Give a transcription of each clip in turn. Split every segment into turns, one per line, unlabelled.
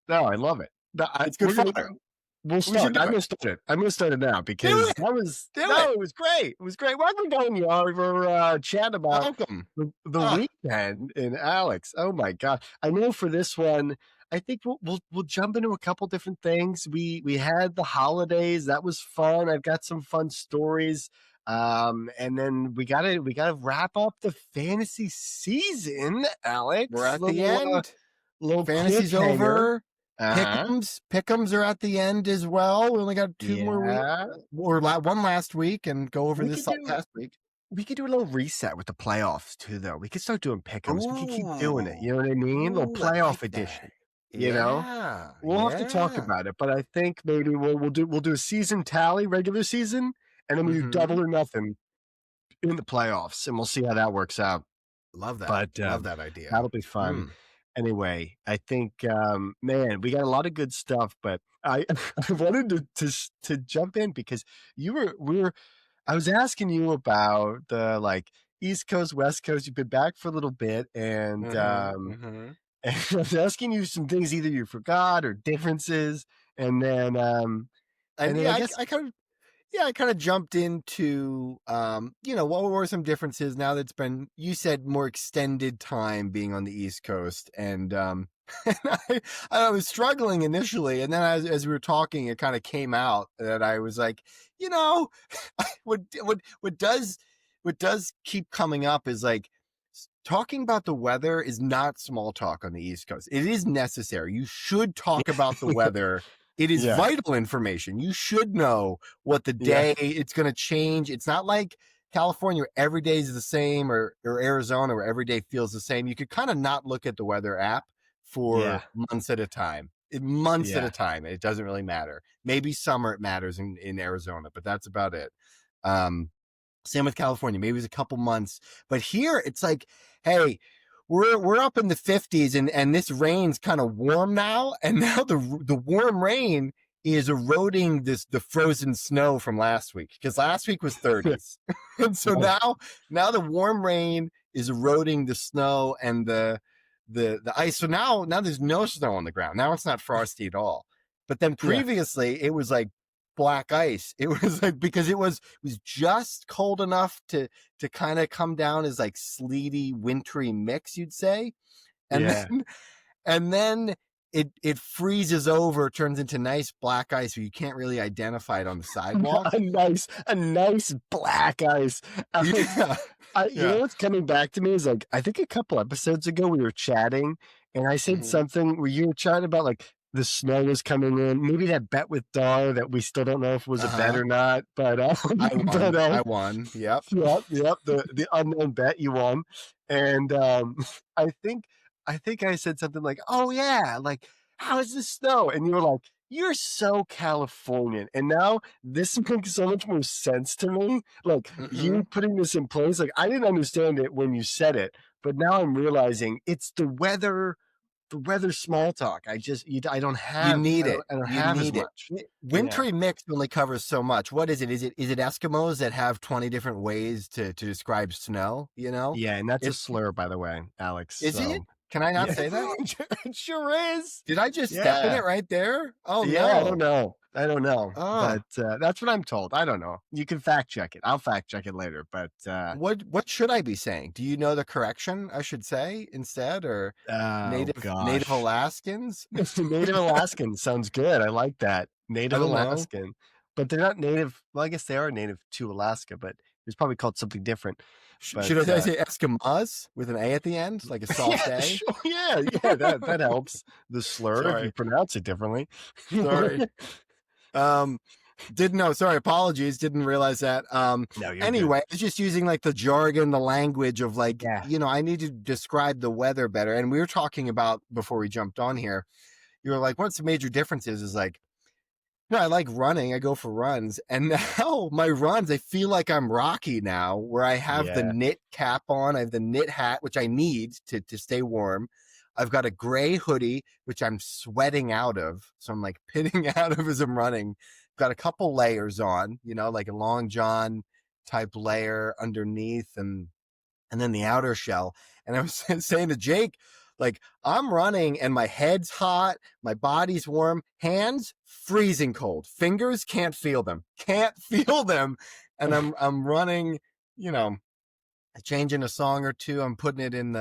No, I love it. No,
It's good fun.
We'll
We should
start.
do
I'm
it.
gonna start it. I'm gonna start it now
Do
because
it. Do it.
it was great. It was great. Welcome down, y'all. We're chatting about
Welcome.
the
Ah,
weekend in Alex. Oh my god! I know for this one, I think we'll jump into a couple different things. We had the holidays. That was fun. I've got some fun stories. And then we gotta wrap up the fantasy season,
we're
Alex.
at the end.
Little
Fantasy's
cliffhanger.
over.
Uh-huh.
Pick'ems are at the end as well. We only got 2 more weeks,
Yeah.
or one last week, and go over
We
this
could do
past week.
we could do a little reset with the playoffs too, though. We could start doing pick'ems. We could keep doing it.
Ooh,
You know what I mean? A little
I
playoff
like that.
edition. You know,
Yeah,
we'll have to talk
yeah.
about it, but I think maybe we'll do a season tally, regular season, and then we do
Mm-hmm.
double or nothing in the playoffs, and we'll see how that works out.
Love that.
But
Love that idea.
that'll be fun.
Mm.
Anyway, I think, man, we got a lot of good stuff, but I I wanted to jump in because I was asking you about the like East Coast, West Coast. You've been back for a little bit, and
Mm-hmm. Mm-hmm.
and I was asking you some things either you forgot or differences, and then
And
I
yeah,
guess
I kind of jumped into, what were some differences now that it's been, you said, more extended time being on the East Coast. And, and I was struggling initially. And then as we were talking, it kind of came out that I was like, you know, what does keep coming up is like, talking about the weather is not small talk on the East Coast. It is necessary. You should talk about the weather. It is
yeah,
vital information. You should know what the
yeah,
day it's going to change. It's not like California where every day is the same, or Arizona where every day feels the same. You could kind of not look at the weather app
yeah,
for months at a time. Months at
yeah.
a time. It doesn't really matter. Maybe summer it matters in Arizona, but that's about it. Same with California. Maybe it's a couple months, but here it's like, hey, we're up in the 50s, and this rain's kind of warm now, and now the warm rain is eroding the frozen snow from last week, because last week was 30s. And so
Right.
now the warm rain is eroding the snow and the ice. So now there's no snow on the ground. Now it's not frosty at all. But then
Yeah.
previously it was like black ice. It was like, because it was just cold enough to kind of come down as like sleety, wintry mix, you'd say. And
Yeah.
then it freezes over, turns into nice black ice where you can't really identify it on the sidewalk.
a nice black ice.
Yeah.
You know what's coming back to me is like, I think a couple episodes ago we were chatting and I said something where you were chatting about like the snow was coming in. Maybe that bet with Dar that we still don't know if it was a bet or not, but
I won.
but
I won. Yep.
yep, the unknown bet you won. And I think I said something like, "Oh yeah, like how is the snow?" And you were like, "You're so Californian." And now this makes so much more sense to me. Like you putting this in place, like I didn't understand it when you said it, but now I'm realizing it's the weather small talk. I don't
You
have
need
I
it.
don't, I don't
You
have as
need it.
much. Yeah.
Wintry mix only covers so much. What is it? Is it Eskimos that have 20 different ways to describe snow? You know,
Yeah, and that's a
it
slur, by the way, Alex.
is it.
So
Can I not
yeah,
say that?
it sure is.
Did I just step in
Yeah.
it right there? Oh
Yeah, I don't
no.
know. I don't know,
Oh,
but that's what I'm told. I don't know. You can fact check it. I'll fact check it later. But
what should I be saying? Do you know the correction I should say instead, or
oh
Native
gosh,
Alaskans?
Native Alaskan sounds good. I like that.
I
Native
don't know.
Alaskan, but they're not native. Well, I guess they are native to Alaska, but it's probably called something different. But
Should I say Eskimos with an A at the end, like a soft
yeah,
A?
sure, yeah, that helps. The slur if you
Sorry,
pronounce it differently.
sorry. Didn't know. Sorry, apologies. Didn't realize that.
No, you're good.
Anyway, it's just using like the jargon, the language of like,
Yeah,
I need to describe the weather better. And we were talking about before we jumped on here. You were like, what's the major differences? Is like, I like running. I go for runs, and now my runs, I feel like I'm Rocky now, where I have the
yeah,
knit cap on. I have the knit hat, which I need to stay warm. I've got a gray hoodie, which I'm sweating out of. So I'm like pitting out of as I'm running. Got a couple layers on, like a long john type layer underneath, and then the outer shell. And I was saying to Jake, Like I'm running and my head's hot, my body's warm, hands freezing cold, fingers can't feel them, and I'm running, you know, changing a song or two. I'm putting it in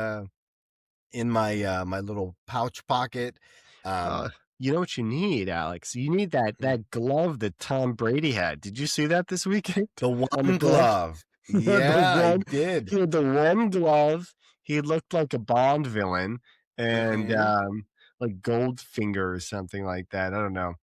my little pouch pocket.
Uh,
Um,
you know what you need, Alex? You need that glove that Tom Brady had. Did you see that this weekend
the
on the
one
bench?
glove.
He had the
Yeah, I
one.
did.
He had the one glove. He looked like a Bond villain, and
Mm-hmm.
like Goldfinger or something like that. I don't know,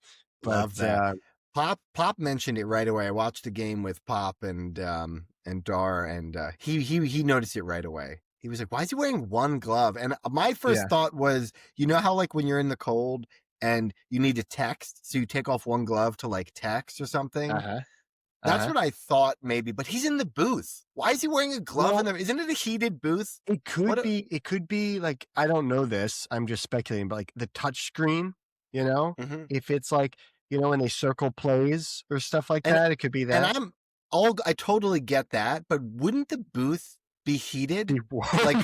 but
Love that. Pop mentioned it right away. I watched the game with Pop and Dar, and he noticed it right away. He was like, "Why is he wearing one glove?" And my first
yeah,
thought was, you know how like when you're in the cold and you need to text, so you take off one glove to like text or
uh
something.
huh, uh
That's
huh.
what I thought maybe, but he's in the booth. Why is he wearing a glove in
Well,
there? Isn't it a heated booth?
it
What?
could be. It could be like I don't know this. I'm just speculating, but like the touch screen. You know,
Mhm.
if it's like when they circle plays or stuff like
And
that, it could be
and
that.
I totally get that, but wouldn't the booth be heated?
Be warm.
Like,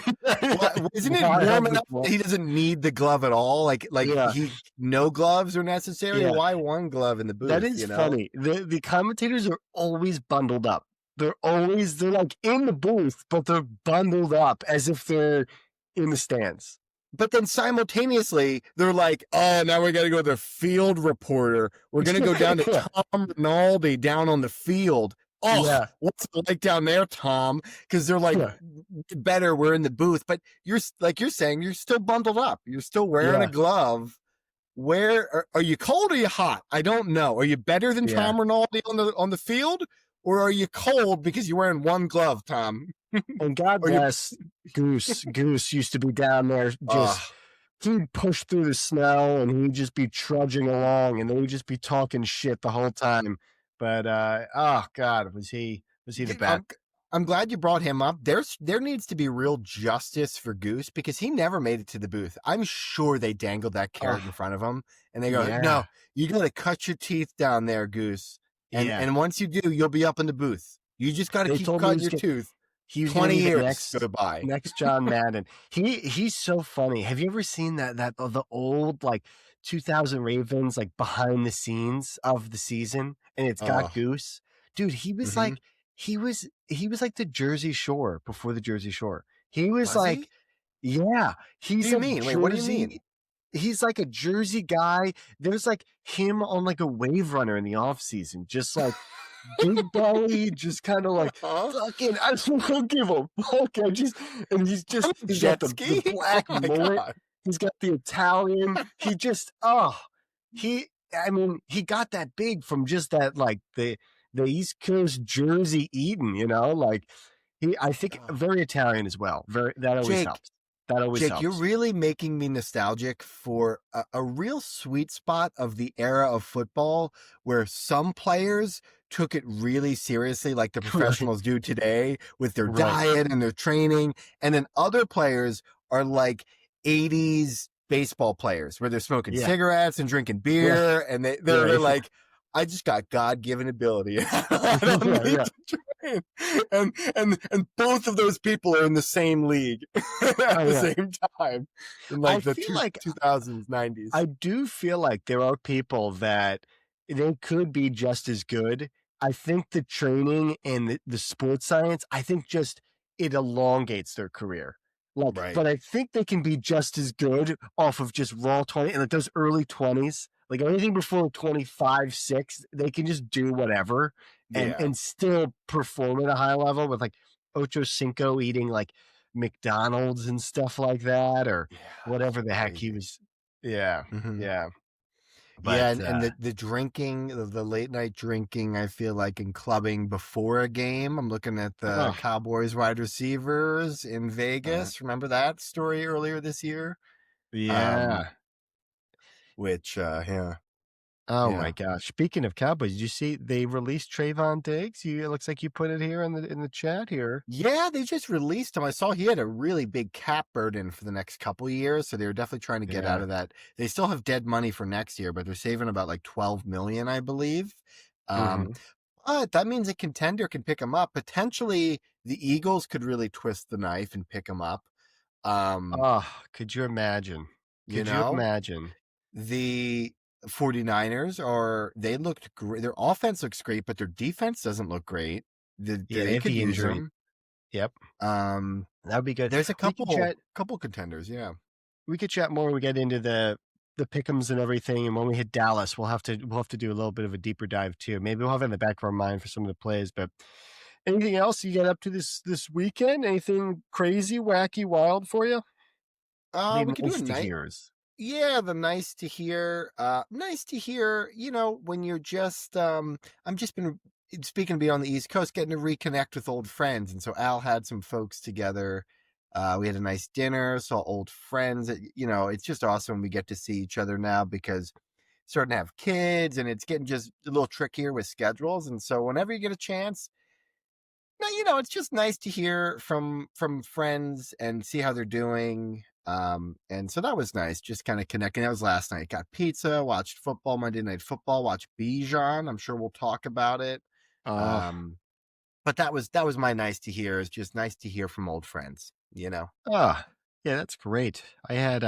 isn't it
Why
warm
have the
enough
glove?
that he doesn't need the glove at all? Like
Yeah,
he no gloves are necessary.
yeah.
Why one glove in the
That
booth?
is
You know.
funny. The commentators are always bundled up. They're like in the booth, but they're bundled up as if they're in the stands.
But then simultaneously, they're like, "Oh, now we got to go to the field reporter. We're going to go down to
yeah,
Tom Rinaldi down on the field. Oh,
yeah,
what's it like down there, Tom?" Because they're like,
yeah,
"Better, we're in the booth." But you're saying, you're still bundled up. You're still wearing a
yeah,
glove. Where are you cold or are you hot? I don't know. Are you better than
yeah.
Tom Rinaldi on the field, or are you cold because you're wearing one glove, Tom?
And God
Or you?
bless Goose. Goose used to be down there
Uh,
just he'd push through the snow and he'd just be trudging along and they would just be talking shit the whole time. But oh God, was he the best?
I'm glad you brought him up. There needs to be real justice for Goose because he never made it to the booth. I'm sure they dangled that carrot in
Oh
front of him and they go,
yeah,
"No, you got to cut your teeth down there, Goose.
yeah.
And once you do, you'll be up in the booth. You just got to
They
keep
told me
cutting your tooth.
he was gonna
20
be the
years
next
go by."
John Madden. He's so funny. Have you ever seen the old like 2000 Ravens like behind the scenes of the season and it's got
Oh,
Goose? Dude, he was
mm-hmm.
like he was like the Jersey Shore before the Jersey Shore. He was
Was
like
he?
yeah,
What do
he's
you
a
mean? Wait, what do you mean?
Jersey he's like a Jersey guy. There's like him on like a wave runner in the off season, just like big belly, just kind of like
Huh?
fucking. I don't give a fuck. And
On a
he's got
jet
the
ski? Oh
black
my
mullet.
god.
He's got the Italian. He just he. I mean, he got that big from just that like the East Coast Jersey eating. Like he. I think
Oh.
very Italian as well. Very that always
Jake,
helps. That always
Jake, you're
helps.
really making me nostalgic for a real sweet spot of the era of football where some players took it really seriously, like the
right.
professionals do today with their
Right.
diet and their training. And then other players are like 80s baseball players where they're smoking
Yeah.
cigarettes and drinking
Yeah.
beer. And
Yeah.
they're like, I just got God given ability. I
Yeah.
don't need
Yeah.
to train. And both of those people are in the same league at
Oh
the
yeah.
same time in
I
like the
feel like
2000s, 90s.
I do feel like there are people that they could be just as good. I think the training and the sports science, I think just it elongates their career. Like,
Right.
but I think they can be just as good off of just raw 20 and like those early 20s. Like anything before 25, 6, they can just do whatever and
Yeah.
and still perform at a high level with like Ocho Cinco eating like McDonald's and stuff like that or
Yeah. It's
whatever the heck he
crazy.
was. Yeah,
Hmm.
yeah, but
Yeah. And the drinking, the late night drinking, I feel like in clubbing before a game. I'm looking at the
oh,
Cowboys wide receivers in
uh,
Vegas. Remember that story earlier this year? Um,
yeah.
yeah.
Oh my
Yeah.
gosh! Speaking of Cowboys, did you see they released Trayvon Diggs? It looks like you put it here in the chat here.
Yeah, they just released him. I saw he had a really big cap burden for the next couple of years, so they were definitely trying to get out
Yeah.
of that. They still have dead money for next year, but they're saving about like 12 million, I believe. Um,
Mm-hmm.
but that means a contender can pick him up. Potentially, the Eagles could really twist the knife and pick him up. Um,
Oh, could you imagine?
you
Could you
know,
imagine?
the 49ers are they looked great. Their offense looks great, but their defense doesn't look great.
Yeah, they
They
have
could
the
use
injury.
them.
Yep,
Um,
that would be good.
there's a
We could chat.
couple contenders. Yeah.
We could chat more when we get into the pick'ems and everything, and when we hit Dallas, we'll have to do a little bit of a deeper dive too. Maybe we'll have it in the back of our mind for some of the plays. But anything else you get up to this weekend? Anything crazy, wacky, wild for you? Be
We could do a
nice to
night.
hear.
Yeah, the nice to hear. Nice to hear. When you're just. I'm just been speaking of being on the East Coast, getting to reconnect with old friends, and so Al had some folks together. We had a nice dinner, saw old friends. It's just awesome when we get to see each other now because starting to have kids, and it's getting just a little trickier with schedules. And so whenever you get a chance, no, it's just nice to hear from friends and see how they're doing. And so that was nice, just kind of connecting. That was last night. Got pizza, watched football, Monday Night Football, watched Bijan. I'm sure we'll talk about it.
Oh,
Um, but that was my nice to hear. It's just nice to hear from old friends.
ah, yeah, that's great. I had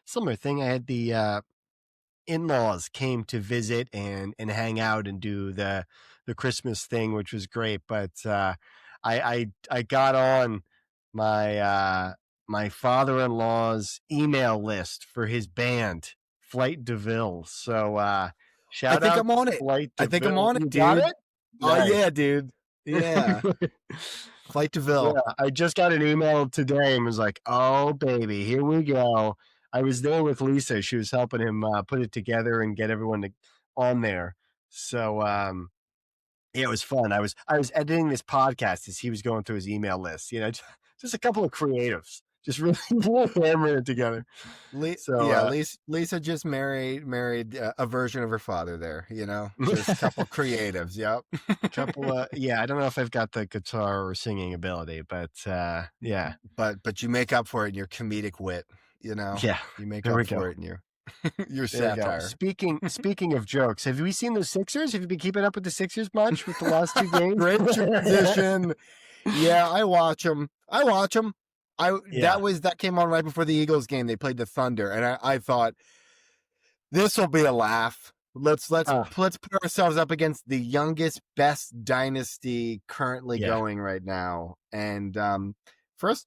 similar thing. I had the in-laws came to visit and hang out and do the Christmas thing, which was great. But I got on my my father-in-law's email list for his band, Flight DeVille. So
I
shout
think
out
I'm on it.
Flight
I think I'm
DeVille.
on it,
You got
dude.
it?
Oh
Nice.
yeah, dude. Yeah. Flight to
Yeah,
Ville.
I just got an email today and was like, "Oh, baby, here we go." I was there with Lisa. She was helping him put it together and get everyone on there. So yeah, it was fun. I was editing this podcast as he was going through his email list. Just a couple of creatives, just really hammering it together. So
Yeah, Lisa just married a version of her father there. Just a couple creatives. Yep.
couple of yeah. I don't know if I've got the guitar or singing ability, but yeah,
But you make up for it in your comedic wit.
yeah.
You make
There we
up
go.
for it in your
There we go.
satire.
Speaking of jokes, have we seen the Sixers? Have you been keeping up with the Sixers much with the last two games?
Great transition. Yeah, I watch them. I watch them. I
Yeah.
that came on right before the Eagles game. They played the Thunder, and I thought this will be a laugh.
Uh,
Let's put ourselves up against the youngest, best dynasty currently
yeah.
going right now. And first,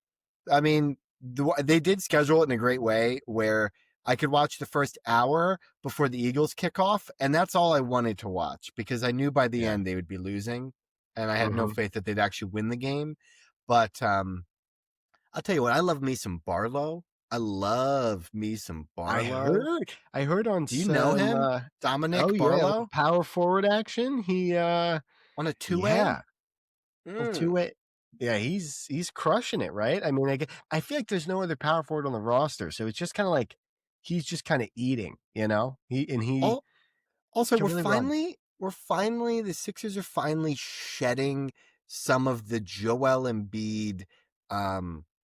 I mean, they did schedule it in a great way where I could watch the first hour before the Eagles kickoff, and that's all I wanted to watch because I knew by the
Yeah.
end they would be losing, and I had no
hmm
faith that they'd actually win the game. But I'll tell you what, I love me some Barlow. I love me some
I
Barlow.
heard. I heard on
Do you know
some.
him?
Oh
Dominic
yeah, like
Barlow
power forward action. He.
on a two-way?
Yeah. Well,
Mm.
two-way. Yeah, he's crushing it, right? I mean, I feel like there's no other power forward on the roster, so it's just kind of like he's just kind of eating, he
Al- Also,
can really run.
the Sixers are finally shedding some of the Joel Embiid.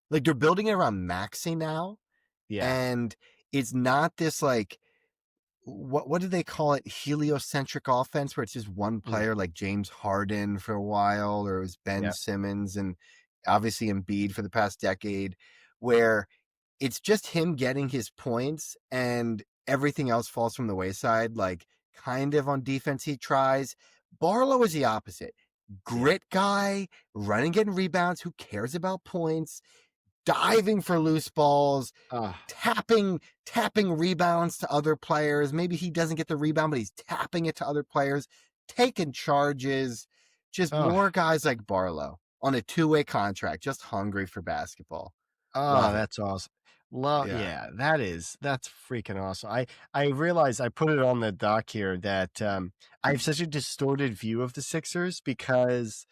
Like they're building it around Maxey now,
Yeah.
and it's not this like what do they call it, heliocentric offense where it's just one
Mm,
player like James Harden for a while, or it was Ben
yeah.
Simmons and obviously Embiid for the past decade, where it's just him getting his points and everything else falls from the wayside. Like kind of on defense he tries. Barlow is the opposite.
Yeah.
Grit guy, running, getting rebounds, who cares about points, diving for loose balls,
Uh,
tapping rebounds to other players. Maybe he doesn't get the rebound, but he's tapping it to other players, taking charges. Just
oh,
more guys like Barlow on a two-way contract, just hungry for basketball.
oh,
Love it.
that's awesome.
Yeah.
Yeah, that's freaking awesome. I realized I put it on the doc here that I have such a distorted view of the Sixers because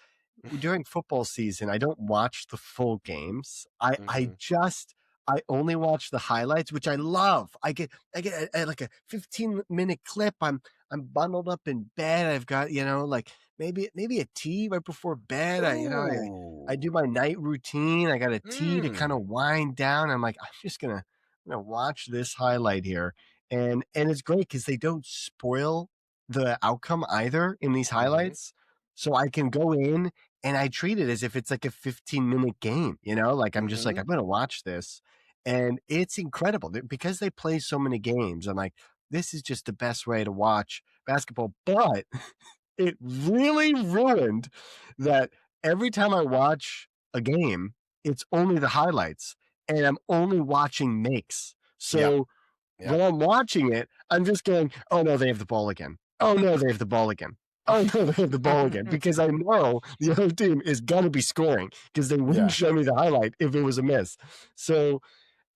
during football season, I don't watch the full games.
Mm-hmm.
I only watch the highlights, which I love. I get like a 15-minute clip. I'm bundled up in bed. I've got, like maybe a tea right before bed. I do
Ooh.
my night routine. I got a tea to kind
Mm.
of wind down. I'm like, I'm gonna watch this highlight here. And it's great because they don't spoil the outcome either in these
Mm-hmm.
highlights. So I can go in and I treat it as if it's like a 15-minute game, like I'm just like,
Mm-hmm.
I'm going to watch this. And it's incredible because they play so many games. I'm like, this is just the best way to watch basketball. But it really ruined that every time I watch a game, it's only the highlights and I'm only watching makes.
Yep.
So
Yep.
when I'm watching it, I'm just going, oh no, they have the ball again. Oh no, they have the ball again. Oh no, they have the ball again. Because I know the other team is going to be scoring because they wouldn't
Yeah.
show me the highlight if it was a miss. So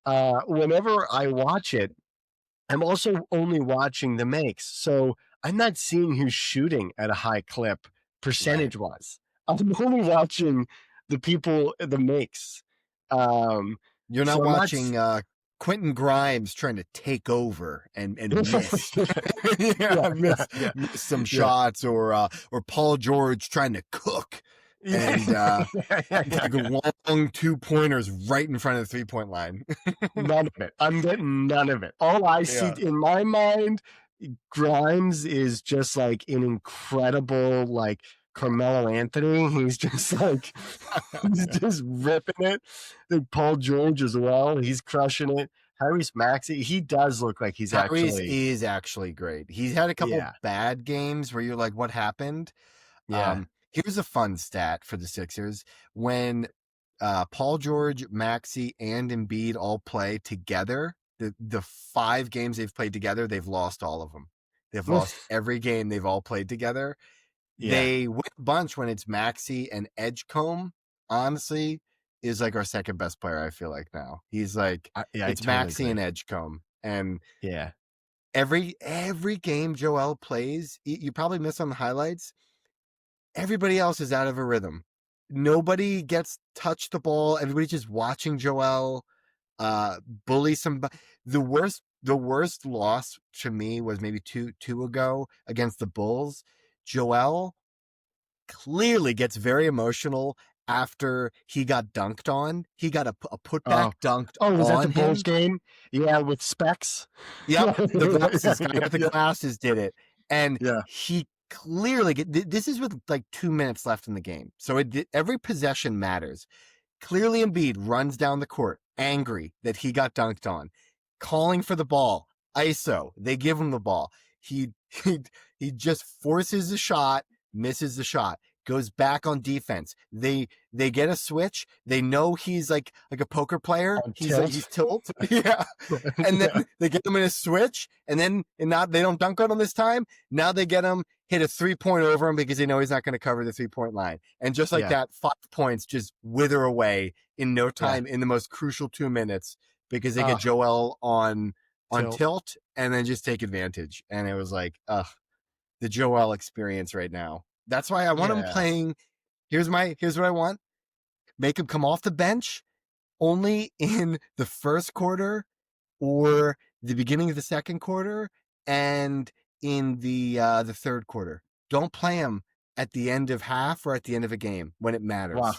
whenever I watch it, I'm also only watching the makes. So I'm not seeing who's shooting at a high clip
Right.
percentage wise. I'm only watching the people, the makes.
You're
So
not
I'm not.
watching Quentin Grimes trying to take over and miss.
Yeah,
Miss some
yeah,
shots, or Paul George trying to cook
yeah,
and take long 2-pointers right in front of the 3-point line.
None of it. I'm getting none of it. All I see
Yeah.
in my mind, Grimes is just like an incredible, like Carmelo Anthony. He's just like, he's just ripping it. I think Paul George as well. He's crushing it. Harris Maxey, he does look like he's
Tyrese
actually,
is actually great. He's had a couple
yeah,
bad games where you're like, what happened?
yeah.
Here's a fun stat for the Sixers. When Paul George, Maxey, and Embiid all play together, the 5 games they've played together, they've lost all of them. They've lost every game they've all played together.
Yeah.
They win a bunch when it's Maxey and Edgecombe. Honestly, is like our second best player, I feel like now. He's like,
Yeah, I
it's
totally
Maxey
agree.
and Edgecombe. And
Yeah.
every game Joel plays, you probably miss on the highlights. Everybody else is out of a rhythm. Nobody gets touched the ball. Everybody's just watching Joel bully somebody. The worst loss to me was maybe two ago against the Bulls. Joel clearly gets very emotional after he got dunked on. He got a putback
Oh,
dunked
was that the
on
Bulls
him.
game? Yeah, with specs.
Yep, the glasses guy
Yeah,
with the
yeah,
glasses did it, and
yeah.
he clearly this is with like 2 minutes left in the game, so every possession matters. Clearly, Embiid runs down the court, angry that he got dunked on, calling for the ball. ISO, they give him the ball. He he he just forces the shot, misses the shot, goes back on defense. They get a switch. They know he's like a poker player.
On
He's like,
tilt.
he's tilt. Yeah. And
Yeah.
then they get him in a switch, and then not they don't dunk on him this time. Now they get him hit a 3-point over him because they know he's not going to cover the 3-point line. And just like
Yeah.
that, 5 points just wither away in no
Yeah.
time in the most crucial 2 minutes because they get Joel on tilt and then just take advantage. And it was like, the Joel experience right now. That's why I want him
Yeah.
playing. Here's what I want. Make him come off the bench only in the first quarter or the beginning of the second quarter and in the third quarter. Don't play him at the end of half or at the end of a game when it matters.
Wow.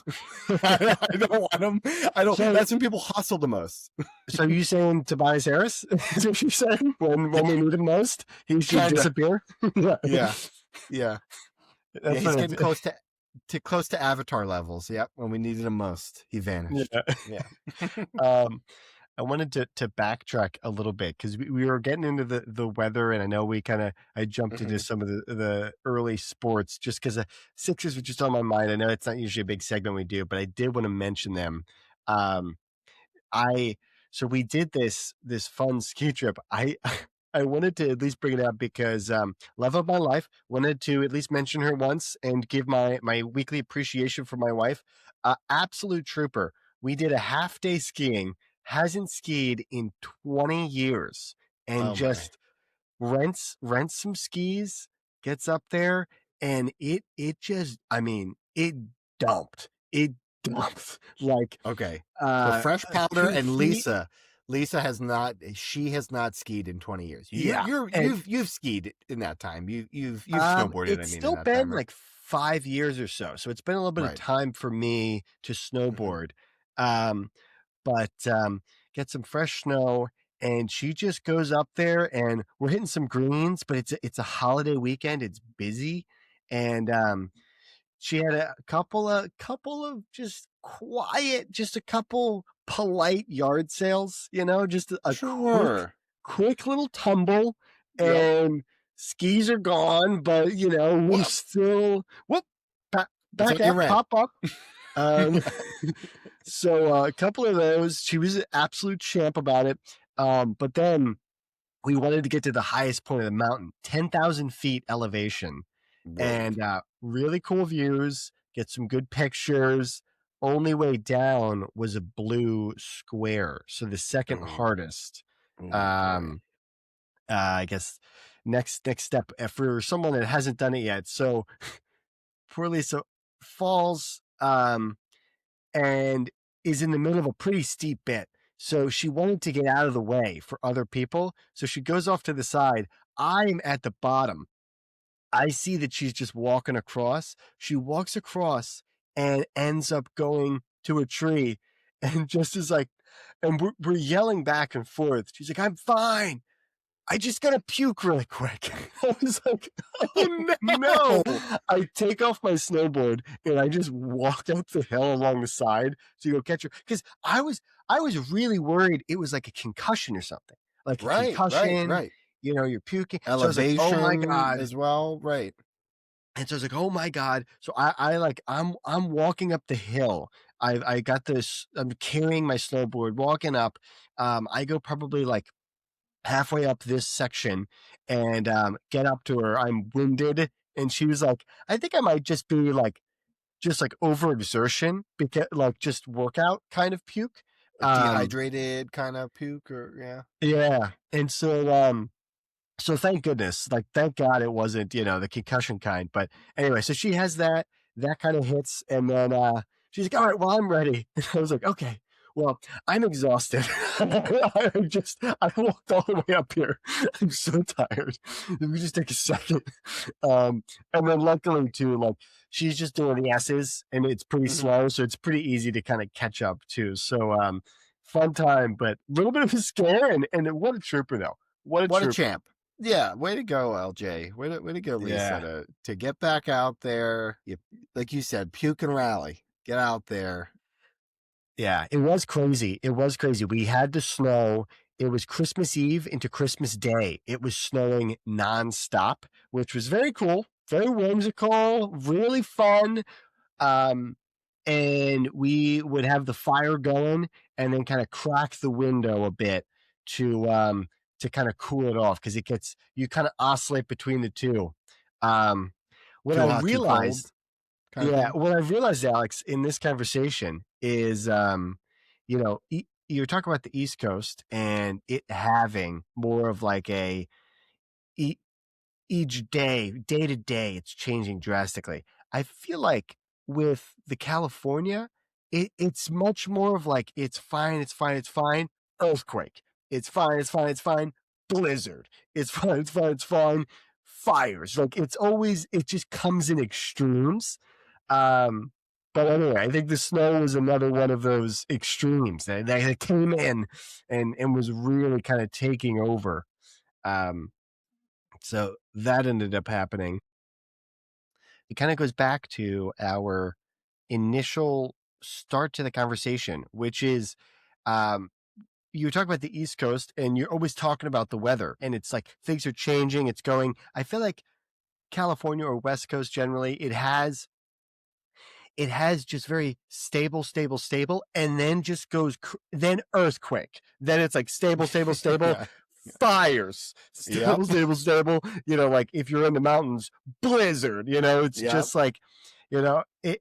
I don't want him. I don't.
So-
That's when people hustle the most.
So you saying Tobias Harris? Is what you saying? When we need him most, he should
Kinda.
disappear.
Yeah.
That's
He's getting close to Avatar levels. Yep, when we needed him most, he vanished.
Yeah. I wanted to backtrack a little bit because we were getting into the weather, and I know I jumped into some of the early sports just because the Sixers were just on my mind. I know it's not usually a big segment we do, but I did want to mention them. So we did this fun ski trip. I wanted to at least bring it up because love of my life, wanted to at least mention her once and give my weekly appreciation for my wife. Absolute trooper. We did a half day skiing, hasn't skied in 20 years, and just rents some skis, gets up there, and it just, I mean, it dumped. It dumped like
Okay. So Fresh Powder
2
and
feet.
Lisa has not. She has not skied in 20 years.
Yeah,
You've skied in that time. You've snowboarded.
It's
in
still
that
been
time, right?
like 5 years or so. So it's been a little bit of
Right.
time for me to snowboard. But get some fresh snow, and she just goes up there, and we're hitting some greens, but it's a holiday weekend. It's busy, and she had a couple of just quiet, just a couple polite yard sales, just a
Sure.
quick little tumble,
Yep.
and skis are gone, but we
Whoop.
still back
That's what you
up,
rent.
pop up. So a couple of those, she was an absolute champ about it. But then we wanted to get to the highest point of the mountain, 10,000 feet elevation,
Whoa.
and really cool views, get some good pictures. Only way down was a blue square, so the second
Oh,
hardest.
oh boy.
Um, I guess next step for someone that hasn't done it yet. So poor Lisa falls, and is in the middle of a pretty steep bit. So she wanted to get out of the way for other people. So she goes off to the side. I'm at the bottom. I see that she's just walking across. She walks across and ends up going to a tree, and just is like, and we're yelling back and forth. She's like, I'm fine. I just gotta puke really quick. I was like, oh no. I take off my snowboard and I just walk up the hill along the side to go catch her. Because I was really worried it was like a concussion or something. Like a
Right, right,
concussion,
right.
you're puking. So I was like, oh my
Elevation
God.
as well. Right.
And so I was like, oh my God. So I'm walking up the hill. I got this, I'm carrying my snowboard, walking up. I go probably like halfway up this section and get up to her. I'm winded. And she was like, I think I might just be like, just like overexertion, because like just workout kind of puke.
A dehydrated kind of puke, or yeah.
Yeah. And so thank goodness, like thank God it wasn't, the concussion kind. But anyway, so she has that kind of hits, and then she's like, all right, well, I'm ready. And I was like, okay, well, I'm exhausted. I walked all the way up here. I'm so tired. Let me just take a second. And then luckily too, like she's just doing the S's and it's pretty
Mhm.
slow, so it's pretty easy to kind of catch up too. So fun time, but a little bit of a scare, and what a trooper though. What a
What a
trooper.
champ. Yeah, way to go, LJ. Way to go, Lisa,
Yeah.
to get back out there. You, like you said, puke and rally. Get out there.
Yeah, it was crazy. It was crazy. We had the snow. It was Christmas Eve into Christmas Day. It was snowing nonstop, which was very cool, very whimsical, really fun. Um, and we would have the fire going and then kind of crack the window a bit to kind of cool it off, because you kind of oscillate between the two. Um, what
Too
I
hot, too cold,
realized
kind of
Yeah,
thing.
what I've realized, Alex, in this conversation is, you're talking about the East Coast and it having more of like e- each day to day, it's changing drastically. I feel like with the California, it's much more of like, it's fine, it's fine, it's fine, earthquake. It's fine, it's fine, it's fine, blizzard. It's fine, it's fine, it's fine, fires. Like it just comes in extremes. Um, but anyway, I think the snow was another one of those extremes that came in and was really kind of taking over. Um, so that ended up happening. It kind of goes back to our initial start to the conversation, which is you talk about the East Coast and you're always talking about the weather, and it's like things are changing. It's going, I feel like California or West Coast generally, it has just very stable, stable, stable, and then just goes, then earthquake. Then it's like stable, stable, stable,
Yeah.
fires,
Yep.
stable, stable, stable. Like if you're in the mountains, blizzard. It's
Yep.
just like, and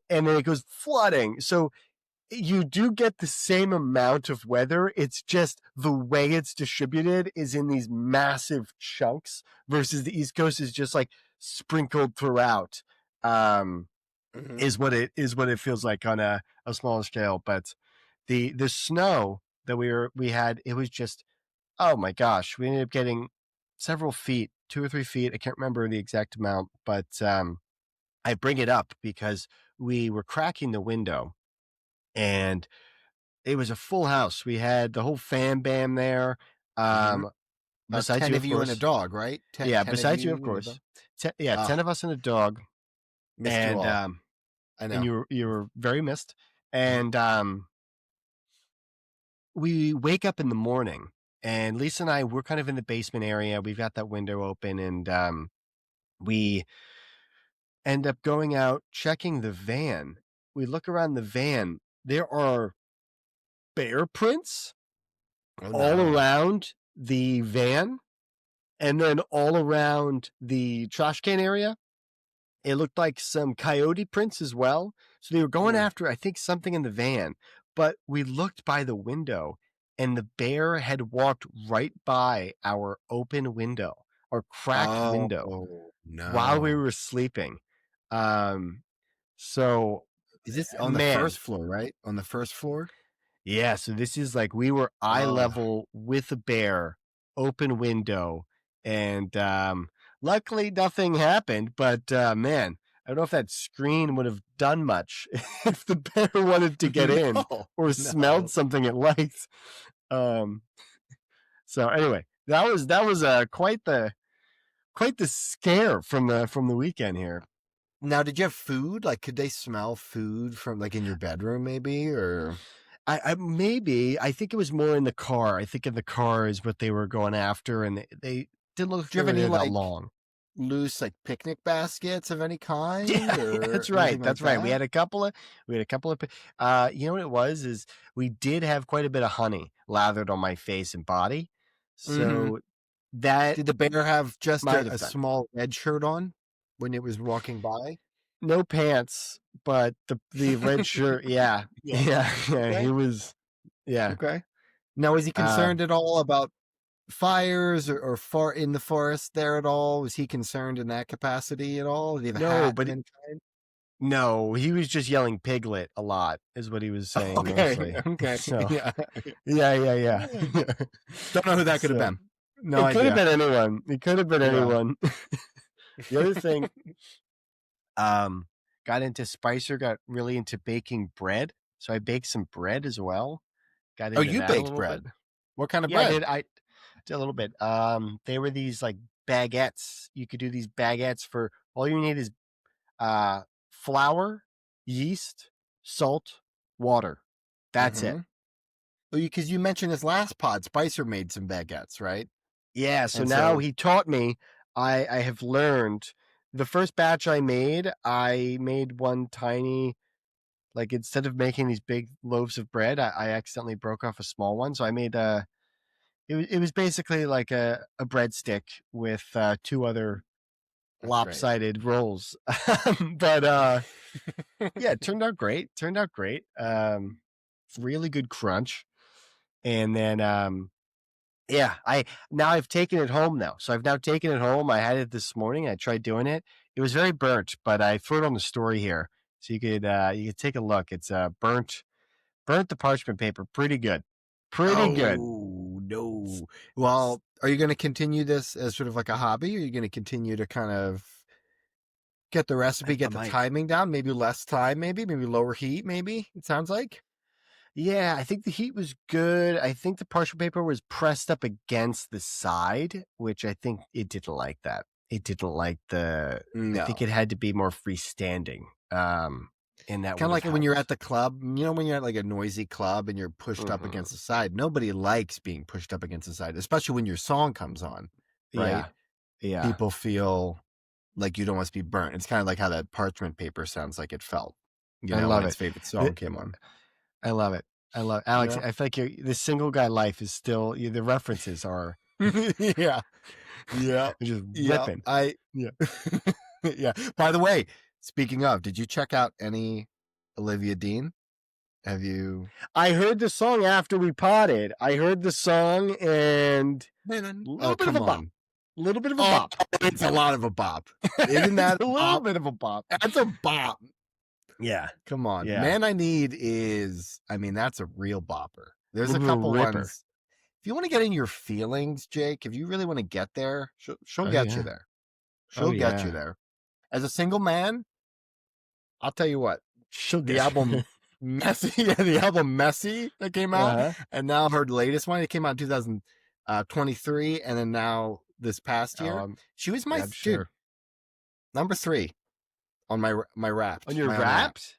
then it goes flooding. So you do get the same amount of weather. It's just the way it's distributed is in these massive chunks versus the East Coast is just like sprinkled throughout.
Mhm.
Is what it feels like on a smaller scale. But the snow that we had, it was just, oh my gosh, we ended up getting several feet, 2 or 3 feet. I can't remember the exact amount, but I bring it up because we were cracking the window and it was a full house. We had the whole fam bam there.
Mhm. About
Besides
10
you,
of
of
you and a
course.
dog, right?
Yeah,
10 of
besides you, of
you and a
course.
dog.
Yeah, 10
Ah,
of us and a dog.
missed you
And
all. I
and
know.
you were very missed. And we wake up in the morning, and Lisa and I, we're kind of in the basement area. We've got that window open, and we end up going out checking the van. We look around the van. There are bear prints
Oh
all
no.
around the van, and then all around the trash can area. It looked like some coyote prints as well. So they were going after, I think, something in the van. But we looked by the window, and the bear had walked right by our open window, or cracked window,
Oh
while we
no.
were sleeping. Um, so,
Is this on the
man,
first floor, right? On the first floor?
yeah. So this is like we were eye
Oh.
level with a bear, open window, and luckily nothing happened. But man, I don't know if that screen would have done much if the bear wanted to get in
No.
or smelled
No.
something it liked. Um, so anyway, that was quite the scare from the weekend here.
Now, did you have food? Like, could they smell food from like in your bedroom, maybe? Or
I maybe I think it was more in the car. I think in the car is what they were going after, and they didn't look like
do you
they
have
were
any
there that
like
long.
loose like picnic baskets of any kind
Yeah,
or
that's right.
anything like
That's right.
that?
We had a couple of you know what it was is we did have quite a bit of honey lathered on my face and body.
Mm-hmm.
So that
Did the bear have just
might have
a
done.
small red shirt on when it was walking by?
No pants, but the red shirt, yeah.
Yeah.
Yeah, yeah, he
Okay.
was yeah.
Okay. Now, is he
Uh
concerned at all about fires or far in the forest there at all? Was he concerned in that capacity at all? Did he have a
no,
hat of
but
any kind?
no, he was just yelling piglet a lot is what he was saying
Okay.
mostly.
Okay.
So,
Yeah.
yeah, yeah, yeah.
Don't know who that could have
So,
been. No
it could have
idea.
been anyone. It could have been
Yeah.
anyone. The other thing, um, got into Spicer, got really into baking bread. So I baked some bread as well. Got
Oh,
into
you
that a
baked
little bit.
bread. What kind of
Yeah, I
bread?
did. I did a little bit. They were these like baguettes. You could do these baguettes for all you need is uh flour, yeast, salt, water. That's it.
Mm-hmm. Oh, because you mentioned this last pod, Spicer made some baguettes, right?
Yeah, so
And
now
so,
he taught me. I have learned the first batch I made one tiny, like instead of making these big loaves of bread, I accidentally broke off a small one. So I made it was basically like a breadstick with two other
that's great.
lopsided rolls. But yeah, it turned out great. Turned out great. Really good crunch. And then yeah, I've taken it home now. So I've now taken it home. I had it this morning. I tried doing it. It was very burnt, but I threw it on the story here. So you could take a look. It's burnt the parchment paper pretty good. Pretty good.
Oh, no. Well, are you going to continue this as sort of like a hobby? Or are you going to continue to kind of get the
I
recipe,
think I
get the
might.
timing down? Maybe less time, maybe lower heat, maybe it sounds like.
Yeah, I think the heat was good. I think the parchment paper was pressed up against the side, which I think it didn't like that. It didn't like I think
No.
it had to be more freestanding. And that
Kind
would
of
have
like when you're at
helped.
the club, when you're at like a noisy club and you're pushed up
Hmm.
against the side. Nobody likes being pushed up against the side, especially when your song comes on, right?
Yeah. Yeah.
People feel like you don't want to be burnt. It's kind of like how that parchment paper sounds like it felt,
I
when
love
his
it.
favorite
The-
song came on.
I love it. I love Alex.
Yeah.
I feel like the single guy life is still the references are
Yeah. Yeah.
just
Yeah.
ripping.
I
Yeah.
yeah. By the way, speaking of, did you check out any Olivia Dean? Have you
I heard the song after we potted. I heard the song and a
Oh,
little bit of a
come
bop.
on.
A little bit of a
Oh,
bop.
it's a lot of a bop. Isn't
It's
that
a
a
little
bop?
bit of a bop.
That's a bop.
Yeah.
Come on.
Yeah.
Man I Need is, that's a real bopper.
A
There's a
little bit of a
couple
ripper.
ones. If you want to get in your feelings, Jake, if you really want to get there, she'll
Oh,
get you
yeah.
there.
Oh,
She'll get you
yeah.
there. As a single man, I'll tell you what,
She'll
the
get
album Messy, the album Messy that came out,
Uh-huh.
and now her latest one, it came out in 2023, and then now this past
Oh,
year, she was my
I'm
dude,
sure.
number 3. on my Wrapped.
On your
my own
Wrapped?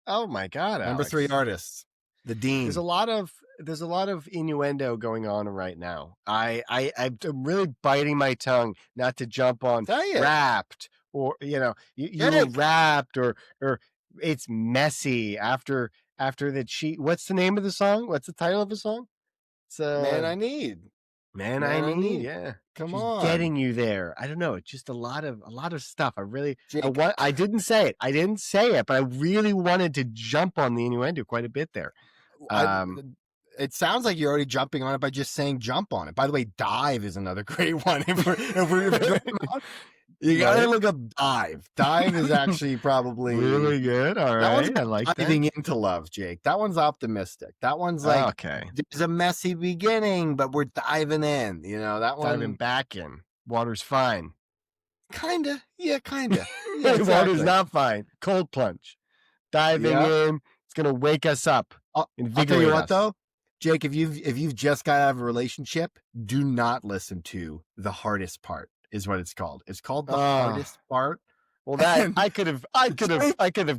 Oh my God,
Number
Alex.
3 artists. The Dean.
There's a lot of innuendo going on right now. I'm really biting my tongue not to jump on Wrapped, or you were wrapped, or it's messy after the cheat. What's the name of the song? What's the title of the song? It's
Man I Need.
Man I Need. Yeah,
come
She's
on,
getting you there. I don't know. It's just a lot of stuff. I didn't say it, but I really wanted to jump on the innuendo quite a bit there.
It sounds like you're already jumping on it by just saying jump on it. By the way, Dive is another great one. You gotta look up Dive. Dive is actually probably
really good. All right, I like that.
Diving into love, Jake. That one's optimistic. That one's like,
okay,
there's a messy beginning, but we're diving in. That one,
diving back in. Water's fine.
Kinda, yeah, kinda.
Yeah, exactly. Water's not fine. Cold plunge. Diving in. It's gonna wake us up.
I'll tell you what, though, Jake, if you've just got out of a relationship, do not listen to The Hardest Part. Is what it's called. It's called The Hardest Part.
Well, that I could have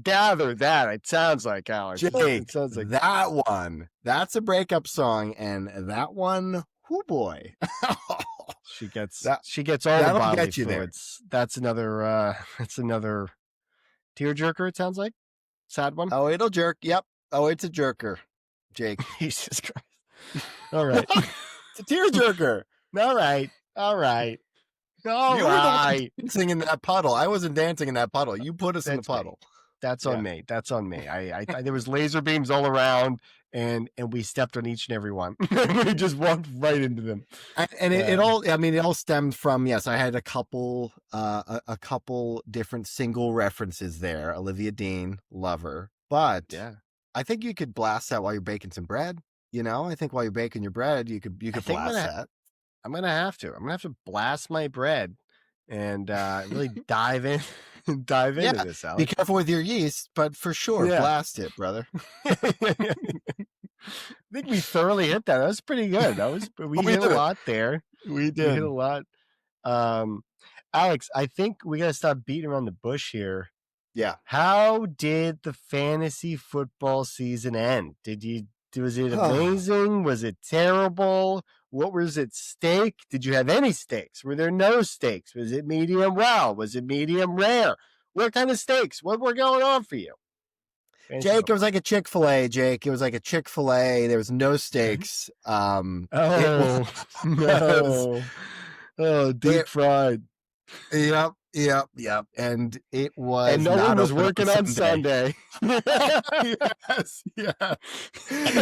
gathered that. It sounds like, Alex.
Jake,
it sounds like
that one. That's a breakup song, and that one, whoo boy.
She gets all the bodily
fluids.
That's another tearjerker. It sounds like sad one.
Oh, it'll jerk. Yep. Oh, it's a jerker, Jake.
Jesus Christ. All right.
It's a tearjerker.
All right. You were
dancing in that puddle. I wasn't dancing in that puddle. You put us in the puddle.
That's on me. That's on me. I there was laser beams all around, and we stepped on each and every one. We just walked right into them.
And it all stemmed from, yes, I had a couple different single references there. Olivia Dean, Lover. But I think you could blast that while you're baking some bread. I think while you're baking your bread, you could blast that.
I'm gonna have to blast my bread and really dive into this, Alex.
Be careful with your yeast, but for sure, blast it, brother.
I think we thoroughly hit that. That was pretty good. We hit a lot there.
We did.
We hit a lot. Alex, I think we gotta stop beating around the bush here.
Yeah.
How did the fantasy football season end? Was it amazing? Was it terrible? What was at stake? Did you have any stakes? Were there no stakes? Was it medium well? Was it medium rare? What kind of stakes? What were going on for you?
Jake, it was like a Chick-fil-A, Jake. It was like a Chick-fil-A. There was no stakes.
No. Deep fried.
Yep. And it was.
And no one was working on Sunday.
Yes. Yeah.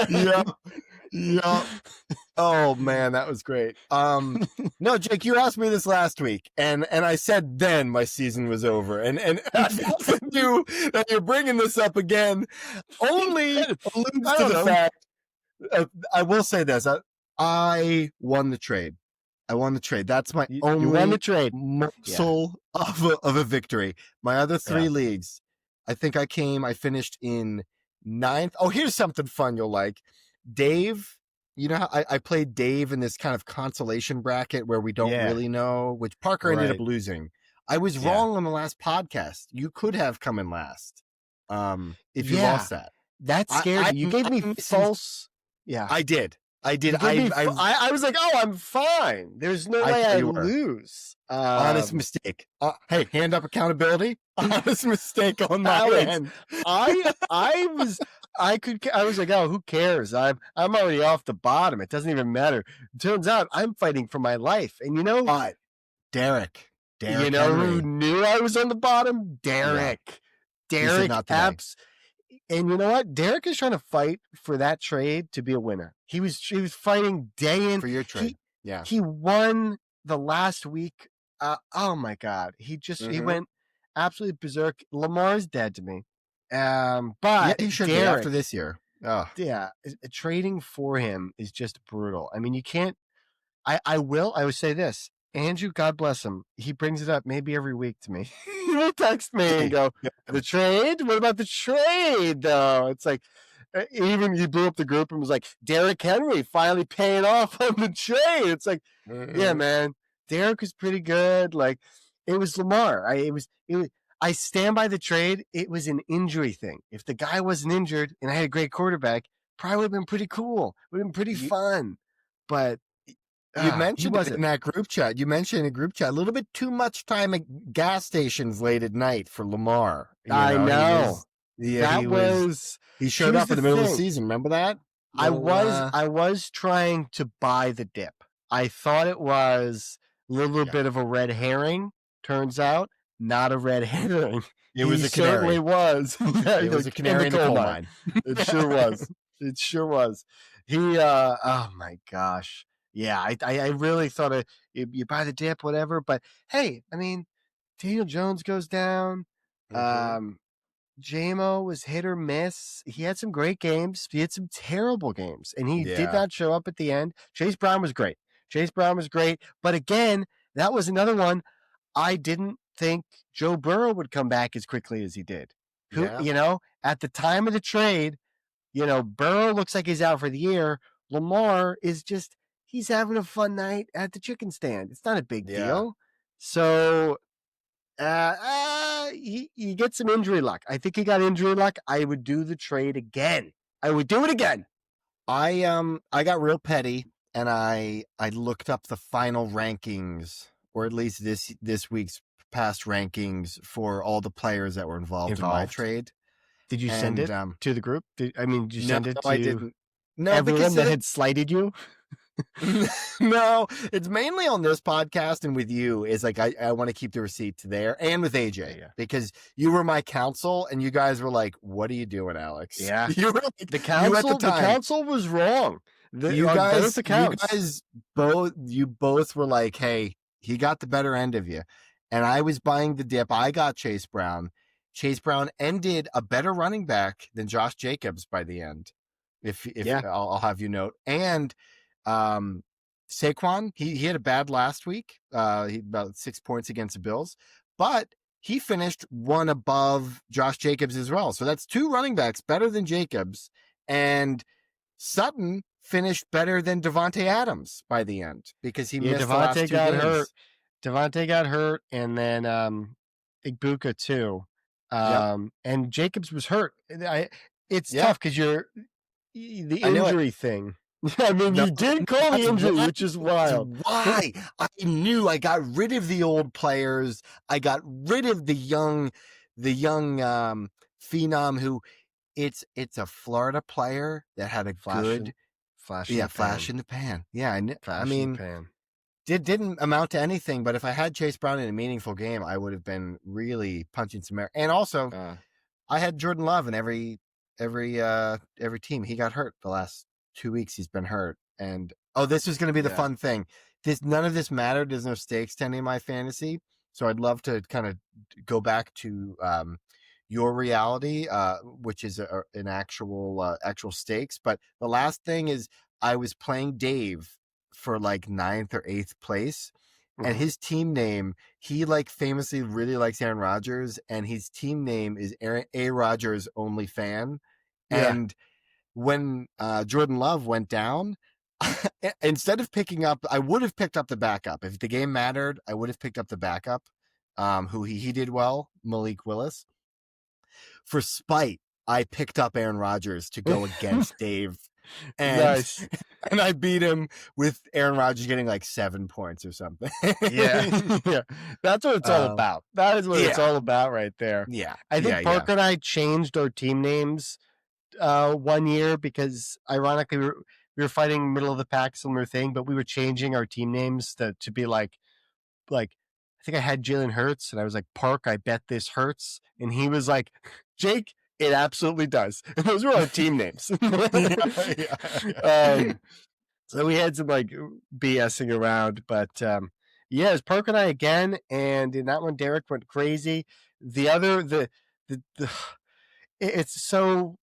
Yep. Oh man, that was great. No, Jake, you asked me this last week, and I said then my season was over, and you that you're bringing this up again only alludes to the fact. I will say this: I won the trade. That's my only
you won the trade.
morsel of a victory. My other 3 leagues, I think I finished in 9th. Oh, here's something fun you'll like. Dave, you know how I played Dave in this kind of consolation bracket where we don't really know, which Parker ended up losing. I was wrong on the last podcast. You could have come in last if you lost that.
That scared you. You gave me false. Yeah,
I did. I
was like, oh, I'm fine. There's no way I lose.
Honest mistake. Hey, hand up accountability. Honest mistake on my end.
I was like, oh, who cares? I'm already off the bottom. It doesn't even matter. It turns out I'm fighting for my life. And
Derek.
You know who knew I was on the bottom? Derek. Derek Apps. And you know what? Derek is trying to fight for that trade to be a winner. He was fighting day in
for your trade.
He won the last week. Oh my God. He went absolutely berserk. Lamar's dead to me. But
he should be after this year. Oh.
Yeah. Trading for him is just brutal. I mean, you can't. I would say this. Andrew, God bless him. He brings it up maybe every week to me. He'll text me and go, the trade? What about the trade, though? It's like, even he blew up the group and was like, Derrick Henry finally paying off on the trade. It's like, yeah, man, Derrick was pretty good. Like, it was Lamar. I I stand by the trade. It was an injury thing. If the guy wasn't injured and I had a great quarterback, probably would have been pretty cool. Would have been pretty fun. But
You
he
mentioned it in
wasn't.
that group chat. You mentioned in a group chat a little bit too much time at gas stations late at night for Lamar.
I know.
He
That was
he showed
here's
up in the middle of the
thing.
season. Remember that?
I was trying to buy the dip. I thought it was a little bit of a red herring. Turns out, not a red herring.
It was
He
a canary.
certainly was.
It was a canary in the coal mine.
It sure was. It sure was. He oh my gosh. Yeah, I really thought you buy the dip, whatever. But hey, I mean, Daniel Jones goes down. JMO was hit or miss. He had some great games. He had some terrible games, and he did not show up at the end. Chase Brown was great. But again, that was another one. I didn't think Joe Burrow would come back as quickly as he did. At the time of the trade, Burrow looks like he's out for the year. Lamar is just, he's having a fun night at the chicken stand. It's not a big deal. So he gets some injury luck. I think he got injury luck. I would do the trade again. I would do it again.
I got real petty and I looked up the final rankings, or at least this week's past rankings for all the players that were involved. In my trade.
Did you send it to the group? Did you send it to
I didn't. No,
everyone that had slighted you?
No, it's mainly on this podcast and with you. Is like I want to keep the receipt there, and with AJ because you were my counsel and you guys were like, "What are you doing, Alex?"
Yeah,
you were like,
the counsel was wrong.
You guys both were like, "Hey, he got the better end of you," and I was buying the dip. I got Chase Brown. Chase Brown ended a better running back than Josh Jacobs by the end. If I'll have you note. And Saquon, he had a bad last week. He about 6 points against the Bills, but he finished one above Josh Jacobs as well. So that's two running backs better than Jacobs, and Sutton finished better than Devontae Adams by the end because he missed the last 2 games.
Devontae got hurt, and then Igbuka too. And Jacobs was hurt. It's tough because you're the injury thing. I mean, you did call the injury, which is wild.
Why? I knew I got rid of the old players. I got rid of the young phenom who it's a Florida player that had a flash in the pan. Yeah, I mean, didn't amount to anything, but if I had Chase Brown in a meaningful game, I would have been really punching some air. And also, I had Jordan Love in every team. He got hurt the last 2 weeks. He's been hurt. And this was going to be the fun thing. None of this mattered. There's no stakes to any of my fantasy. So I'd love to kind of go back to your reality, which is an actual stakes. But the last thing is I was playing Dave for like 9th or 8th place. And his team name, he like famously really likes Aaron Rodgers, and his team name is A. Rodgers Only Fan.
Yeah.
And when Jordan Love went down, instead of picking up, I would have picked up the backup. If the game mattered, I would have picked up the backup, who he did well, Malik Willis. For spite, I picked up Aaron Rodgers to go against Dave. And,
nice.
And I beat him with Aaron Rodgers getting like 7 points or something.
Yeah. That's what it's all about. That is what it's all about right there.
Yeah.
I think Parker and I changed our team names 1 year because ironically we were fighting middle of the pack, similar thing, but we were changing our team names to be like I think I had Jalen Hurts and I was like, Park, I bet this hurts. And he was like, Jake, it absolutely does. And those were our team names. So we had some like BSing around, but it was Parker and I again. And in that one, Derek went crazy. The other, it's so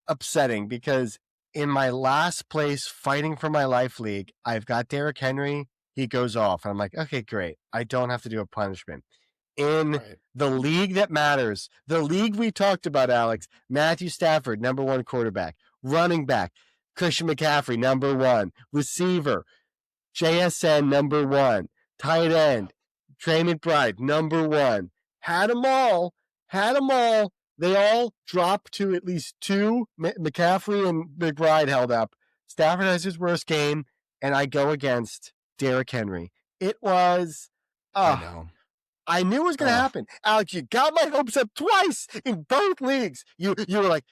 upsetting because in my last place fighting for my life league, I've got Derrick Henry. He goes off. And I'm like, okay, great. I don't have to do a punishment. In the league that matters, the league we talked about, Alex, Matthew Stafford, number 1 quarterback, running back, Christian McCaffrey, number 1, receiver, JSN, number 1, tight end, Trey McBride, number 1, had them all. They all dropped to at least two. McCaffrey and McBride held up. Stafford has his worst game, and I go against Derrick Henry. It was,
I know.
I knew it was going to happen. Alex, you got my hopes up twice in both leagues. You were like,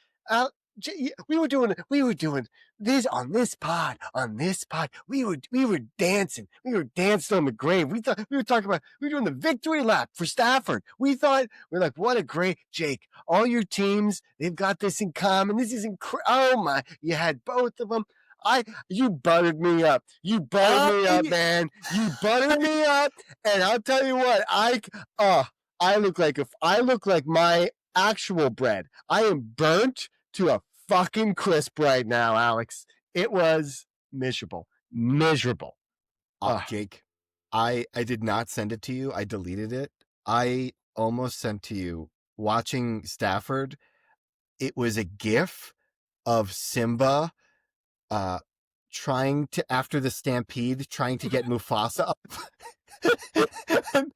we were doing this on this pod. We were dancing. We were dancing on the grave. We were doing the victory lap for Stafford. We're like, what a great Jake. All your teams, they've got this in common. This is incredible. Oh my, you had both of them. You buttered me up. You buttered me up, man. You buttered me up, and I'll tell you what. I look like my actual bread. I am burnt to a fucking crisp right now, Alex. It was miserable.
Jake, I did not send it to you. I deleted it. I almost sent to you watching Stafford. It was a GIF of Simba trying to, after the stampede, trying to get Mufasa up. and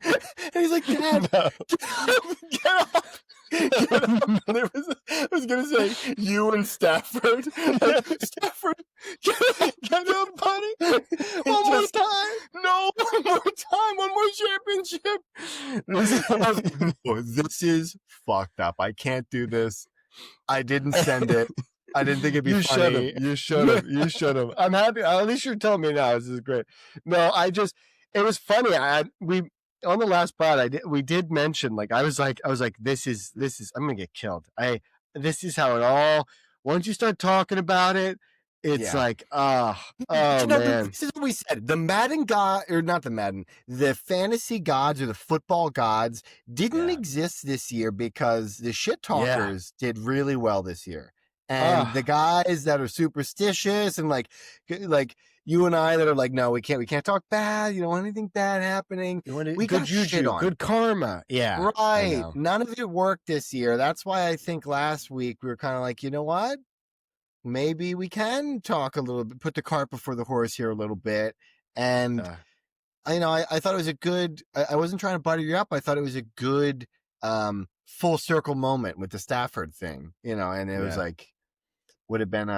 he's like, Dad, no. Get off. I was going to say, you and Stafford. Stafford, get up, buddy. One more time. No, one more time. One more championship. This is fucked up. I can't do this. I didn't send it. I didn't think it'd be funny.
You should have. I'm happy. At least you're telling me now. This is great. No, it was funny. On the last pod, we did mention, like, I was like, this is, I'm going to get killed. This is how it all, once you start talking about it, it's like, man.
This is what we said. The Madden god, or not the Madden, the fantasy gods or the football gods didn't exist this year because the shit talkers did really well this year. And the guys that are superstitious and like you and I that are like, no, we can't talk bad. You don't want anything bad happening. We got shit on.
Good karma. Yeah.
Right. None of it worked this year. That's why I think last week we were kind of like, you know what? Maybe we can talk a little bit, put the cart before the horse here a little bit. And I thought it was a good, I wasn't trying to butter you up. I thought it was a good full circle moment with the Stafford thing, and it was like, would have been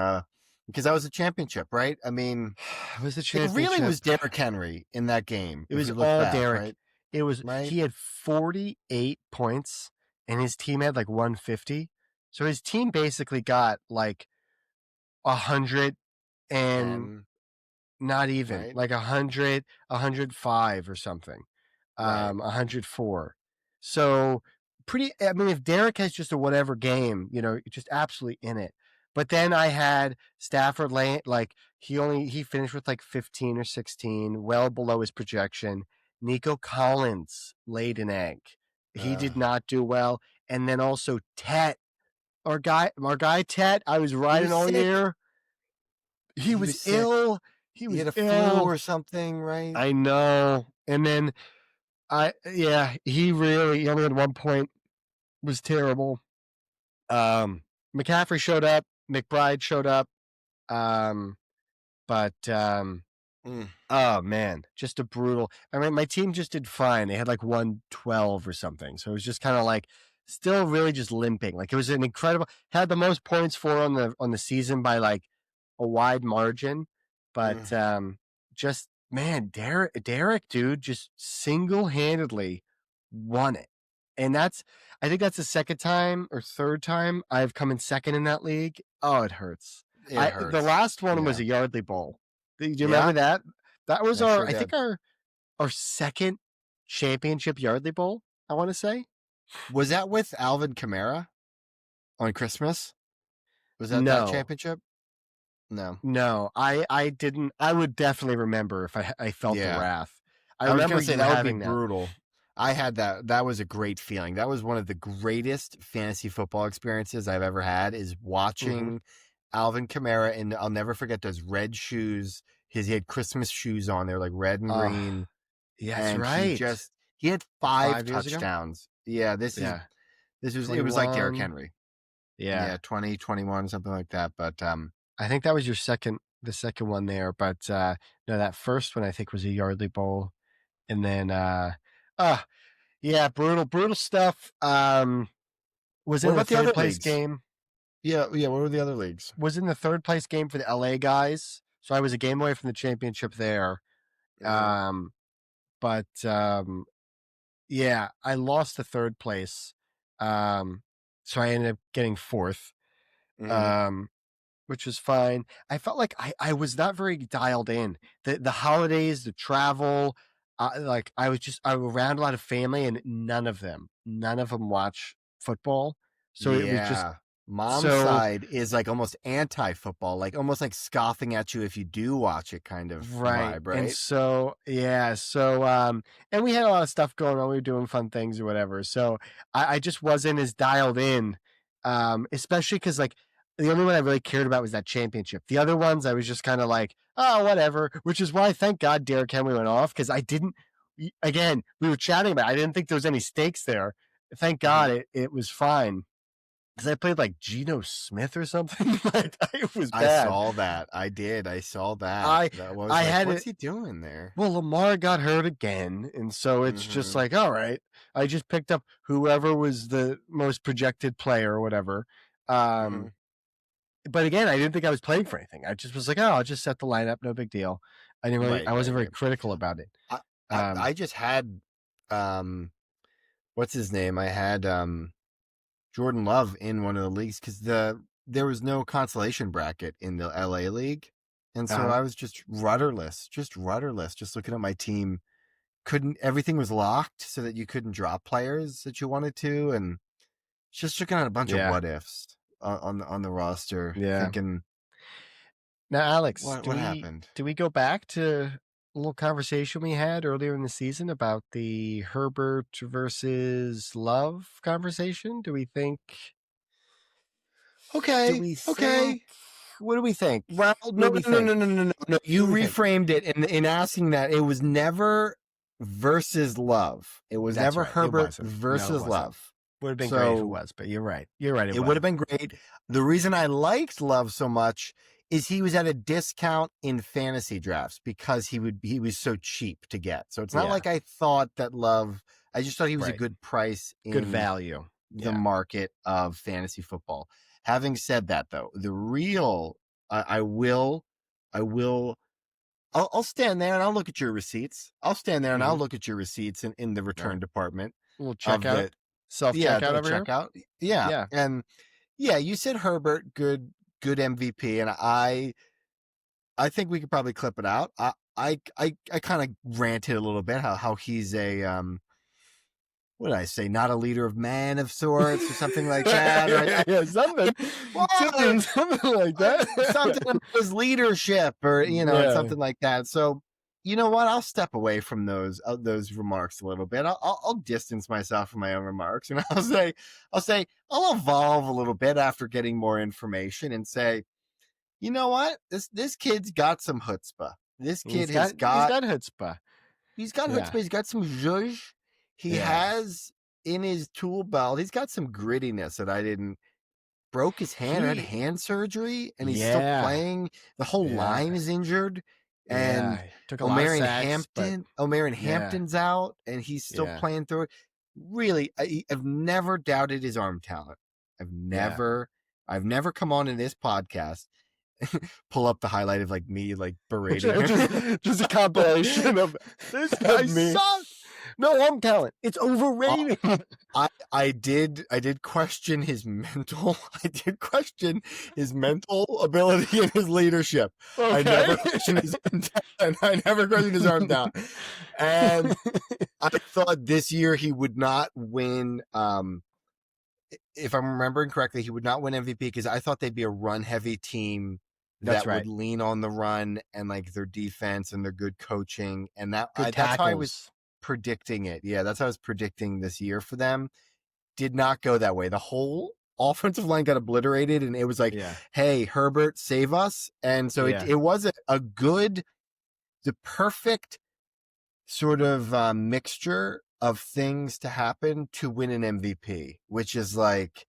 because that was a championship, right? I mean,
it was the championship.
It really was Derrick Henry in that game.
It was all Derrick. Right? It was, he had 48 points and his team had like 150. So his team basically got like 100 and not even like 100, 105 or something, 104. So if Derrick has just a whatever game, just absolutely in it. But then I had Stafford he finished with like 15 or 16, well below his projection. Nico Collins laid an egg. He did not do well. And then also Tet, our guy Tet, I was riding all year. He was ill. He had a flu
or something, right?
I know. And then he only had 1 point. Was terrible. McCaffrey showed up. McBride showed up. Oh man, just a brutal. I mean, my team just did fine. They had like 112 or something. So it was just kind of like still really just limping. Like it was an incredible, had the most points for on the season by like a wide margin. But just, man, Derrick, dude, just single-handedly won it. And I think that's the second time or third time I've come in second in that league. Oh, it hurts. The last one was a Yardley Bowl. Do you remember that? That was I think our second championship Yardley Bowl, I want to say.
Was that with Alvin Kamara on Christmas? Was that that championship?
No, I didn't. I would definitely remember if I felt the wrath. I remember
was that would be brutal. I had that. That was a great feeling. That was one of the greatest fantasy football experiences I've ever had, is watching Alvin Kamara, and I'll never forget those red shoes. He had Christmas shoes on. They were like red and green.
Yeah, that's right.
He had 5 touchdowns. Yeah, it was like Derrick Henry. Yeah, 20, 21, something like that. But
I think that was the second one there. But no, that first one I think was a Yardley Bowl, and then Yeah, brutal stuff. Was
What
in the
about the other
third place
leagues?
game.
Yeah. What were the other leagues?
Was in the third place game for the LA guys. So I was a game away from the championship there.
Mm-hmm.
But yeah, I lost the third place. So I ended up getting fourth.
Mm-hmm.
Um, which was fine. I felt like I was not very dialed in. The holidays, the travel, like I was around a lot of family, and none of them watch football. So it was just
Yeah. Mom's
so
side is like almost anti-football, like almost like scoffing at you if you do watch it kind of
right.
vibe,
And
right?
so yeah, so and we had a lot of stuff going on. We were doing fun things or whatever. So I just wasn't as dialed in. Especially because like the only one I really cared about was that championship. The other ones I was just kind of like, oh, whatever, which is why thank God Derrick Henry went off, because I didn't, again, we were chatting about it. I didn't think there was any stakes there. Thank
Mm-hmm.
God it was fine. Because I played like Geno Smith or something. Like it was
I
bad.
saw that. I did. I saw that.
I
That was
I
like,
had
what's
it.
he doing there?
Well, Lamar got hurt again, and so it's just
Mm-hmm.
like, all right. I just picked up whoever was the most projected player or whatever.
Mm-hmm.
But again, I didn't think I was playing for anything. I just was like, oh, I'll just set the lineup, no big deal.
Right,
I
right,
wasn't very
right.
critical about it.
I, I
Um,
I just had um what's his name? I had Jordan Love in one of the leagues because there was no consolation bracket in the LA league, and so
uh-huh.
I was just rudderless, just looking at my team. Couldn't Everything was locked so that you couldn't drop players that you wanted to, and just looking at a bunch of
Yeah,
what ifs on the roster,
yeah.
thinking
Now, Alex,
what happened.
do we go back to a little conversation we had earlier in the season about the Herbert versus Love conversation? Do
Okay,
we think?
okay.
What do we think?
Well,
What
no,
do we
no, no,
think?
no, no, no, no, no.
What
You
do we think?
reframed it in asking that. It was never versus Love. It was
That's
never
right. It
Herbert
wasn't. No, it
versus
wasn't.
Love.
Would have been great if it
So
was, but you're right. You're right. It
it would have
wasn't.
been great. The reason I liked Love so much is he was at a discount in fantasy drafts because he was so cheap to get. So it's not
Yeah.
like I thought that Love. I just thought he was a
Right.
good price
Good
in
value.
the
Yeah.
market of fantasy football. Having said that, though, the real I will, I will, I'll stand there and I'll look at your receipts. I'll stand there and I'll
Mm-hmm.
look at your receipts in the
All right.
return department
Little
of
checkout.
the
Self
yeah
checkout
the
over here.
checkout. Yeah,
Yeah.
and yeah, you said Herbert, good MVP, and I think we could probably clip it out. I kind of ranted a little bit how he's a what did I say? Not a leader of men of sorts or something like that. Or
Yeah, something.
well,
Something like that.
something about his leadership, or and
Yeah.
something like that. So, you know what? I'll step away from those remarks a little bit. I'll distance myself from my own remarks, and I'll evolve a little bit after getting more information, and say, you know what? This kid's got some chutzpah. This kid has
He's
got
got chutzpah.
he's got
Yeah.
chutzpah. He's got some zhuzh. He
Yeah.
has in his tool belt. He's got some grittiness that I didn't. Broke his hand, had
He
hand surgery, and he's still
yeah.
playing. The whole
Yeah.
line is injured,
Yeah.
and
Took a lot of sacks, but
Omarion
yeah.
Hampton's out, and he's still
Yeah.
playing through it. Really, I've never doubted his arm talent. I've
Yeah.
never come on in this podcast, pull up the highlight of like me like berating him.
Just a compilation of this guy
me.
sucks. No arm talent. It's overrated.
I did question his mental. I did question his mental ability and his leadership.
Okay.
I never questioned his talent. I never questioned his arm down. And I thought this year he would not win. If I'm remembering correctly, he would not win MVP because I thought they'd be a run-heavy team
That's
that
right.
would lean on the run and like their defense and their good coaching, and
Good
that's how I was
tackles.
predicting it. Yeah, that's how I was predicting this year for them. Did not go that way. The whole offensive line got obliterated, and it was like,
Yeah.
hey, Herbert, save us. And so
Yeah.
it was the perfect sort of mixture of things to happen to win an MVP, which is like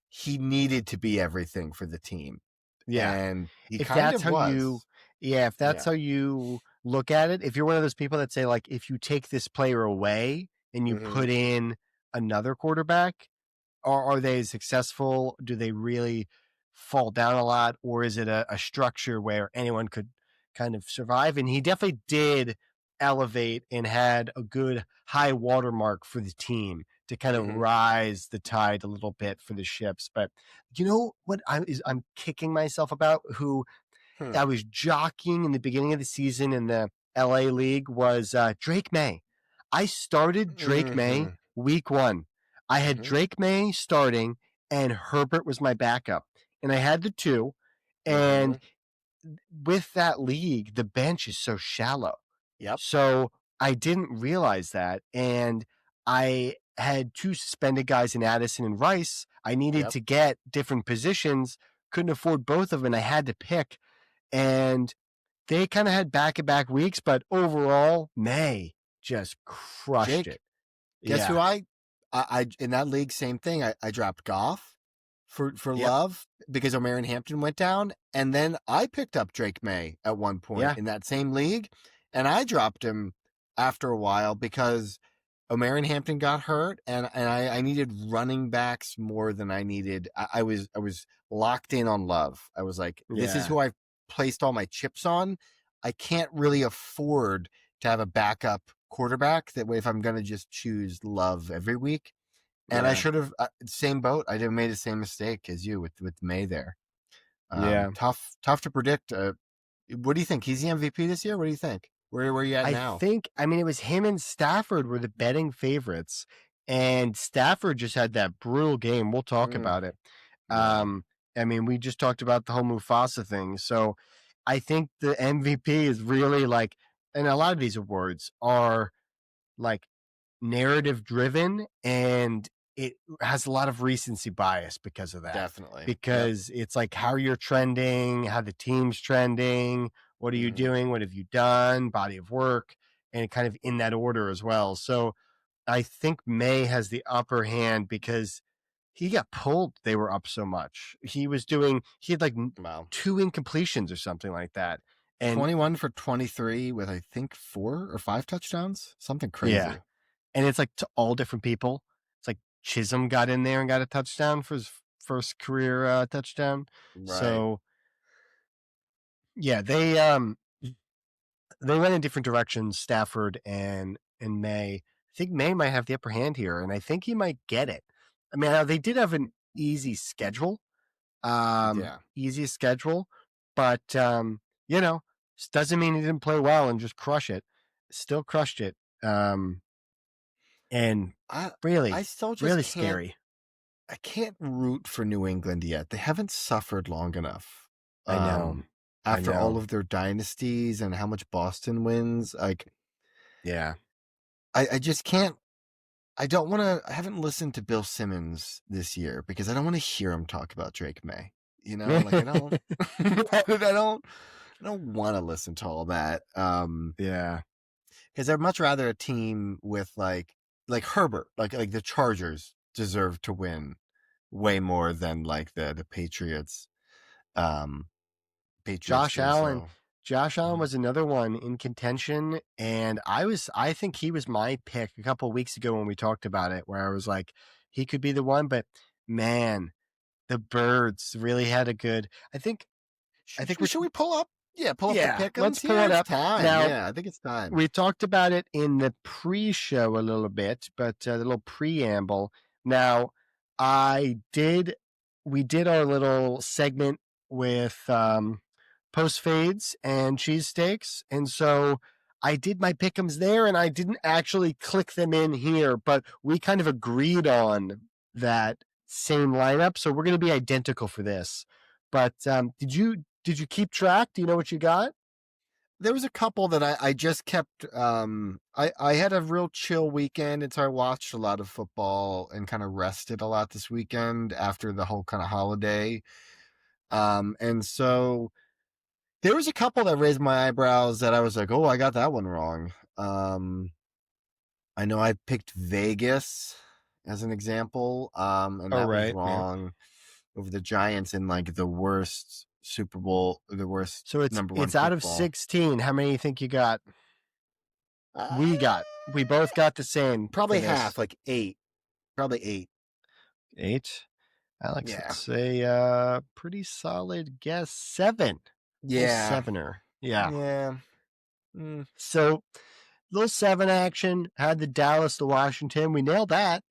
he needed to be everything for the team.
Yeah.
And he
If
kind
that's
of
how
was.
if that's how you look at it, if you're one of those people that say like if you take this player away, and you
Mm-hmm.
put in another quarterback, are they successful? Do they really fall down a lot, or is it a structure where anyone could kind of survive? And he definitely did elevate and had a good high watermark for the team to kind of
Mm-hmm.
rise the tide a little bit for the ships. But you know what I'm kicking myself about? Who
Hmm.
I was jockeying in the beginning of the season in the LA League was Drake May. I started Drake May
Mm-hmm.
week one. I had
Mm-hmm.
Drake May starting, and Herbert was my backup. And I had the two.
Mm-hmm.
And with that league, the bench is so shallow.
Yep.
So I didn't realize that. And I had two suspended guys in Addison and Rice. I needed
Yep.
to get different positions, couldn't afford both of them, and I had to pick. And they kind of had back-to-back weeks, but overall, May just crushed
Jake,
it.
guess who
Yeah.
I in that league, same thing. I dropped Goff for
Yep.
Love because O'Marion Hampton went down, and then I picked up Drake May at one point
Yeah.
in that same league, and I dropped him after a while because O'Marion Hampton got hurt, and I needed running backs more than I needed. I was locked in on Love. I was like, this is
Yeah.
who I've placed all my chips on. I can't really afford to have a backup quarterback. That way, if I'm going to just choose Love every week, and I
Yeah.
should have same boat. I did made the same mistake as you with May there.
Yeah.
Tough to predict. What do you think? He's the MVP this year. What do you think? Where are you at now?
I mean, it was him and Stafford were the betting favorites, and Stafford just had that brutal game. We'll talk
Mm,
about it.
yeah,
I mean, we just talked about the whole Mufasa thing. So I think the MVP is really like, and a lot of these awards are like narrative driven, and it has a lot of recency bias because of that.
definitely. Yep.
Because it's like how you're trending, how the team's trending, what are you
Hmm.
doing, what have you done, body of work, and kind of in that order as well. So I think May has the upper hand because he got pulled. They were up so much. He had like
Wow.
2 incompletions or something like that. And
21 for 23 with I think 4 or 5 touchdowns. Something
yeah,
crazy.
and it's like to all different people. It's like Chisholm got in there and got a touchdown for his first career touchdown.
Right.
So yeah, they went in different directions. Stafford and May. I think May might have the upper hand here, and I think he might get it. I mean, they did have an easy schedule,
Yeah.
easiest schedule, but you know, doesn't mean he didn't play well and just crush it. Still crushed it. And
I
really,
I still just
really
can't.
scary.
I can't root for New England yet. They haven't suffered long enough.
I know.
Um,
I
After all
know.
of their dynasties and how much Boston wins, like
Yeah.
I just can't. I don't want to. I haven't listened to Bill Simmons this year because I don't want to hear him talk about Drake May. You know, like I don't. I don't want to listen to all that.
Yeah.
Because I'd much rather a team with like Herbert, like the Chargers deserve to win way more than like the Patriots. Um, Patriots
Josh
do.
Allen.
So
Josh Allen
mhm.
was another one in contention, and I think he was my pick a couple of weeks ago when we talked about it, where I was like, he could be the one, but man, the Birds really had a good. I think we're
Should we pull up? Yeah, pull up the
yeah. Let's
pick'ems
pull
here.
it
It's
up
time.
now.
Yeah, I think it's time.
We talked about it in the pre-show a little bit, but the little preamble. Now, I did. We did our little segment with post fades and cheesesteaks, and so I did my pick'ems there, and I didn't actually click them in here, but we kind of agreed on that same lineup, so we're going to be identical for this. But did you keep track? Do you know what you got?
There was a couple that I just kept. I had a real chill weekend, and so I watched a lot of football and kind of rested a lot this weekend after the whole kind of holiday. And so there was a couple that raised my eyebrows that I was like, oh, I got that one wrong. I know I picked Vegas as an example, and
Oh,
that was
right, yeah.
wrong over the Giants in like the worst Super Bowl, the worst
So it's
number one
it's out of
football.
16. How many do you think you got?
Uh,
We got. We both got the same
Probably
for this.
half, like 8. Probably 8.
8. Alex,
Yeah.
it's a pretty solid guess. 7. Little
Yeah.
sevener. Yeah.
Yeah. Mm.
So little 7 action. Had the Dallas to Washington. We nailed that.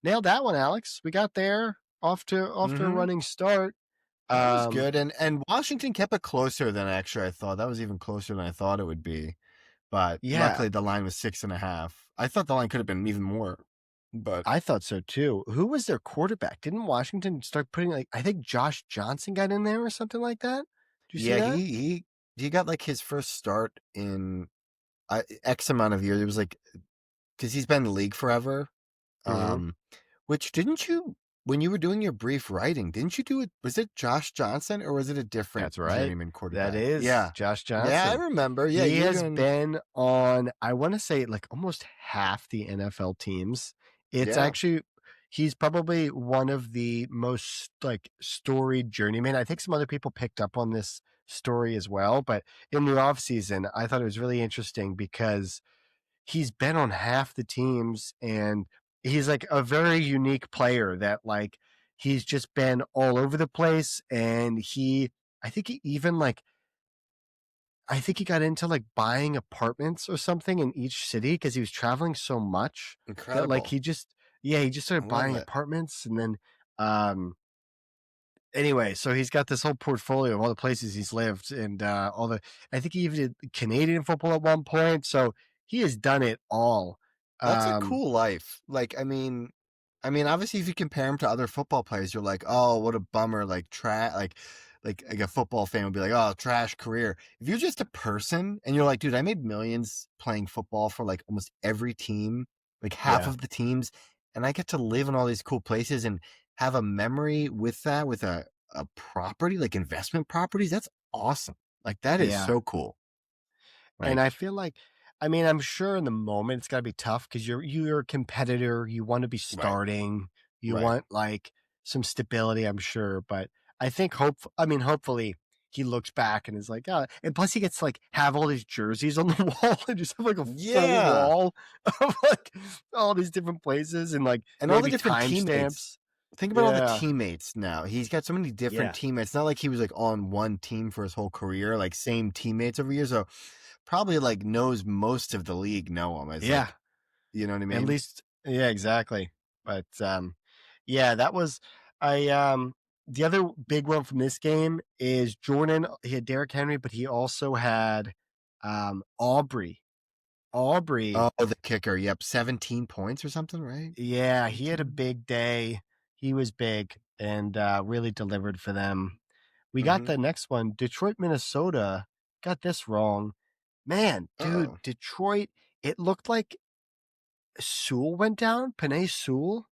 Nailed that one, Alex. We got there off to a
Mm-hmm.
running start.
That was good. And Washington kept it closer than actually I thought. That was even closer than I thought it would be. But
Yeah,
luckily the line was 6.5. I thought the line could have been even more. But
I thought so too. Who was their quarterback? Didn't Washington start putting I think Josh Johnson got in there or something like that? Did you see
yeah,
that?
he got like his first start in X amount of years. It was like because he's been in the league forever.
Mm-hmm.
Um, which didn't you when you were doing your brief writing? Didn't you do it? Was it Josh Johnson or was it a different
That's right.
journeyman
That
quarterback?
is
Yeah,
Josh
yeah, I
Johnson.
remember. Yeah,
He
you were
has
doing.
been on, I want to say, like almost half the NFL teams. It's
Yeah,
actually, he's probably one of the most like storied journeymen. I think some other people picked up on this story as well, but in the off season, I thought it was really interesting because he's been on half the teams and he's like a very unique player that like he's just been all over the place and I think he even like I think he got into like buying apartments or something in each city because he was traveling so much that like
incredible.
he just
I
started
love
buying
it.
apartments and then um anyway, so he's got this whole portfolio of all the places he's lived and all the I think he even did Canadian football at one point, so he has done it all.
That's a
Um
cool life. Like, obviously, if you compare him to other football players, you're like, oh, what a bummer. Like a football fan would be like, oh, trash career. If you're just a person and you're like, dude, I made millions playing football for like almost every team, like half
yeah.
of the teams, and I get to live in all these cool places and have a memory with that, with a property, like investment properties. That's awesome. Like, that is
Yeah.
so cool.
And I
Like,
feel like, I mean, I'm sure in the moment it's got to be tough because you're a competitor. You want to be
right,
starting. You
right.
want like some stability. I'm sure, but I think hopefully he looks back and is like, oh, and plus he gets to like have all these jerseys on the wall and just have like a full
Yeah.
wall of like all these different places and like
And all the
maybe
different teammates.
timestamps.
Think about all the
Yeah,
teammates now. He's got so many different
yeah,
teammates. It's not like he was like on one team for his whole career, like same teammates over years. So probably like knows most of the league know him as
yeah.
like, you know what I
At
mean?
least, yeah, exactly. But yeah, that was I. The other big one from this game is Jordan. He had Derrick Henry, but he also had Aubrey.
Oh,
Aubrey,
the kicker. Yep. 17 points or something, right?
yeah, he had a
18.
big day. He was big and really delivered for them. We got
Mm-hmm.
the next one, Detroit, Minnesota. Got this wrong, man, dude.
Oh.
Detroit. It looked like Sewell went down. Panay Sewell. Oh,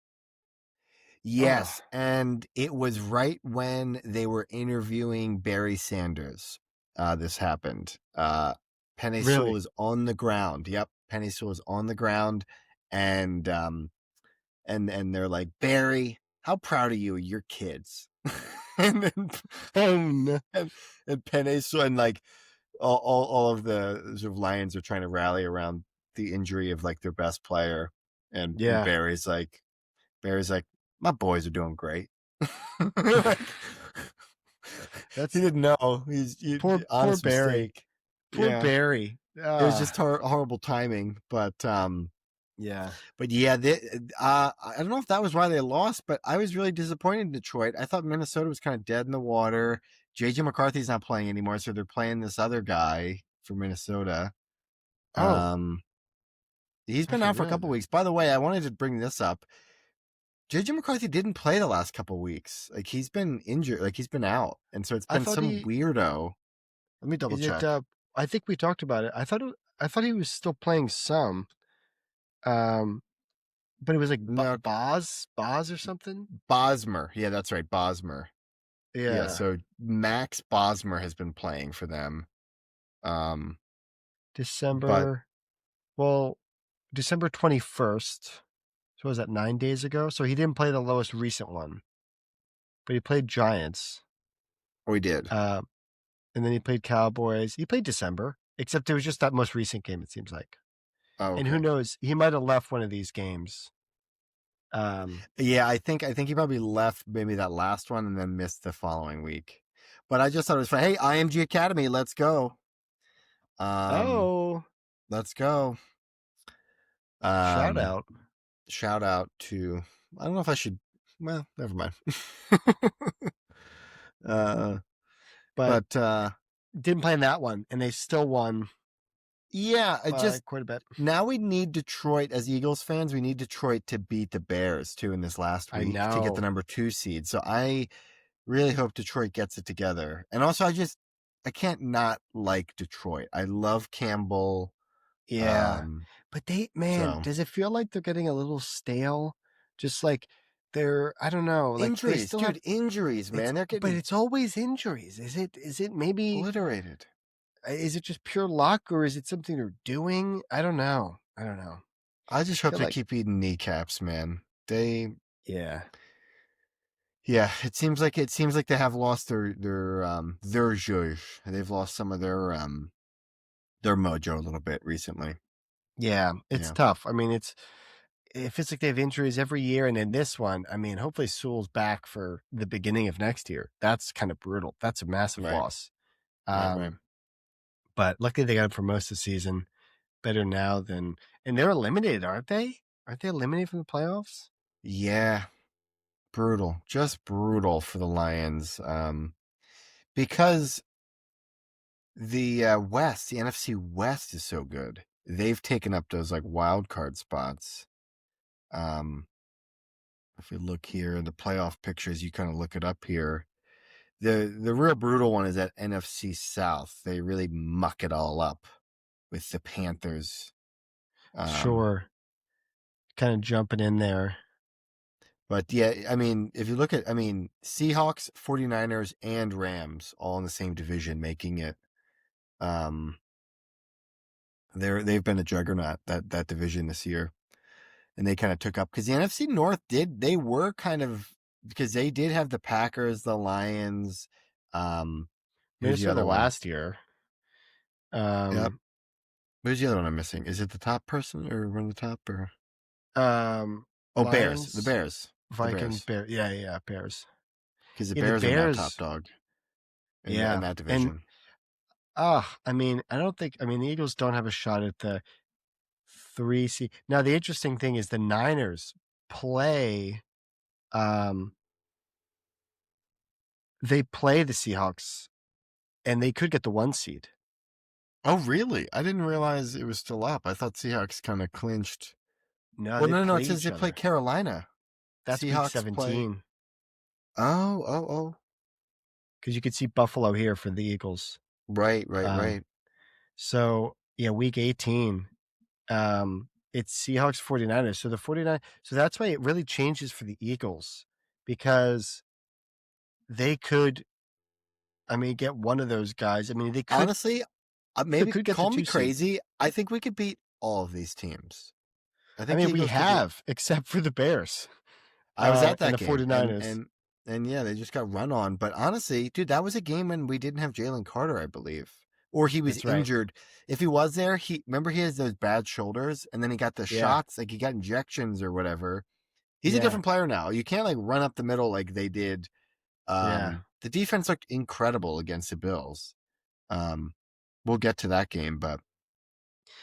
Yes. And it was right when they were interviewing Barry Sanders. This happened. Penny Sewell
really?
is on the ground. Yep. Penny Sewell is on the ground. And and they're like, Barry, how proud of you, your kids. and then
Oh no.
and Penny Sewell and like all of the sort of Lions are trying to rally around the injury of like their best player. And
Yeah,
Barry's like, my boys are doing great. Like, he
that's
didn't know.
poor
Honest
Barry.
mistake.
Poor
Yeah,
Barry.
it was just horrible timing.
Yeah.
But yeah, I don't know if that was why they lost, but I was really disappointed in Detroit. I thought Minnesota was kind of dead in the water. JJ McCarthy's not playing anymore, so they're playing this other guy for Minnesota.
Oh,
Um, he's
I
been out for a
forgot.
couple weeks. By the way, I wanted to bring this up. JJ McCarthy didn't play the last couple weeks. Like he's been injured, like he's been out, and so it's
I
been
thought
some
he
weirdo. Let me double
is it.
check.
I think we talked about it. I thought he was still playing some. Um, but it was like
No,
Boz or something.
Bosmer. Yeah, that's right, Bosmer. Yeah,
Yeah,
so Max Bosmer has been playing for them. Um, but
December. Well, December 21st. So what was that 9 days ago? So he didn't play the lowest recent one, but he played Giants.
we did.
Um, and then he played Cowboys. He played December, except it was just that most recent game. It seems like.
Oh,
And who
okay.
knows? He might have left one of these games.
Yeah, I think he probably left maybe that last one and then missed the following week. But I just thought it was fun. Hey, IMG Academy, let's go. Um,
Oh,
let's go.
shout
Um,
out.
shout out to, I don't know if I should, well, never mind. uh,
But
but
didn't play in that one, and they still won
yeah, it
by
just
quite a bit.
now we need Detroit as Eagles fans. We need Detroit to beat the Bears too in this last
I
week to get the
know.
number 2 seed. So I really hope Detroit gets it together. And also, I can't not like Detroit. I love Campbell.
Yeah. But man,
So
does it feel like they're getting a little stale? Just like I don't know, like they
injuries,
still have
dude, injuries, man. They're
but
getting
it's always injuries. Is it maybe,
obliterated.
is it just pure luck, or is it something they're doing? I don't know. I don't know.
I just
I
hope
feel
they
like,
keep eating kneecaps, man.
yeah.
Yeah, it seems like they have lost their zhuzh. They've lost some of their mojo a little bit recently.
Yeah, it's
Yeah,
tough. I mean, it feels like they have injuries every year, and in this one, I mean, hopefully Sewell's back for the beginning of next year. That's kind of brutal. That's a massive
right,
loss.
right.
But luckily they got him for most of the season. Better now than, and they're eliminated, aren't they? Aren't they eliminated from the playoffs?
Yeah, brutal, just brutal for the Lions. Because the NFC West is so good. They've taken up those like wild card spots. Um, if we look here in the playoff pictures, you kind of look it up here. The real brutal one is that NFC South. They really muck it all up with the Panthers. Um,
Sure. Kind of jumping in there.
but yeah, I mean, if you look at, I mean, Seahawks, 49ers, and Rams all in the same division, making it. Um, they've been a juggernaut that division this year, and they kind of took up because the NFC North they were kind of because they did have the Packers, the Lions. Who's the
Minnesota
other one?
last year.
Yep.
Um,
Who's the other one I'm missing? Is it the top person or one of the top or? Oh, Bears. The
Lions,
Bears. The
Vikings,
Bears.
Bears. Yeah, Bears.
Because the
Yeah, the
Bears are now top
Bears.
dog in
Yeah,
that
and
division.
I mean, I don't think. I mean, the Eagles don't have a shot at the 3 seed. Now, the interesting thing is the Niners play. Um, they play the Seahawks, and they could get the 1 seed.
Oh, really? I didn't realize it was still up. I thought Seahawks kind of clinched.
No,
Well,
they
no.
play
It says
each
they play
other.
Carolina.
That's week
Seahawks play.
17
Oh.
because you could see Buffalo here for the Eagles.
Right.
Um, so yeah, week 18. It's Seahawks 49ers. So the 49, so that's why it really changes for the Eagles because they could, I mean, get one of those guys. I mean, they
Honestly, maybe
could get the
call me
2 seed.
crazy. I think we could beat all of these teams. I
I
think the
mean, we
Eagles could beat.
have, except for the Bears,
I was at
and
that
the
game,
49ers.
and yeah, they just got run on. But honestly, dude, that was a game when we didn't have Jalen Carter, I believe, or he was
That's right.
injured. If he was there, he has those bad shoulders, and then he got the
Yeah.
shots, like he got injections or whatever. He's a
Yeah.
different player now. You can't like run up the middle like they did.
Yeah.
The defense looked incredible against the Bills. We'll get to that game, but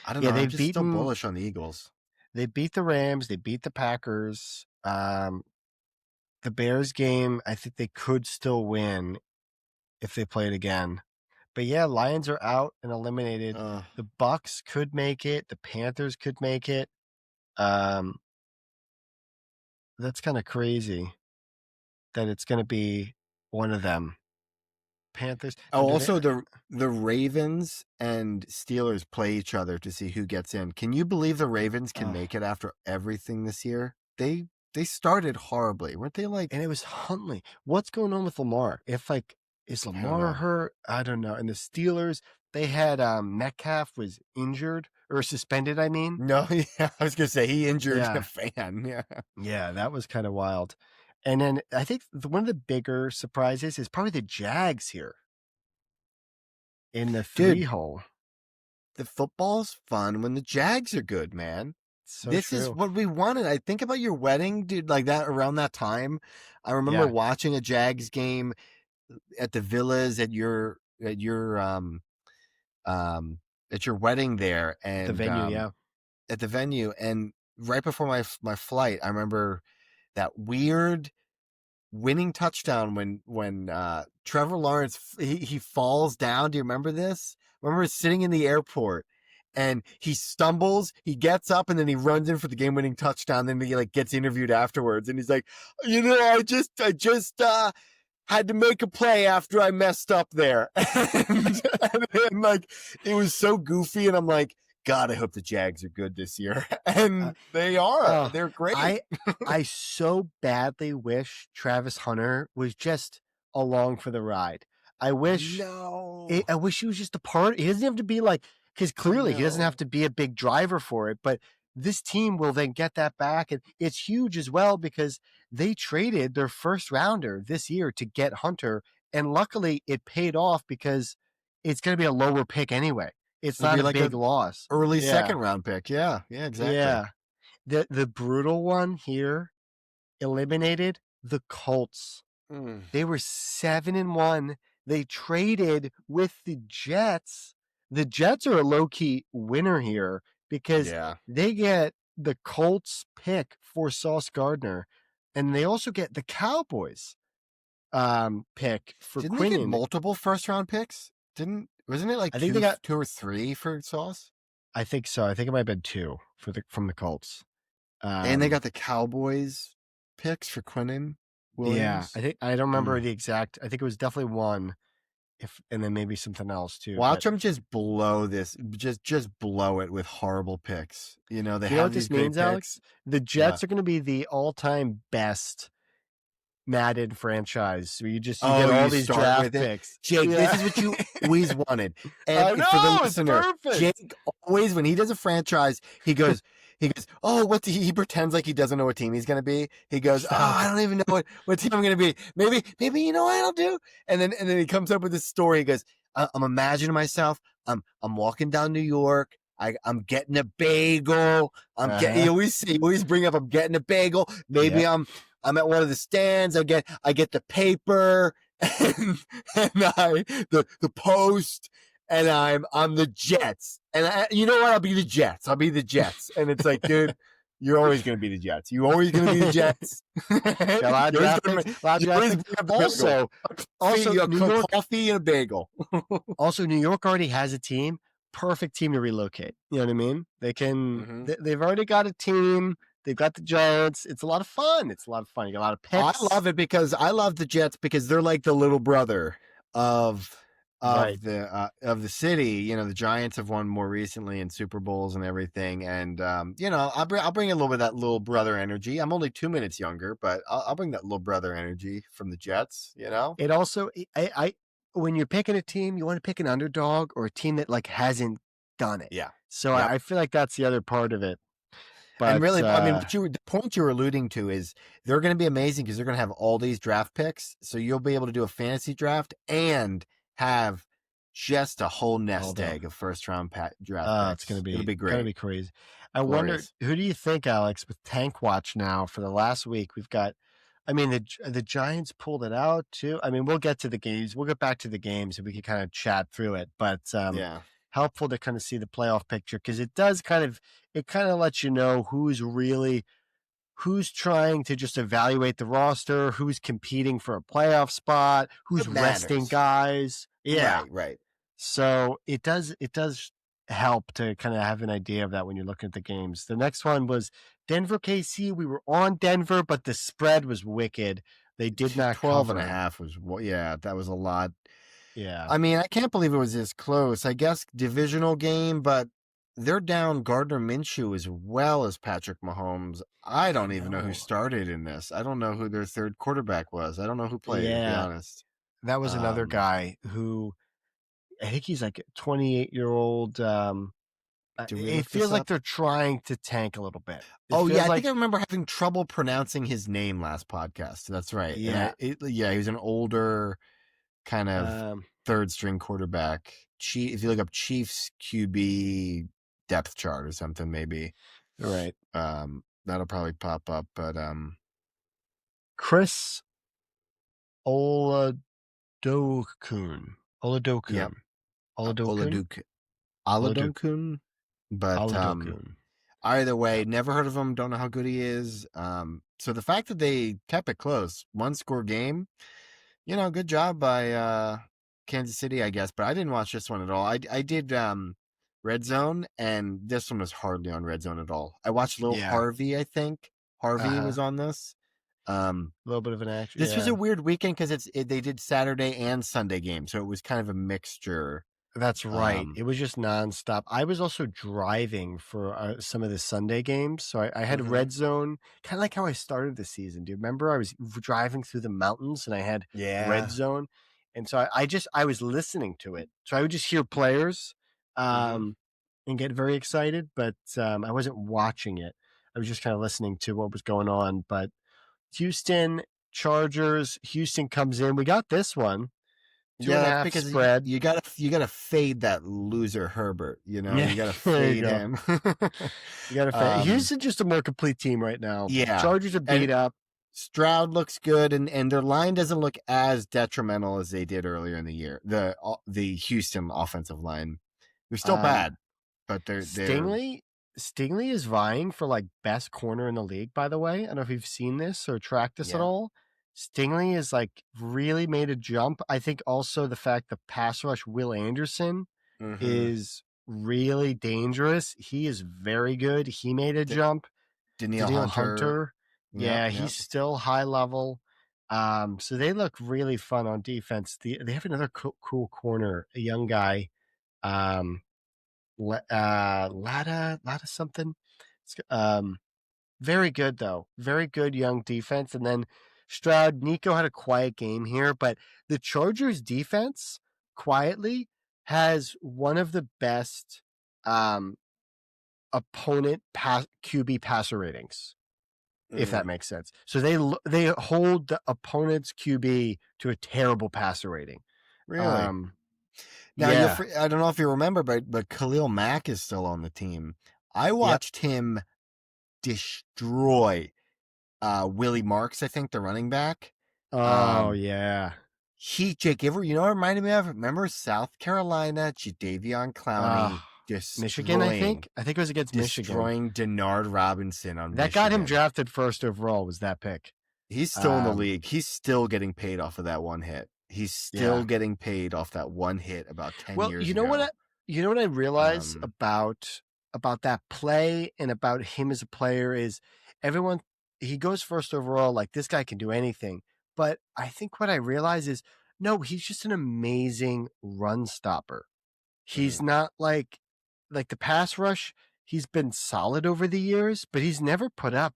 I don't
Yeah.
know. I'm just still bullish on the Eagles.
They beat the Rams. They beat the Packers. The Bears game, I think they could still win if they played again. But yeah, Lions are out and eliminated. The Bucks could make it. The Panthers could make it. That's kind of crazy that it's going to be one of them. Panthers.
Also, the Ravens and Steelers play each other to see who gets in. Can you believe the Ravens can make it after everything this year? They started horribly, weren't they? Like,
and it was Huntley. What's going on with Lamar? If like is Lamar hurt? I don't know. And the Steelers, they had Metcalf was injured or suspended. I mean,
no, yeah, I was gonna say he injured a fan.
Yeah, that was kind of wild. And then I think one of the bigger surprises is probably the Jags here in the 3 hole.
the football's fun when the Jags are good, man.
So
This is
true.
what we wanted. I think about your wedding, dude, like that around that time. I remember
Yeah.
watching a Jags game at the villas um at your wedding there,
The
and
venue, yeah.
at the venue, and right before my flight, I remember that weird winning touchdown when Trevor Lawrence he falls down. Do you remember this? I remember sitting in the airport and he stumbles, he gets up, and then he runs in for the game-winning touchdown. Then he like gets interviewed afterwards, and he's like, I just had to make a play after I messed up there, and like it was so goofy, and I'm like, God, I hope the Jags are good this year, and they are. They're great.
I so badly wish Travis Hunter was just along for the ride. I wish I wish he was just a part. He doesn't have to be like, because clearly he doesn't have to be a big driver for it, but this team will then get that back. And it's huge as well because they traded their first rounder this year to get Hunter. And luckily it paid off because it's going to be a lower pick anyway. It's
It'll
not
be
a
like
big loss.
early
Yeah.
second round pick. Yeah, exactly.
Yeah. The brutal one here eliminated the Colts. They were 7-1. They traded with the Jets. The Jets are a low-key winner here because they get the Colts pick for Sauce Gardner, and they also get the Cowboys pick for
Didn't
Quinnen.
they get multiple first round picks? Wasn't it like
I think they got
2 or 3 for Sauce?
I think so. I think it might have been 2 from the Colts.
And they got the Cowboys picks for Quinnen Williams.
Yeah, I don't remember the exact. I think it was definitely 1, and then maybe something else too.
Watch them just blow this, just blow it with horrible picks. They
you know
have
what
these
this means,
great
Alex?
picks.
The Jets are going to be the all-time best Madden franchise. So you get all these draft picks.
Jake, this is what you always wanted. And
I know,
for the
it's
listener,
perfect.
Jake always, when he does a franchise, he goes, oh, he pretends like he doesn't know what team he's going to be. He goes, I don't even know what team I'm going to be. Maybe you know what I'll do. And then he comes up with this story. He goes, I'm imagining myself. I'm walking down New York. I'm getting a bagel. You always bring up, I'm getting a bagel. Maybe I'm at one of the stands. I get the paper and the Post, and I'm the Jets. And you know what? I'll be the Jets. And it's like, dude, you're always going to be the Jets. You're always going to be the Jets. Also, New York, coffee and a bagel.
Also, New York already has a team. Perfect team to relocate. You know what I mean? They can. They've already got a team. They've got the Giants. It's a lot of fun. You get a lot of picks.
I love it because I love the Jets because they're like the little brother of the city. The Giants have won more recently in Super Bowls and everything, and I'll bring a little bit of that little brother energy. I'm only 2 minutes younger, but I'll bring that little brother energy from the Jets.
It also, when you're picking a team, you want to pick an underdog or a team that like hasn't done it.
Yeah.
So I feel like that's the other part of it. But,
and really, the point you were alluding to is they're going to be amazing because they're going to have all these draft picks. So you'll be able to do a fantasy draft and have just a whole nest egg of first-round draft picks.
It'll be
great.
It's going to be crazy. I wonder, who do you think, Alex, with Tank Watch now for the last week? We've got, the Giants pulled it out too. We'll get to the games. We'll get back to the games and we can kind of chat through it. But helpful to kind of see the playoff picture because it does kind of lets you know who's trying to just evaluate the roster, who's competing for a playoff spot, who's resting guys. Yeah.
Right.
So it does help to kind of have an idea of that when you're looking at the games. The next one was Denver KC. We were on Denver, but the spread was wicked. They did not
12.5 was that was a lot.
Yeah.
I can't believe it was this close. I guess divisional game, but they're down Gardner Minshew as well as Patrick Mahomes. I don't even know who started in this. I don't know who their third quarterback was. I don't know who played, to be honest.
That was another guy who, I think he's like a 28-year-old. It feels like they're trying to tank a little bit.
I think I remember having trouble pronouncing his name last podcast. That's right.
Yeah.
He was an older kind of third string quarterback. if you look up Chiefs QB depth chart or something, maybe
Right.
that'll probably pop up. But
Chris Oladokun.
yep,
Oladokun. Oladokun?
Oladuk
Oladokun.
Aladonkun. But
Oladokun.
either way,
Yeah.
never heard of him. Don't know how good he is. So the fact that they kept it close, 1-score game, good job by Kansas City, I guess. But I didn't watch this one at all. I did Red Zone, and this one was hardly on Red Zone at all. I watched Little
Yeah.
Harvey, I think. Harvey was on this.
A little bit of an action.
This was
Yeah.
a weird weekend because they did Saturday and Sunday games, so it was kind of a mixture.
That's right. It was just nonstop. I was also driving for some of the Sunday games, so I had Red Zone, kind of like how I started the season. Do you remember? I was driving through the mountains and I had Red Zone, and so I was listening to it. So I would just hear players, and get very excited, but I wasn't watching it. I was just kind of listening to what was going on. But Houston Chargers, Houston comes in. We got this one. 2.5
because
spread.
you gotta fade that loser Herbert. You gotta
There
fade
you go.
him.
You gotta fade. Houston's just a more complete team right now.
Yeah.
Chargers are beat up.
Stroud looks good, and their line doesn't look as detrimental as they did earlier in the year. The Houston offensive line, they're still bad, but they're
Stingley is vying for like best corner in the league. By the way, I don't know if you've seen this or tracked this at all. Stingley is like really made a jump. I think also the fact the pass rush Will Anderson is really dangerous. He is very good. He made a jump. Danielle Hunter. Yeah, he's still high level. So they look really fun on defense. They have another cool corner, a young guy, Lada something. Very good though. Very good young defense. And then Stroud, Nico had a quiet game here, but the Chargers defense quietly has one of the best opponent QB passer ratings, if that makes sense. So they hold the opponent's QB to a terrible passer rating.
Really? Now,
yeah.
I don't know if you remember, but Khalil Mack is still on the team. I watched him destroy Willie Marks, I think, the running back.
Oh, yeah.
Jake, you know what it reminded me of? Remember South Carolina, Jadeveon Clowney,
Michigan, I think? I think it was against Michigan.
Destroying Denard Robinson on
That
Michigan.
got him drafted first overall, was that pick.
He's still in the league. He's still getting paid off of that one hit. He's still getting paid off that one hit about 10 years ago.
You know what I realize about that play and about him as a player is he goes first overall, like this guy can do anything. But I think what I realize is, no, he's just an amazing run stopper. He's not like the pass rush. He's been solid over the years, but he's never put up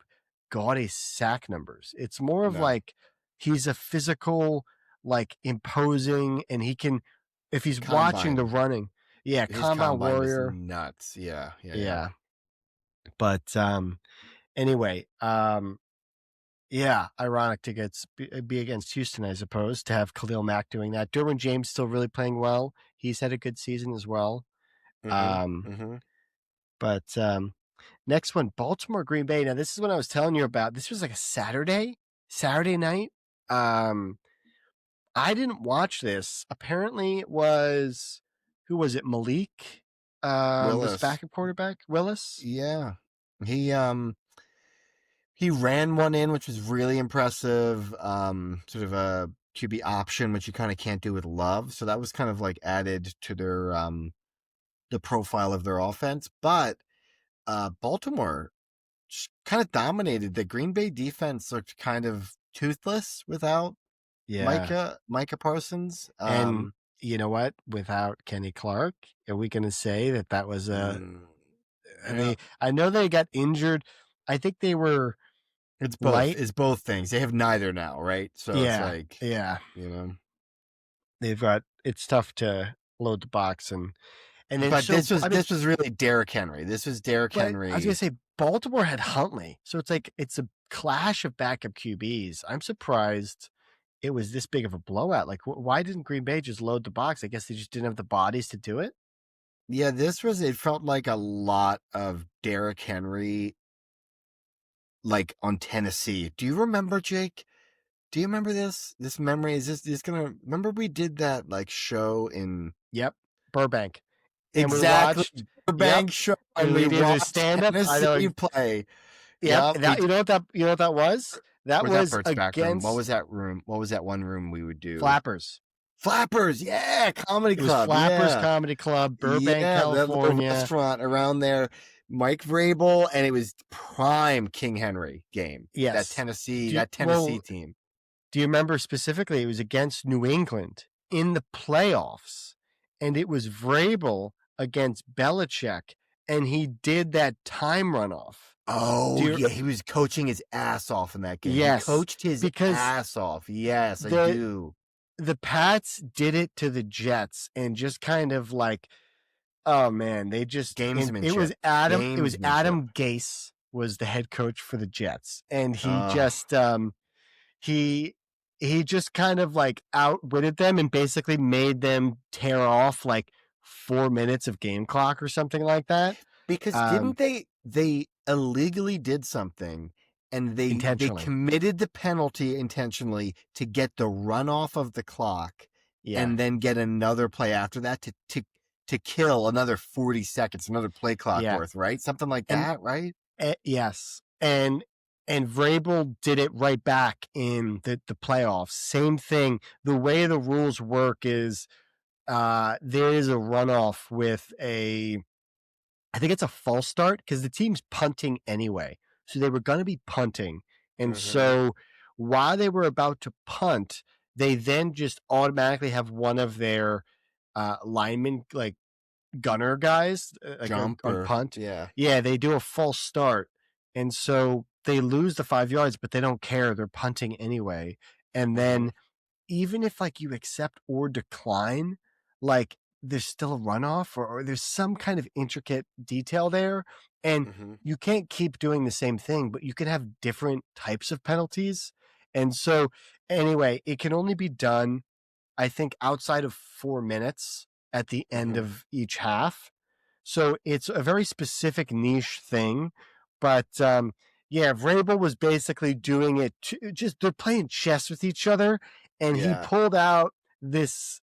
gaudy sack numbers. It's more of like he's a physical, like imposing, and he can, if he's watching the running, his combine warrior,
was nuts. Yeah.
But anyway, ironic to be against Houston, I suppose, to have Khalil Mack doing that. Derwin James still really playing well. He's had a good season as well. But next one, Baltimore Green Bay. Now this is what I was telling you about. This was like a Saturday night. I didn't watch this. Apparently it was, who was it? Malik? Willis. This backup quarterback? Willis?
Yeah. He ran one in, which was really impressive. Sort of a QB option, which you kind of can't do with Love. So that was kind of like added to their the profile of their offense. But Baltimore kind of dominated. The Green Bay defense looked kind of toothless without Micah Parsons.
And you know what? Without Kenny Clark, are we going to say that was a... I know they got injured. I think they were...
It's both. It's both things. They have neither now, right? So it's like...
Yeah.
They've
got... It's tough to load the box and then...
But this was really Derrick Henry. This was Derrick Henry.
I was going to say, Baltimore had Huntley. So it's like, it's a clash of backup QBs. I'm surprised it was this big of a blowout. Like, why didn't Green Bay just load the box? I guess they just didn't have the bodies to do it.
Yeah, it felt like a lot of Derrick Henry, like on Tennessee. Do you remember, Jake? Do you remember this memory? Is this gonna remember we did that like show in
Yep, Burbank, and we
exactly
watched. Yep,
Burbank show
and
and we
we did a
watched
stand up. I know.
Tennessee play.
Yep,
Yeah,
that you know what that was? That
where's that
was
Birds back room? What was
against
that room? What was that one room we would do?
Flappers.
Flappers, yeah, comedy
It was
club,
Flappers
yeah.
Comedy Club, Burbank,
Yeah, that little
California.
restaurant around there. Mike Vrabel, and it was prime King Henry game.
Yes,
That Tennessee
well,
team.
do you remember specifically? It was against New England in the playoffs, and it was Vrabel against Belichick, and he did that time runoff.
Oh, yeah, he was coaching his ass off in that game.
Yes,
he coached his ass off. Yes, I do.
The Pats did it to the Jets, and just kind of like, oh man, they just
gamesmanship.
It was Adam Gase was the head coach for the Jets, and he just he just kind of like outwitted them and basically made them tear off like 4 minutes of game clock or something like that.
Because didn't they illegally did something, and they committed the penalty intentionally to get the runoff of the clock, and then get another play after that to kill another 40 seconds, another play clock worth, right? Something like that, right?
Yes. And Vrabel did it right back in the playoffs. Same thing. The way the rules work is there is a runoff with I think it's a false start because the team's punting anyway. So they were going to be punting. And so while they were about to punt, they then just automatically have one of their linemen, like gunner guys, like on punt.
Yeah.
Yeah, they do a false start. And so they lose the 5 yards, but they don't care. They're punting anyway. And then even if like you accept or decline, like there's still a runoff or there's some kind of intricate detail there. And you can't keep doing the same thing, but you can have different types of penalties. And so anyway, it can only be done, I think, outside of 4 minutes at the end of each half. So it's a very specific niche thing. But yeah, Vrabel was basically doing it just they're playing chess with each other. And he pulled out this,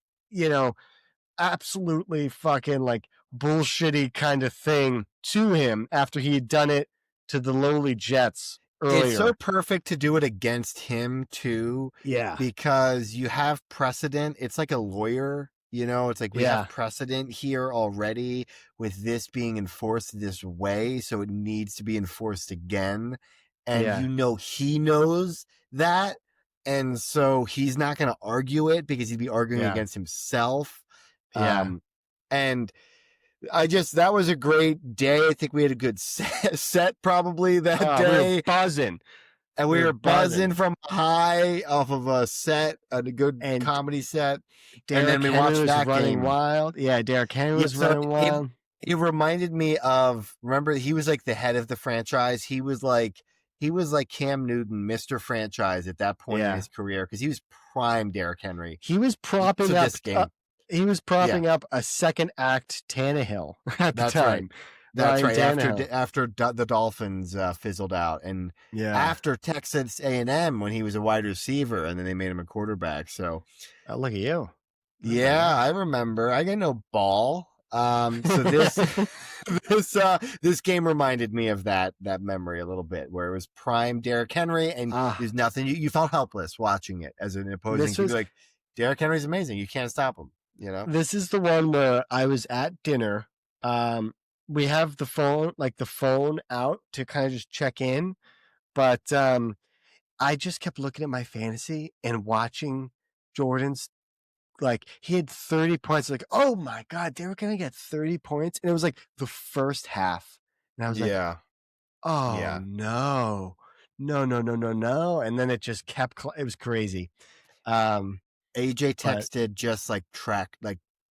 absolutely fucking like bullshitty kind of thing to him after he had done it to the lowly Jets earlier.
It's so perfect to do it against him too.
Yeah.
Because you have precedent. It's like a lawyer, it's like we have precedent here already with this being enforced this way. So it needs to be enforced again. And he knows that. And so he's not going to argue it because he'd be arguing against himself. And that was a great day. I think we had a good set probably that day.
We were buzzing.
And we were buzzing from high off of a set, a good comedy set.
Derrick
and then we
Henry
watched that
running
game.
Wild. Yeah, Derrick Henry was running wild.
It reminded me of, remember, he was like the head of the franchise. He was like Cam Newton, Mr. Franchise at that point in his career because he was prime Derrick Henry.
He was propping up this game. He was propping up a second act Tannehill at the time.
Right. That's right. After the Dolphins fizzled out, and after Texas A&M when he was a wide receiver, and then they made him a quarterback. So,
look at you.
Yeah, I remember. I got no ball. So this game reminded me of that memory a little bit, where it was prime Derrick Henry, and there's nothing. You felt helpless watching it as an opposing team. Like, Derrick Henry's amazing. You can't stop him.
This is the one where I was at dinner. We have the phone out to kind of just check in, but I just kept looking at my fantasy and watching Jordan's. Like, he had 30 points. Like, oh my God, they were going to get 30 points. And it was like the first half. And I was like, no. And then it just kept, it was crazy.
AJ texted just like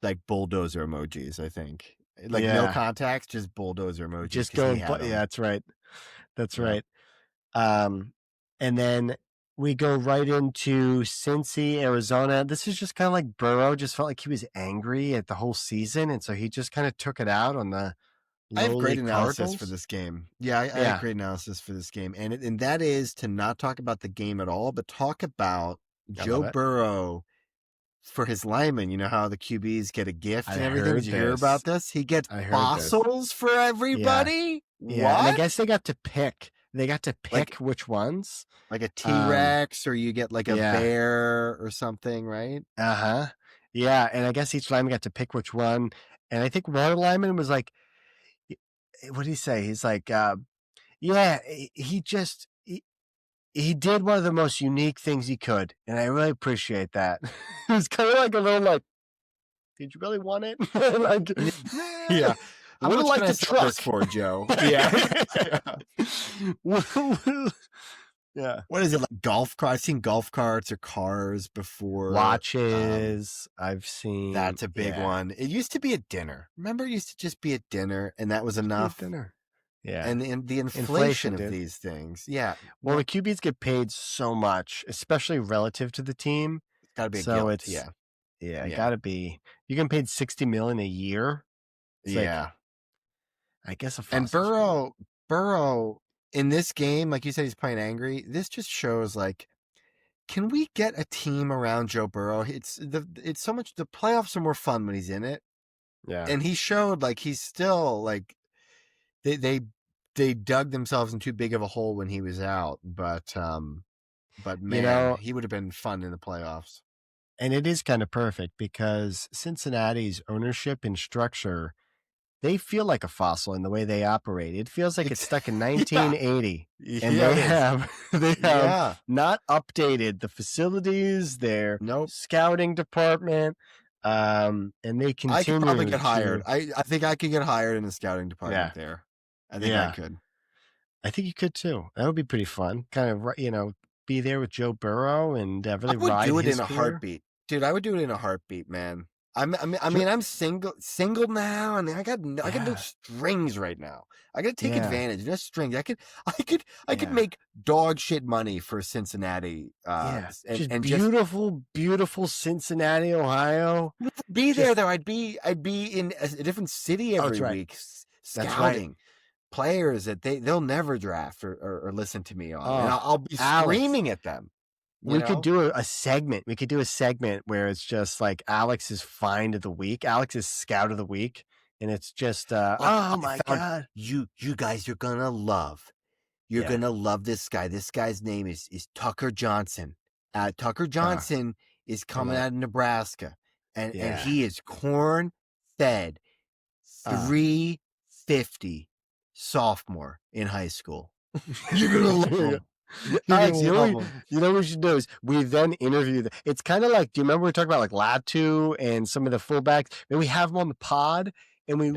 like bulldozer emojis, I think. Like no contacts, just bulldozer emojis.
Just go. Yeah, that's right. That's right. And then we go right into Cincy, Arizona. This is just kind of like Burrow. Just felt like he was angry at the whole season, and so he just kind of took it out on the
I have great
lowly
analysis for
Cardinals.
this game. Yeah, I have great analysis for this game, and that is to not talk about the game at all, but talk about Joe Burrow for his lineman. You know how the QBs get a gift and everything? Did you hear about this? He gets fossils for everybody.
Yeah,
what?
And I guess they got to pick. They got to pick which ones,
like a T-Rex, or you get like a bear or something, right?
Yeah, and I guess each lineman got to pick which one. And I think one lineman was like, what did he say? He's like, he did one of the most unique things he could, and I really appreciate that. It was kind of like a little like, did you really want it? Like,
yeah.
I would like to truck
this for Joe. Yeah.
Yeah.
What is it, like golf carts? I've seen golf carts or cars before.
Watches. I've seen.
That's a big one. It used to be a dinner. Remember, it used to just be a dinner, and that was enough.
Dinner. Yeah.
And the inflation of these things. Yeah.
Well, the QBs get paid so much, especially relative to the team.
It's got to be a
so
guilt.
It got to be. You get paid $60 million a year. It's like, I guess
and Burrow in this game, like you said, he's playing angry. This just shows, like, can we get a team around Joe Burrow? It's so much. The playoffs are more fun when he's in it.
Yeah,
and he showed, like, he's still like they dug themselves in too big of a hole when he was out. But man, he would have been fun in the playoffs.
And it is kind of perfect because Cincinnati's ownership and structure, they feel like a fossil in the way they operate. It feels like it's stuck in 1980, and they have not updated the facilities, their scouting department, and they continue.
I could probably get hired. I think I could get hired in the scouting department there. I think I could.
I think you could too. That would be pretty fun. Kind of, be there with Joe Burrow and really ride
I would do it
his
in a heartbeat. Dude, I would do it in a heartbeat, man. I mean, I'm single now, and I got no strings right now. I got to take advantage. No strings. I could make dog shit money for Cincinnati.
And beautiful Cincinnati, Ohio.
Be there though. I'd be in a different city every week, scouting players that they'll never draft or listen to me on, and I'll be screaming at them.
We could do a segment. We could do a segment where it's just like Alex's find of the week, Alex's scout of the week, and it's just oh my god,
you guys are gonna love. You're gonna love this guy. This guy's name is Tucker Johnson. Tucker Johnson is coming out of Nebraska, and he is corn fed, 350 sophomore in high school. You're gonna love him.
Alex, you know what we should do is we then interview them. It's kind of like, do you remember we were talking about like Latu and some of the fullbacks? And we have them on the pod, and we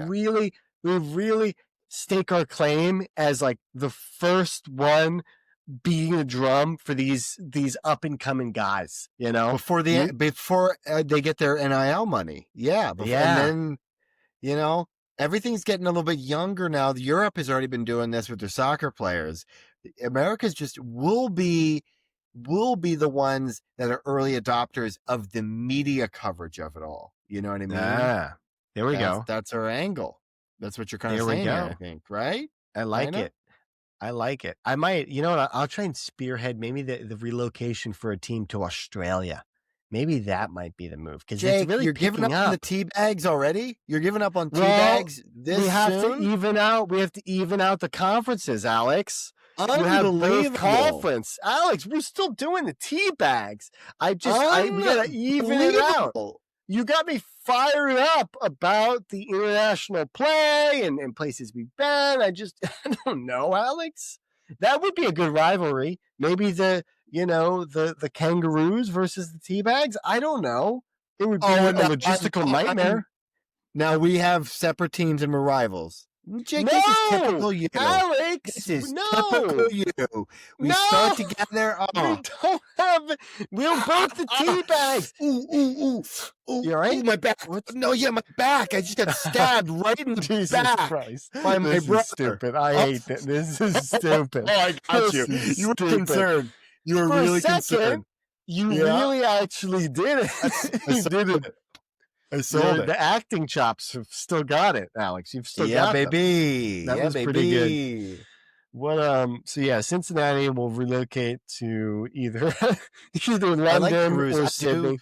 really stake our claim as like the first one beating the drum for these up and coming guys.
Before they get their NIL money, and then everything's getting a little bit younger now. Europe has already been doing this with their soccer players. America's just will be the ones that are early adopters of the media coverage of it all. You know what I mean?
Yeah. There we go.
That's our angle. That's what you're kind of saying here, I think, right?
I like it. I like it. I might, I'll try and spearhead maybe the relocation for a team to Australia. Maybe that might be the move, because it's really
you're giving up on the tea bags already. You're giving up on tea bags this
we have
soon?
to even out. We have to even out the conferences, Alex.
Unbelievable.
Conference, Alex. We're still doing the tea bags. We gotta even it out. You got me fired up about the international play and places we've been. I don't know, Alex. That would be a good rivalry. Maybe the Kangaroos versus the Teabags. I don't know. It would be a logistical nightmare.
Now we have separate teams and we're rivals. Jake, this is typical you.
Alex,
this is typical you. We start together.
We don't have. We'll break the Teabags.
Ooh.
You all right?
My back. No, my back. I just got stabbed right in the
Jesus
back
Christ.
by my brother.
Stupid. I hate that. This is stupid.
I got you. You were concerned. You were
For a
really
second,
concerned.
you
Yeah.
really actually did it.
I
You did
sold
it.
it. I sold it.
The acting chops have still got it, Alex. You've still
Yeah,
got them.
baby.
That
Yeah,
was pretty good.
baby.
What so yeah, Cincinnati will relocate to either
I like the
London
ruse.
or
I do.
Sydney.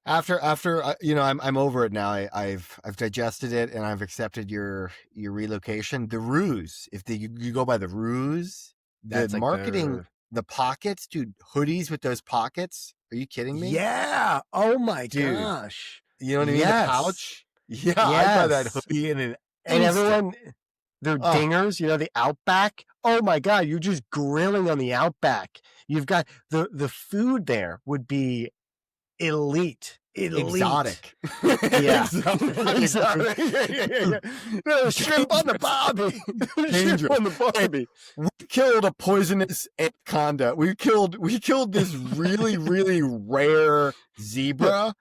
After I'm over it now. I've digested it and I've accepted your relocation. The ruse, if you go by the ruse, the
That's like
marketing, the pockets, dude, hoodies with those pockets. Are you kidding me?
Yeah. Oh my
Dude.
gosh.
You know what I mean? The
Yes.
pouch. Yeah, I'd buy that
Yes.
hoodie in an
And
instant.
everyone, they're dingers, the Outback. Oh my God, you're just grilling on the Outback. You've got the food there would be elite.
Exotic.
Yeah.
Exotic.
Yeah. No, shrimp on the barbie. Shrimp on the barbie.
We killed a poisonous anaconda. We killed this really, really rare zebra.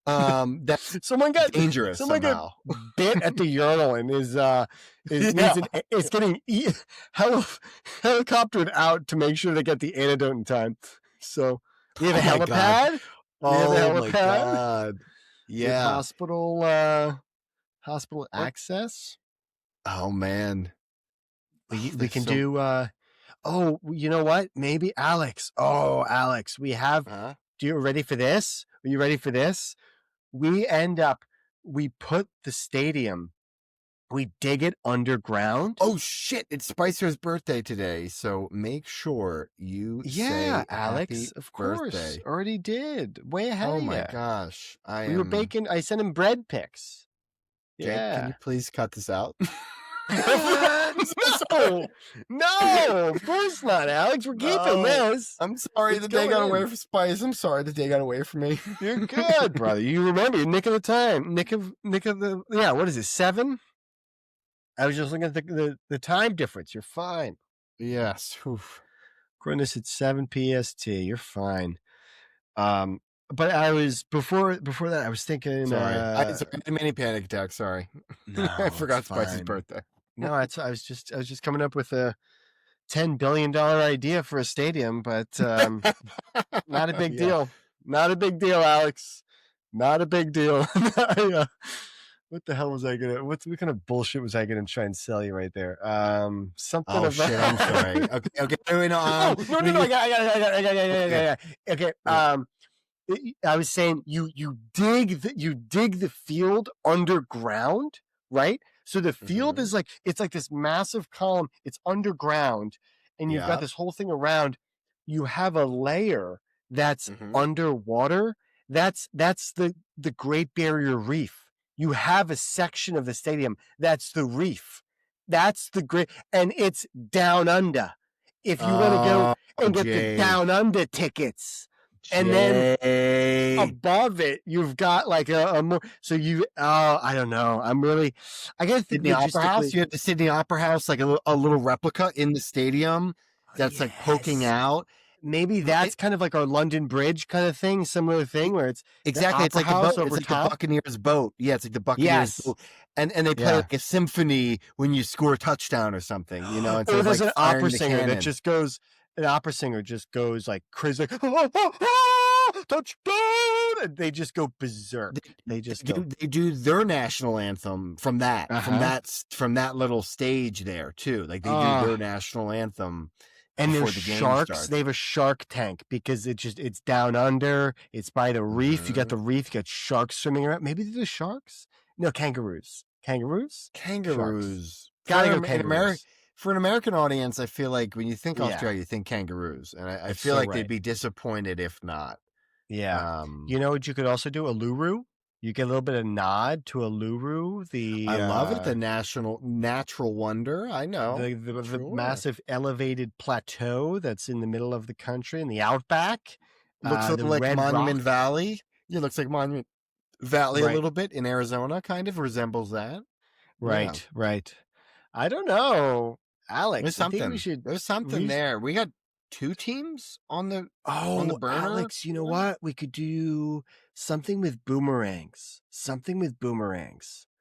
That's
someone got
dangerous. Somehow
got bit at the urinal and it's getting helicoptered out to make sure they get the antidote in time. So we have a helipad.
Oh my God. Yeah.
Hospital access.
Oh man.
We can do you know what? Maybe Alex. Oh, Alex, we have Do you ready for this? Are you ready for this? We put the stadium, we dig it underground.
Oh shit, it's Spicer's birthday today, so make sure you say
Alex,
happy
of course.
birthday.
Already did. Way ahead of you.
Oh my gosh.
We were baking. I sent him bread pics.
Jake, can you please cut this out?
No, of course not, Alex. We're keeping this.
I'm sorry the day got away from Spice. I'm sorry the day got away from me.
You're good, brother. You remember your nick of the time. Nick of the what is it, 7? I was just looking at the time difference. You're fine.
Yes. Oof.
Goodness, it's 7 PST. You're fine. But I was before that. I was thinking.
Sorry, I had a mini panic attack. Sorry,
no,
I forgot Spice's
fine.
birthday.
No, I was just coming up with a $10 billion idea for a stadium, but not a big deal. Not a big deal, Alex. Not a big deal. What the hell was I gonna? What kind of bullshit was I gonna try and sell you right there? Something about.
Shit, I'm sorry. Okay. No.
I got. Okay. I was saying you dig the field underground, right? So the field is it's like this massive column. It's underground, and you've got this whole thing around. You have a layer that's underwater. That's the Great Barrier Reef. You have a section of the stadium that's the reef. That's the great, and it's down under. If you want to go and get the down under tickets. And then above it, you've got like a more. So I don't know. I gotta think
the Opera House. You have the Sydney Opera House, like a little replica in the stadium that's like poking out.
Maybe that's kind of like our London Bridge kind of thing, similar thing where it's
exactly. It's like a boat. It's like the Buccaneers boat. Yeah, it's like the Buccaneers boat. And they play like a symphony when you score a touchdown or something. You know,
or there's an opera singer that just goes. An opera singer just goes like crazy, like, touchdown! And they just go berserk. They
do their national anthem from that little stage there too. Like they do their national anthem.
And there's sharks. They have a shark tank because it's down under. It's by the reef. You got the reef. You got sharks swimming around. Maybe they're the sharks. No, kangaroos. Kangaroos.
Gotta go kangaroos. For an American audience, I feel like when you think Australia, you think kangaroos, and I feel like they'd be disappointed if not.
Yeah. You know what you could also do? Uluru. You get a little bit of nod to Uluru.
I love it. The natural wonder. I know
the massive elevated plateau that's in the middle of the country in the outback.
Looks like Monument Valley. Yeah, looks like Monument Valley a little bit in Arizona. Kind of resembles that.
Right. I don't know, Alex.
There's something. There's something there. We got 2 teams on the burner.
Alex, you know what? We could do something with boomerangs.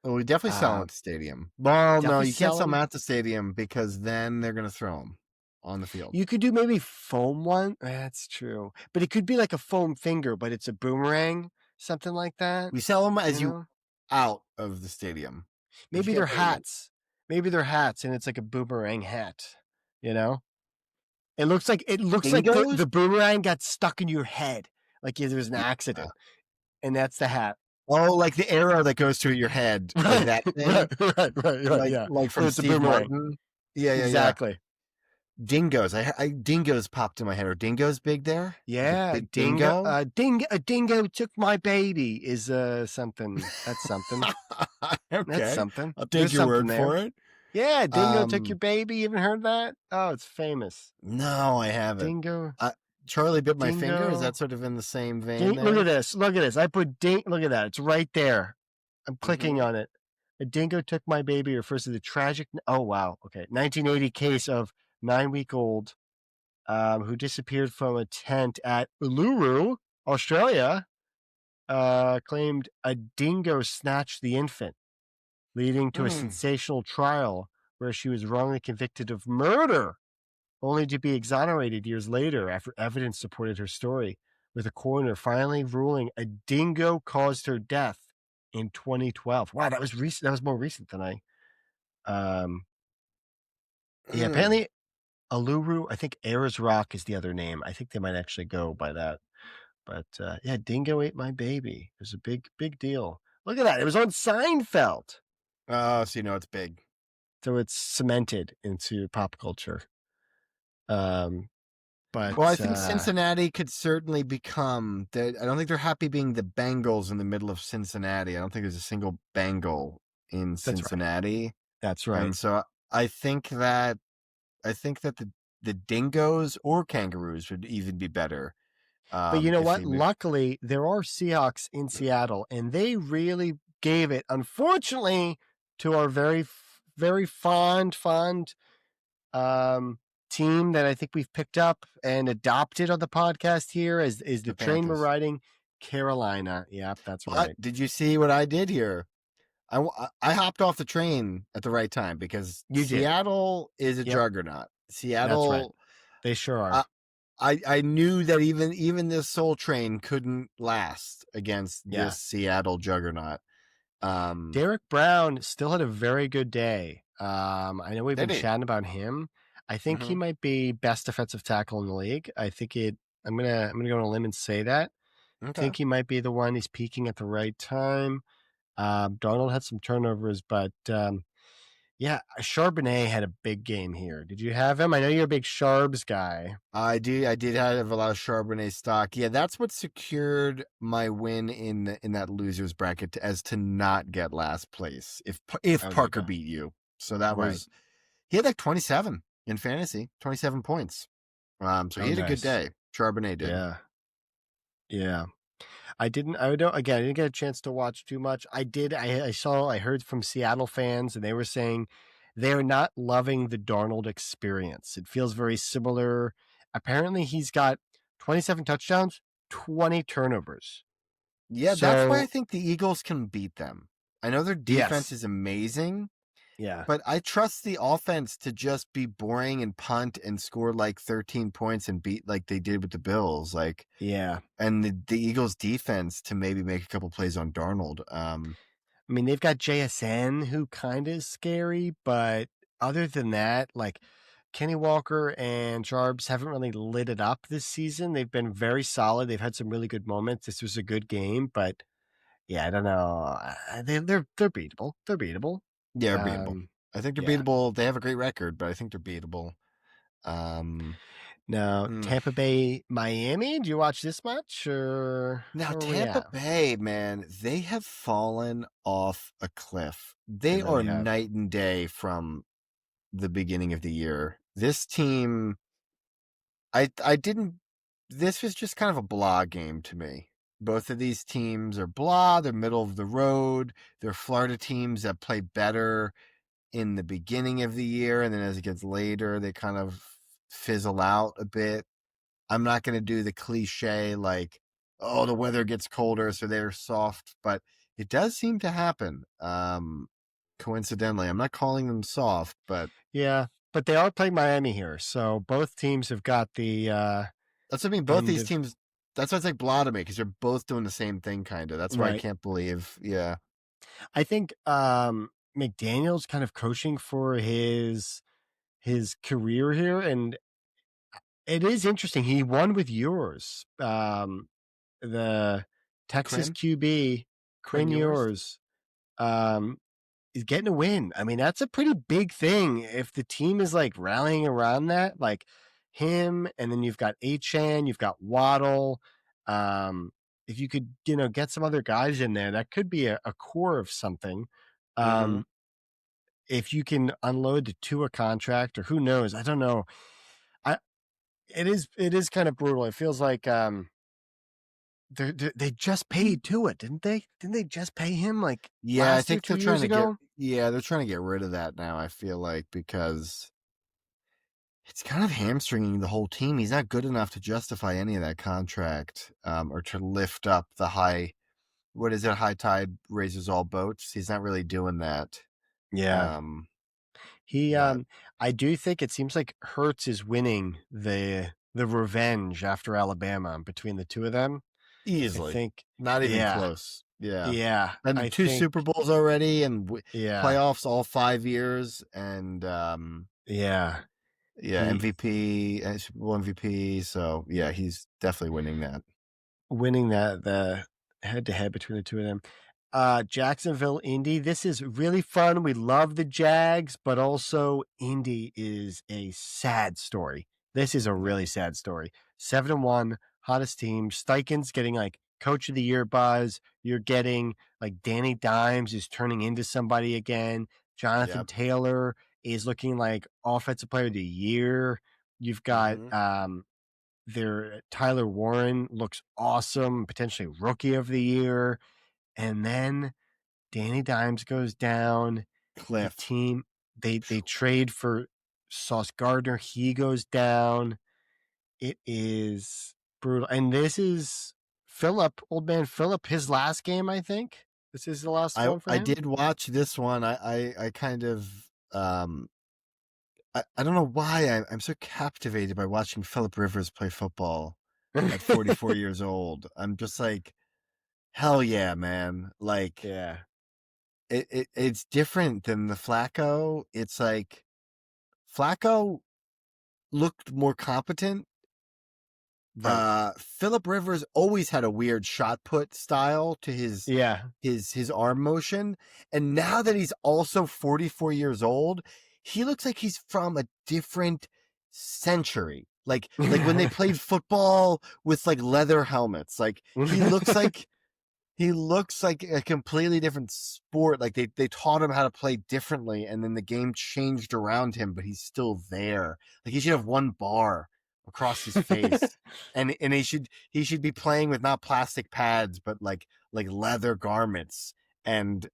Well, we definitely sell them at the stadium. Well, no, you can't sell them at the stadium because then they're going to throw them. on the field.
You could do maybe foam one. That's true. But it could be like a foam finger, but it's a boomerang, something like that.
We sell them as
You
you
know?
out of the stadium. But you
Maybe they're
can't put them in.
hats. Maybe they're hats and it's like a boomerang hat, you know? It looks like
Dingoes?
the boomerang got stuck in your head. Like there was an
Yeah.
accident. And that's the hat.
Oh, like the arrow that goes through your head, like
Right.
that
Right,
thing,
right, yeah.
like
So
from
it's a
Steve
boomerang.
Martin. Yeah, yeah, yeah.
Exactly.
Dingoes. Dingoes popped in my head. Are dingoes big there? Like a
Yeah,
big dingo?
a dingo took my baby is something. That's something. That's
Okay,
something.
I'll take
There's
your
something
word
there.
for it.
Yeah, dingo took your baby. You haven't heard that? Oh, it's famous.
No, I haven't.
Dingo,
Charlie bit my finger. Is
dingo.
that sort of in the same vein
Look
there?
at this. Look at this. I put Look at that. It's right there. I'm clicking on it. A dingo took my baby refers to the tragic. Oh wow. Okay. 1980 case of 9-week-old who disappeared from a tent at Uluru, Australia. Claimed a dingo snatched the infant, leading to a sensational trial where she was wrongly convicted of murder, only to be exonerated years later after evidence supported her story, with a coroner finally ruling a dingo caused her death in 2012. Wow, that was recent. That was more recent than I. Yeah, apparently Uluru, I think Ayers Rock is the other name. I think they might actually go by that. But yeah, dingo ate my baby. It was a big, big deal. Look at that. It was on Seinfeld.
Oh, so it's big.
So it's cemented into pop culture. But
Well, I think Cincinnati could certainly become. I don't think they're happy being the Bengals in the middle of Cincinnati. I don't think there's a single Bengal in Cincinnati.
That's right.
And so I think that the dingoes or kangaroos would even be better.
But you know what? Luckily, there are Seahawks in Seattle, and they really gave it, unfortunately, to our very, very fond team that I think we've picked up and adopted on the podcast here is the train we're riding, Carolina. Yep, that's right.
Did you see what I did here? I hopped off the train at the right time because Seattle is a juggernaut. Seattle,
that's right. They sure are.
I knew that even this Soul Train couldn't last against this Seattle juggernaut.
Derek Brown still had a very good day. I know we've been chatting about him. I think he might be best defensive tackle in the league. I think I'm gonna go on a limb and say that. Okay. I think he might be the one. He's peaking at the right time. Darnold had some turnovers, but yeah, Charbonnet had a big game here. Did you have him? I know you're a big Charbs guy.
I did have a lot of Charbonnet stock. Yeah, that's what secured my win in that losers bracket as to not get last place if Parker beat you. So that was he had like 27 in fantasy, 27 points. So he had a good day. Charbonnet did.
Yeah. I didn't get a chance to watch too much. I heard from Seattle fans, and they were saying they're not loving the Darnold experience. It feels very similar. Apparently he's got 27 touchdowns, 20 turnovers.
Yeah, that's why I think the Eagles can beat them. I know their defense is amazing.
Yeah.
But I trust the offense to just be boring and punt and score like 13 points and beat like they did with the Bills. And the Eagles defense to maybe make a couple plays on Darnold.
I mean, they've got JSN who kind of is scary, but other than that, like Kenny Walker and Charbs haven't really lit it up this season. They've been very solid. They've had some really good moments. This was a good game, but yeah, I don't know. They're beatable. They're beatable.
Yeah, they're beatable. I think they're beatable. They have a great record, but I think they're beatable.
Now, Tampa Bay, Miami, do you watch this much?
Now, Tampa Bay, man, they have fallen off a cliff. They are night and day from the beginning of the year. This team, this was just kind of a blah game to me. Both of these teams are blah. They're middle of the road. They're Florida teams that play better in the beginning of the year, and then as it gets later, they kind of fizzle out a bit. I'm not going to do the cliche like, oh, the weather gets colder, so they're soft, but it does seem to happen. Coincidentally, I'm not calling them soft, but
yeah, but they are playing Miami here, so both teams have got the
That's what I mean. Both
end
these
of
teams. That's why it's like blah to me because they're both doing the same thing, kind of. That's why I
right.
can't believe. Yeah,
I think McDaniel's kind of coaching for his career here, and it is interesting. He won with yours, the Texas
Quinn,
QB
Quinn
Quinn
yours.
Ewers. Um, is getting a win. I mean, that's a pretty big thing if the team is like rallying around that, like him, and then you've got Achan, you've got Waddle. If you could, get some other guys in there, that could be a core of something.
Mm-hmm.
Um, if you can unload the Tua contract, or who knows, I don't know. I it is kind of brutal. It feels like they just paid Tua, didn't they? Didn't they just pay him like
Yeah, I
last year,
think they're
2 years
trying to get.
ago?
Yeah, they're trying to get rid of that now. I feel like because it's kind of hamstringing the whole team. He's not good enough to justify any of that contract, or to lift up the high. What is it? High tide raises all boats. He's not really doing that.
Yeah.
Um,
He
but
I do think it seems like Hertz is winning the revenge after Alabama between the two of them. I
easily,
think
not even
yeah.
close. Yeah,
Yeah,
and
I
two
think
Super Bowls already, and
yeah.
playoffs all 5 years, and
Yeah.
yeah,
He
MVP, Super Bowl MVP. So yeah, he's definitely winning that.
winning that the head to head between the two of them. Jacksonville Indy. This is really fun. We love the Jags, but also Indy is a sad story. This is a
Yeah.
really sad story. 7-1, hottest team. Steichen's getting like coach of the year buzz. You're getting like Danny Dimes is turning into somebody again. Jonathan
Yep.
Taylor is looking like offensive player of the year. You've got
Mm-hmm.
their Tyler Warren looks awesome, potentially rookie of the year. And then Danny Dimes goes down. The
Cliff.
team they trade for Sauce Gardner. He goes down. It is brutal. And this is Philip, old man Philip, his last game, I think. This is the last
I
one for
I
him.
did watch this one. I kind of I don't know why I'm so captivated by watching Philip Rivers play football at 44 years old. I'm just like, hell yeah, man. Like
Yeah.
it's different than the Flacco. It's like Flacco looked more competent.
Right.
Philip Rivers always had a weird shot put style to
Yeah.
his arm motion, and now that he's also 44 years old, he looks like he's from a different century. Like when they played football with like leather helmets. Like he looks like a completely different sport. Like they taught him how to play differently, and then the game changed around him, but he's still there. Like he should have one bar across his face, and he should be playing with not plastic pads, but like leather garments, and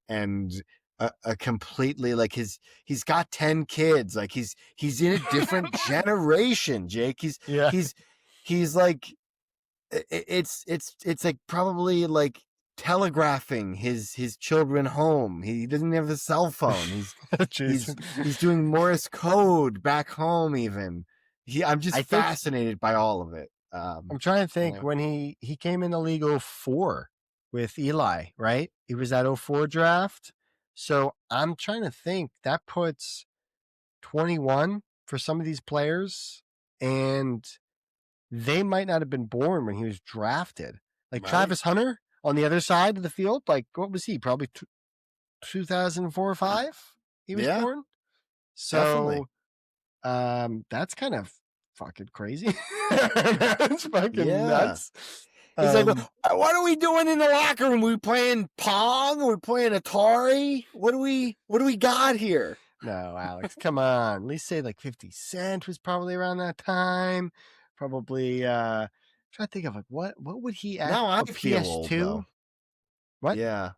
a completely like he's got 10 kids. Like he's in a different generation. Jake,
yeah.
he's like it's like probably like telegraphing his children home. He doesn't have a cell phone.
Jason.
He's doing Morse code back home. Even I'm just
I think
fascinated by all of it.
I'm trying to think
Yeah.
when he came in the league 04 with Eli, right? He was that 04 draft. So I'm trying to think that puts 21 for some of these players, and they might not have been born when he was drafted. Like
Right.
Travis Hunter on the other side of the field, like what was he? Probably 2004 or 5 he was
Yeah,
born.
definitely.
So that's kind of fucking crazy. That's fucking
Yeah.
nuts.
He's like,
Um,
what are we doing in the locker room? We playing Pong? Are we playing Atari? What do we got here?
no, Alex, come on. At least say like 50 Cent was probably around that time. Probably I'm trying to think of like what would he act
Now I
or
feel old
PS2?
though.
What?
Yeah.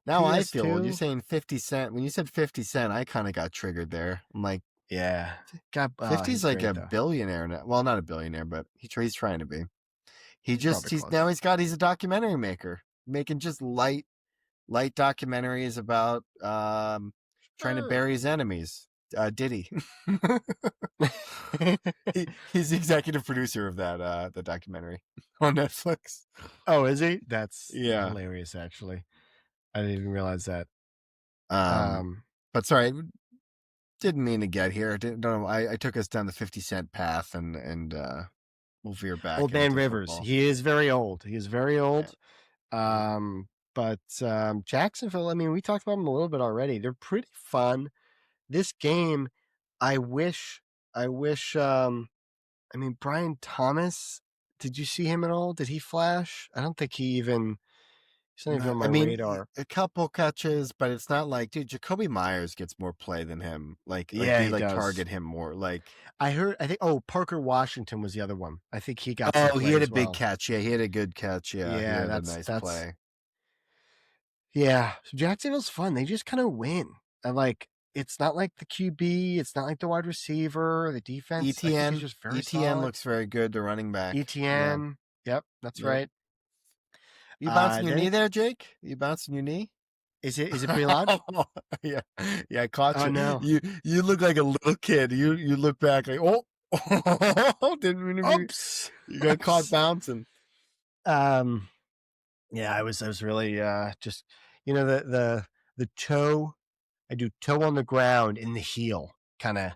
Now I feel old. You're
PS2?
saying 50 Cent. When you said 50 Cent, I kind of got triggered there. I'm like,
Yeah. God,
50's
he's
like
great
a
though.
billionaire now. Well, not a billionaire, but he's trying to be.
He's probably
He's
close.
now he's a documentary maker, making just light documentaries about trying to
Sure.
bury his enemies. Diddy. He's the executive producer of that the documentary on Netflix.
Oh, is he? That's
Yeah.
hilarious. Actually, I didn't even realize that.
But sorry, didn't mean to get here. Don't know. I took us down the 50 Cent path, and we'll veer back.
Old Man
into
Rivers.
football.
He is very old. He is very old.
Yeah.
But Jacksonville. I mean, we talked about them a little bit already. They're pretty fun. This game, I wish. I mean, Brian Thomas. Did you see him at all? Did he flash? I don't think he's not even on my radar.
A couple catches, but it's not like, dude, Jacoby Myers gets more play than him.
Yeah,
they
he does.
target him more.
I think Parker Washington was the other one. I think he got
he had a big catch. Yeah, he had a good catch. Yeah, he had a nice play.
Yeah, so Jacksonville's fun. They just kind of win. And it's not like the QB, it's not like the wide receiver, the defense.
ETN
is just very
ETN looks very good. The running back.
ETN. Yep, that's right.
You bouncing your knee there, Jake? You bouncing your knee?
Is it pretty loud?
Yeah, I caught you.
Oh, no.
You look like a little kid. You look back like, oh, didn't mean to be.
Oops.
You got caught bouncing.
Yeah, I was really just the toe. I do toe on the ground in the heel, kind of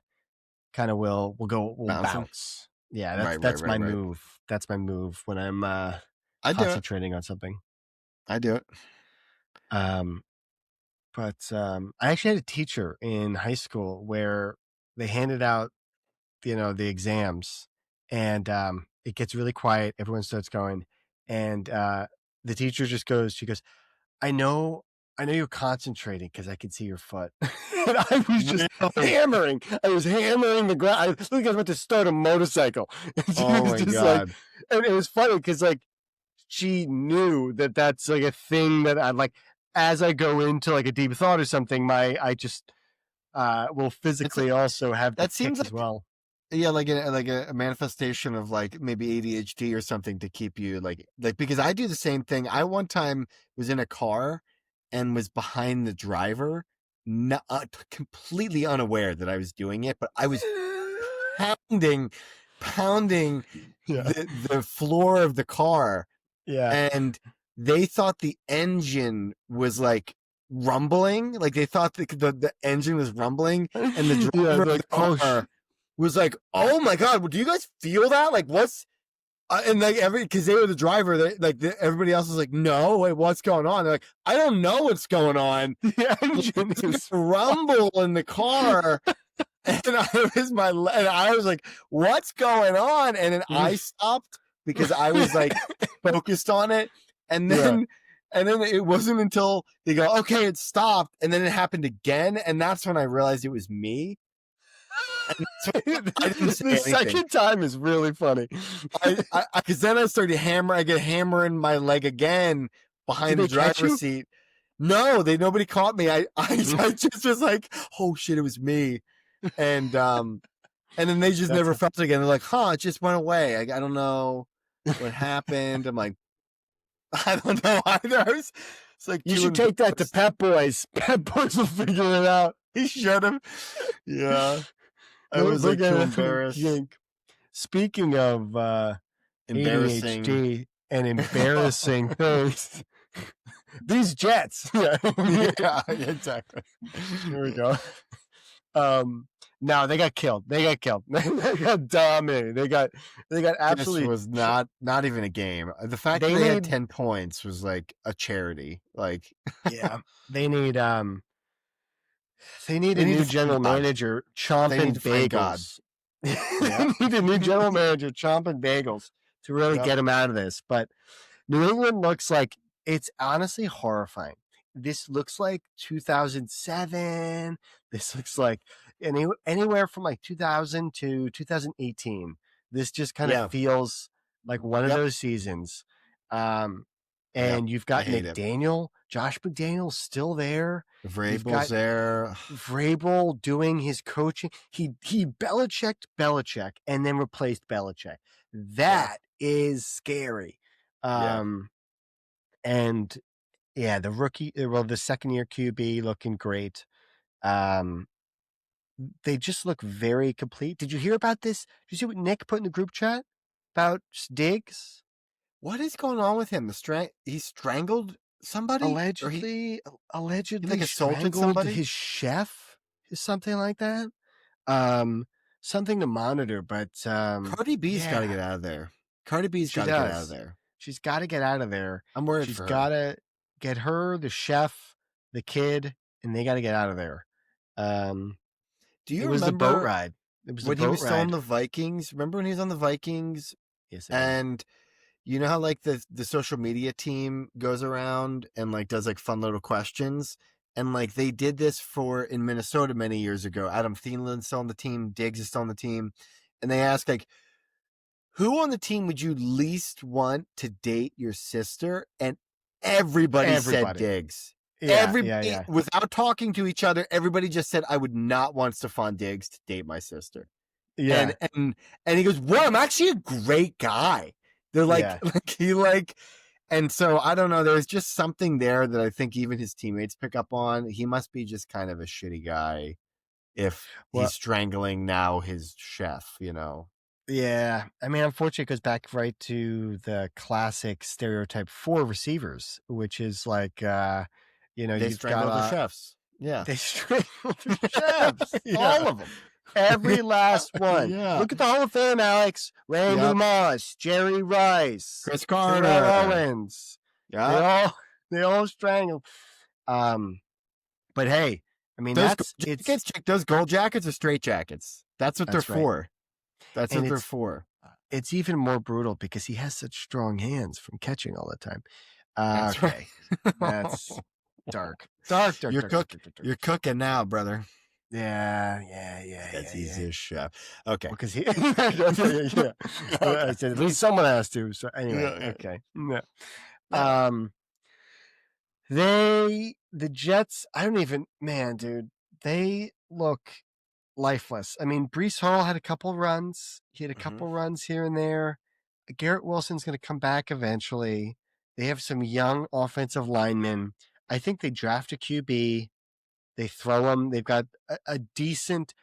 will bounce. Yeah, that's my move. That's my move when I'm concentrating on something.
I do it.
But I actually had a teacher in high school where they handed out, the exams, and it gets really quiet. Everyone starts going, and the teacher just goes. She goes, I know you're concentrating because I can see your foot. And I was just hammering. I was hammering the ground. I looked like I was about to start a motorcycle.
Oh my God.
And it was funny because she knew that that's a thing that I as I go into a deep thought or something, I just will physically also have that seems as well.
Yeah, a manifestation of maybe ADHD or something to keep you because I do the same thing. I one time was in a car and was behind the driver, not completely unaware that I was doing it, but I was pounding the floor of the car.
Yeah,
and they thought the engine was rumbling, they thought the engine was rumbling, and the driver of the car was like, "Oh my God, do you guys feel that? What's?" And because they were the driver, everybody else was like, "No, wait, what's going on?" They're like, "I don't know what's going on." The engine is rumble in the car, and I was like, "What's going on?" And then I stopped because I was focused on it, and then it wasn't until they go, "Okay, it stopped," and then it happened again, and that's when I realized it was me.
The second time is really funny.
Because then I started I get hammering my leg again behind the driver's seat. No, nobody caught me. I just was like, oh shit, it was me. And then they just never felt it again. They're like, huh, it just went away. I don't know what happened. I'm like, I don't know either. It's
you should take that to Pep Boys. Pep Boys will figure it out.
He should have. Yeah. I was too embarrassed.
Speaking of
embarrassing
ADHD and embarrassing things, these Jets. Yeah,
exactly.
Here we go. No, they got killed. They got dominated. They got absolutely.
This was not even a game. The fact that they had 10 points was a charity.
Yeah, they need a new general manager chomping bagels. They need a new general manager chomping bagels to really get him out of this. But New England looks like it's honestly horrifying. This looks like 2007. This looks like anywhere from 2000 to 2018. This just kind of feels like one of those seasons. And you've got McDaniel, Josh McDaniel's still there.
Vrabel's there.
Vrabel doing his coaching. He Belichick and then replaced Belichick. That is scary. And the rookie, the second year QB looking great. they just look very complete. Did you hear about this? Did you see what Nick put in the group chat about Diggs?
What is going on with him? He strangled somebody, or
Allegedly
like assaulted
strangled
somebody?
his chef, something like that. Something to monitor, but
Cardi B's got to get out of there. Cardi B's got to get out of there.
She's got to get out of there.
I'm worried
She's
for her.
got to get her, the chef, the kid, and they got to get out of there.
Do you
it was
remember
the boat ride? It was
when
the
he
boat
was still
ride.
on the Vikings? Remember when he was on the Vikings?
Yes,
and you know how like the social media team goes around and like does like fun little questions, and like they did this in Minnesota many years ago. Adam Thielen's still on the team, Diggs is still on the team, and they ask like, who on the team would you least want to date your sister? And everybody said Diggs.
Yeah.
Without talking to each other, everybody just said, I would not want Stephon Diggs to date my sister.
Yeah.
And he goes, well, I'm actually a great guy. They're like, and so I don't know. There's just something there that I think even his teammates pick up on. He must be just kind of a shitty guy if he's strangling now his chef, you know?
Yeah. I mean, unfortunately, it goes back right to the classic stereotype for receivers, which is like, they
strangle the chefs. Yeah.
They strangle the chefs.
Yeah.
All of them. Every last one.
Yeah.
Look at the Hall of Fame, Alex. Randy Moss, Jerry Rice,
Chris Carter,
Owens. Yeah. They all strangled. But hey, I mean,
those gold jackets are straight jackets. That's what they're for. That's what they're for.
It's even more brutal because he has such strong hands from catching all the time.
That's right.
That's dark.
You're cooking now, brother.
Yeah.
That's easy as chef. Okay.
Because he, yeah. I said, at least someone has to. So anyway, okay. Yeah. The Jets, dude, they look lifeless. I mean, Breece Hall had a couple runs. He had a couple runs here and there. Garrett Wilson's going to come back eventually. They have some young offensive linemen. I think they draft a QB. They throw them. They've got a decent.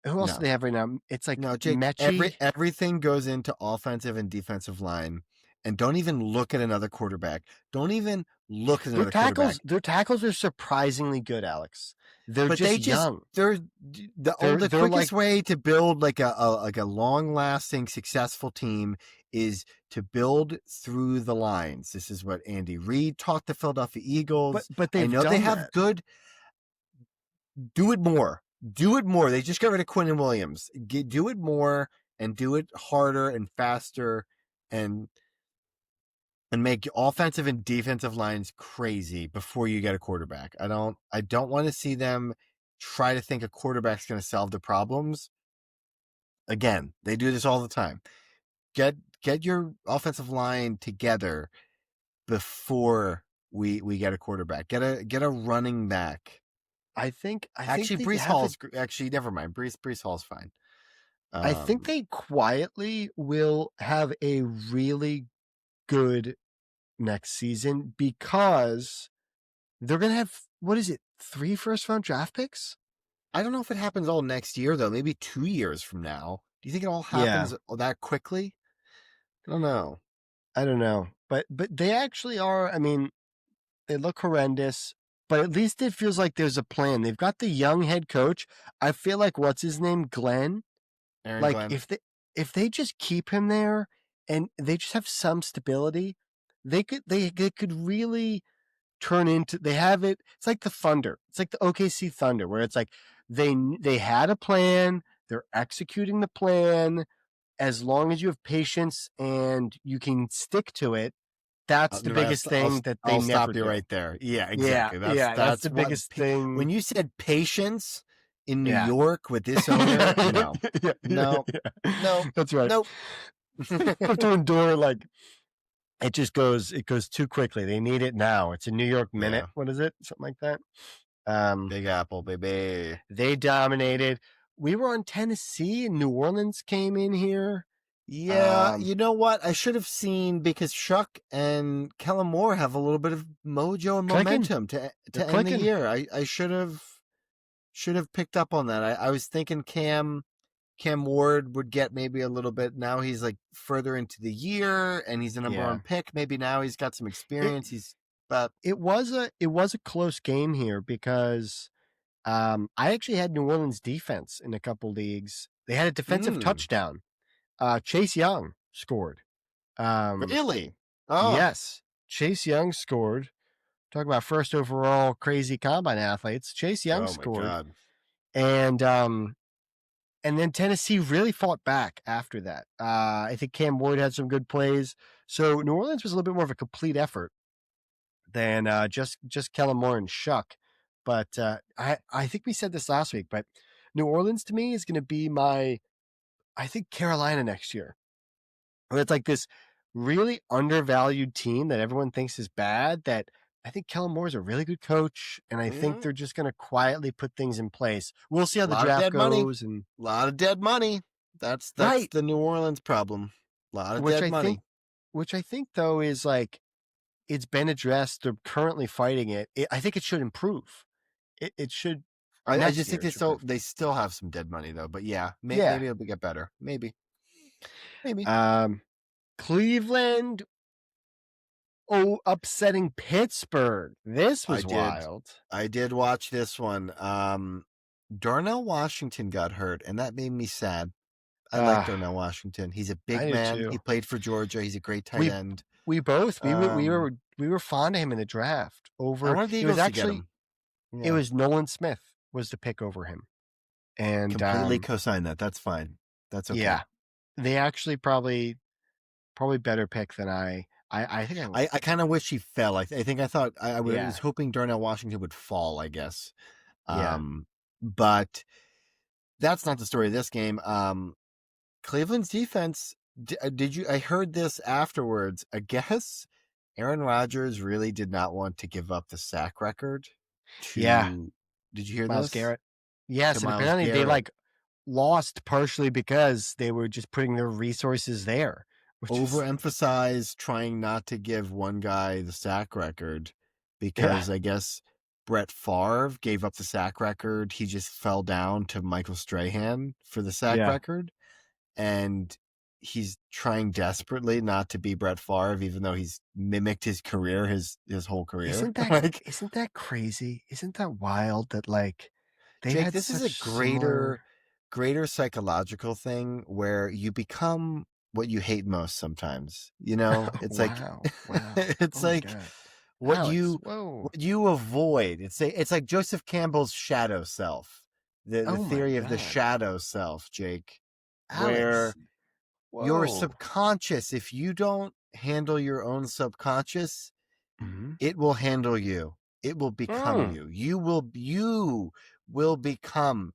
Who else do they have right now? It's like
Jake,
Mechie.
Everything goes into offensive and defensive line. And don't even look at another quarterback. Don't even look at another quarterback.
Their tackles are surprisingly good, Alex. They're young.
They're the quickest way to build like a long-lasting, successful team is to build through the lines. This is what Andy Reid taught the Philadelphia Eagles.
But
I know they have good. Do it more. Do it more. They just got rid of Quinn and Williams. Do it more and do it harder and faster and make offensive and defensive lines crazy before you get a quarterback. I don't want to see them try to think a quarterback's going to solve the problems. Again, they do this all the time. Get your offensive line together before we get a quarterback. Get a running back.
I think
Breece Hall's actually never mind. Breece Hall's fine.
I think they quietly will have a really good next season because they're going to have, 3 first-round draft picks?
I don't know if it happens all next year, though. Maybe 2 years from now. Do you think it all happens that quickly? I don't know. But they actually are, I mean, they look horrendous, but at least it feels like there's a plan. They've got the young head coach. I feel like, what's his name? Glenn? Glenn.
If they just keep him there and they just have some stability, they could really turn into. They have it. It's like the Thunder. It's like the OKC Thunder, where it's like they had a plan. They're executing the plan. As long as you have patience and you can stick to it, that's the biggest thing that they never
stop you
do.
right there. Yeah, exactly.
That's the biggest thing.
When you said patience in New York with this owner, no,
that's right.
Nope.
Have to endure it goes too quickly. They need it now. It's a New York minute. What is it? Something like that.
Big Apple, baby.
They dominated. We were on Tennessee and New Orleans came in here.
Yeah, you know what? I should have seen, because Shuck and Kellen Moore have a little bit of mojo and momentum to end the year. I should have should have picked up on that. I was thinking Cam Ward would get maybe a little bit. Now he's like further into the year, and he's the number one pick. Maybe now he's got some experience.
It was a close game here because I actually had New Orleans defense in a couple leagues. They had a defensive touchdown. Chase Young scored.
Really?
Oh. Yes. Chase Young scored. Talk about first overall crazy combine athletes. Chase Young scored. My God. And then Tennessee really fought back after that. I think Cam Ward had some good plays. So New Orleans was a little bit more of a complete effort than just Kellen Moore and Shuck. But I think we said this last week, but New Orleans to me is going to be I think Carolina next year. It's like this really undervalued team that everyone thinks is bad, that I think Kellen Moore is a really good coach, and I think they're just going to quietly put things in place. We'll see how the draft goes. And
a lot of dead money. That's right. The New Orleans problem. A lot of dead money.
Which I think, though, is like it's been addressed. They're currently fighting it. I think it should improve. It should.
I just think they still have some dead money, though. But maybe it'll get better. Maybe.
Cleveland upsetting Pittsburgh. This was wild.
I did watch this one. Darnell Washington got hurt, and that made me sad. I like Darnell Washington. He's a big man. Too. He played for Georgia. He's a great tight end.
We both we were fond of him in the draft. It was Nolan Smith was the pick over him, and
completely co-sign that. That's fine. That's okay.
Yeah, they actually probably better pick than I think
I kind of wish he fell. I thought I was hoping Darnell Washington would fall, I guess. But that's not the story of this game. Cleveland's defense, I heard this afterwards. I guess Aaron Rodgers really did not want to give up the sack record. Did you hear
Myles Garrett? Yes, and apparently they lost partially because they were just putting their resources there.
Overemphasize trying not to give one guy the sack record because I guess Brett Favre gave up the sack record. He just fell down to Michael Strahan for the sack record. And he's trying desperately not to be Brett Favre, even though he's mimicked his career, his whole career.
Isn't that crazy? Isn't that wild that
Jake, this is a greater psychological thing where you become what you hate most sometimes. It's what you avoid. It's like Joseph Campbell's shadow self, the theory of the shadow self, Jake, where your subconscious, if you don't handle your own subconscious, it will handle you. It will become you. You will become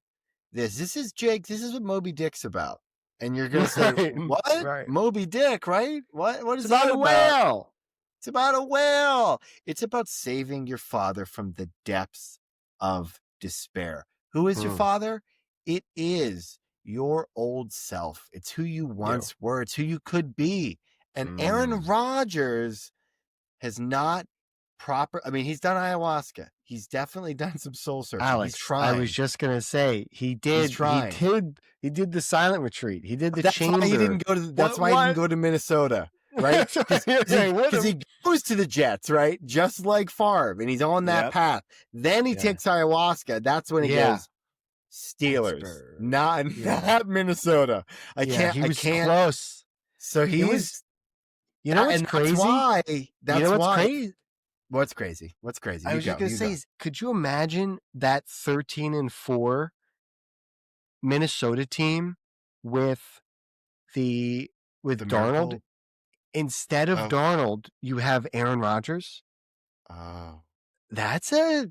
this. This is Jake. This is what Moby Dick's about. And you're going to say, what? Right. Moby Dick, right? What is that about?
Whale.
It's about a whale. It's about saving your father from the depths of despair. Who is your father? It is your old self. It's who you once were. It's who you could be. And Aaron Rodgers has not he's done ayahuasca. He's definitely done some soul searching.
Alex,
he's trying.
I was just gonna say he did. He did the silent retreat. He did the chamber.
Why he didn't go to. That's why he didn't go to Minnesota, right? Because he goes to the Jets, right? Just like Favre, and he's on that path. Then he takes ayahuasca. That's when he goes Steelers, not Minnesota. I can't.
He was close.
So he was.
You know what's crazy?
That's why. What's crazy?
I was just going to say, could you imagine that 13-4 Minnesota team with Darnold? Miracle? Instead of Darnold, you have Aaron Rodgers.
Oh,
that's a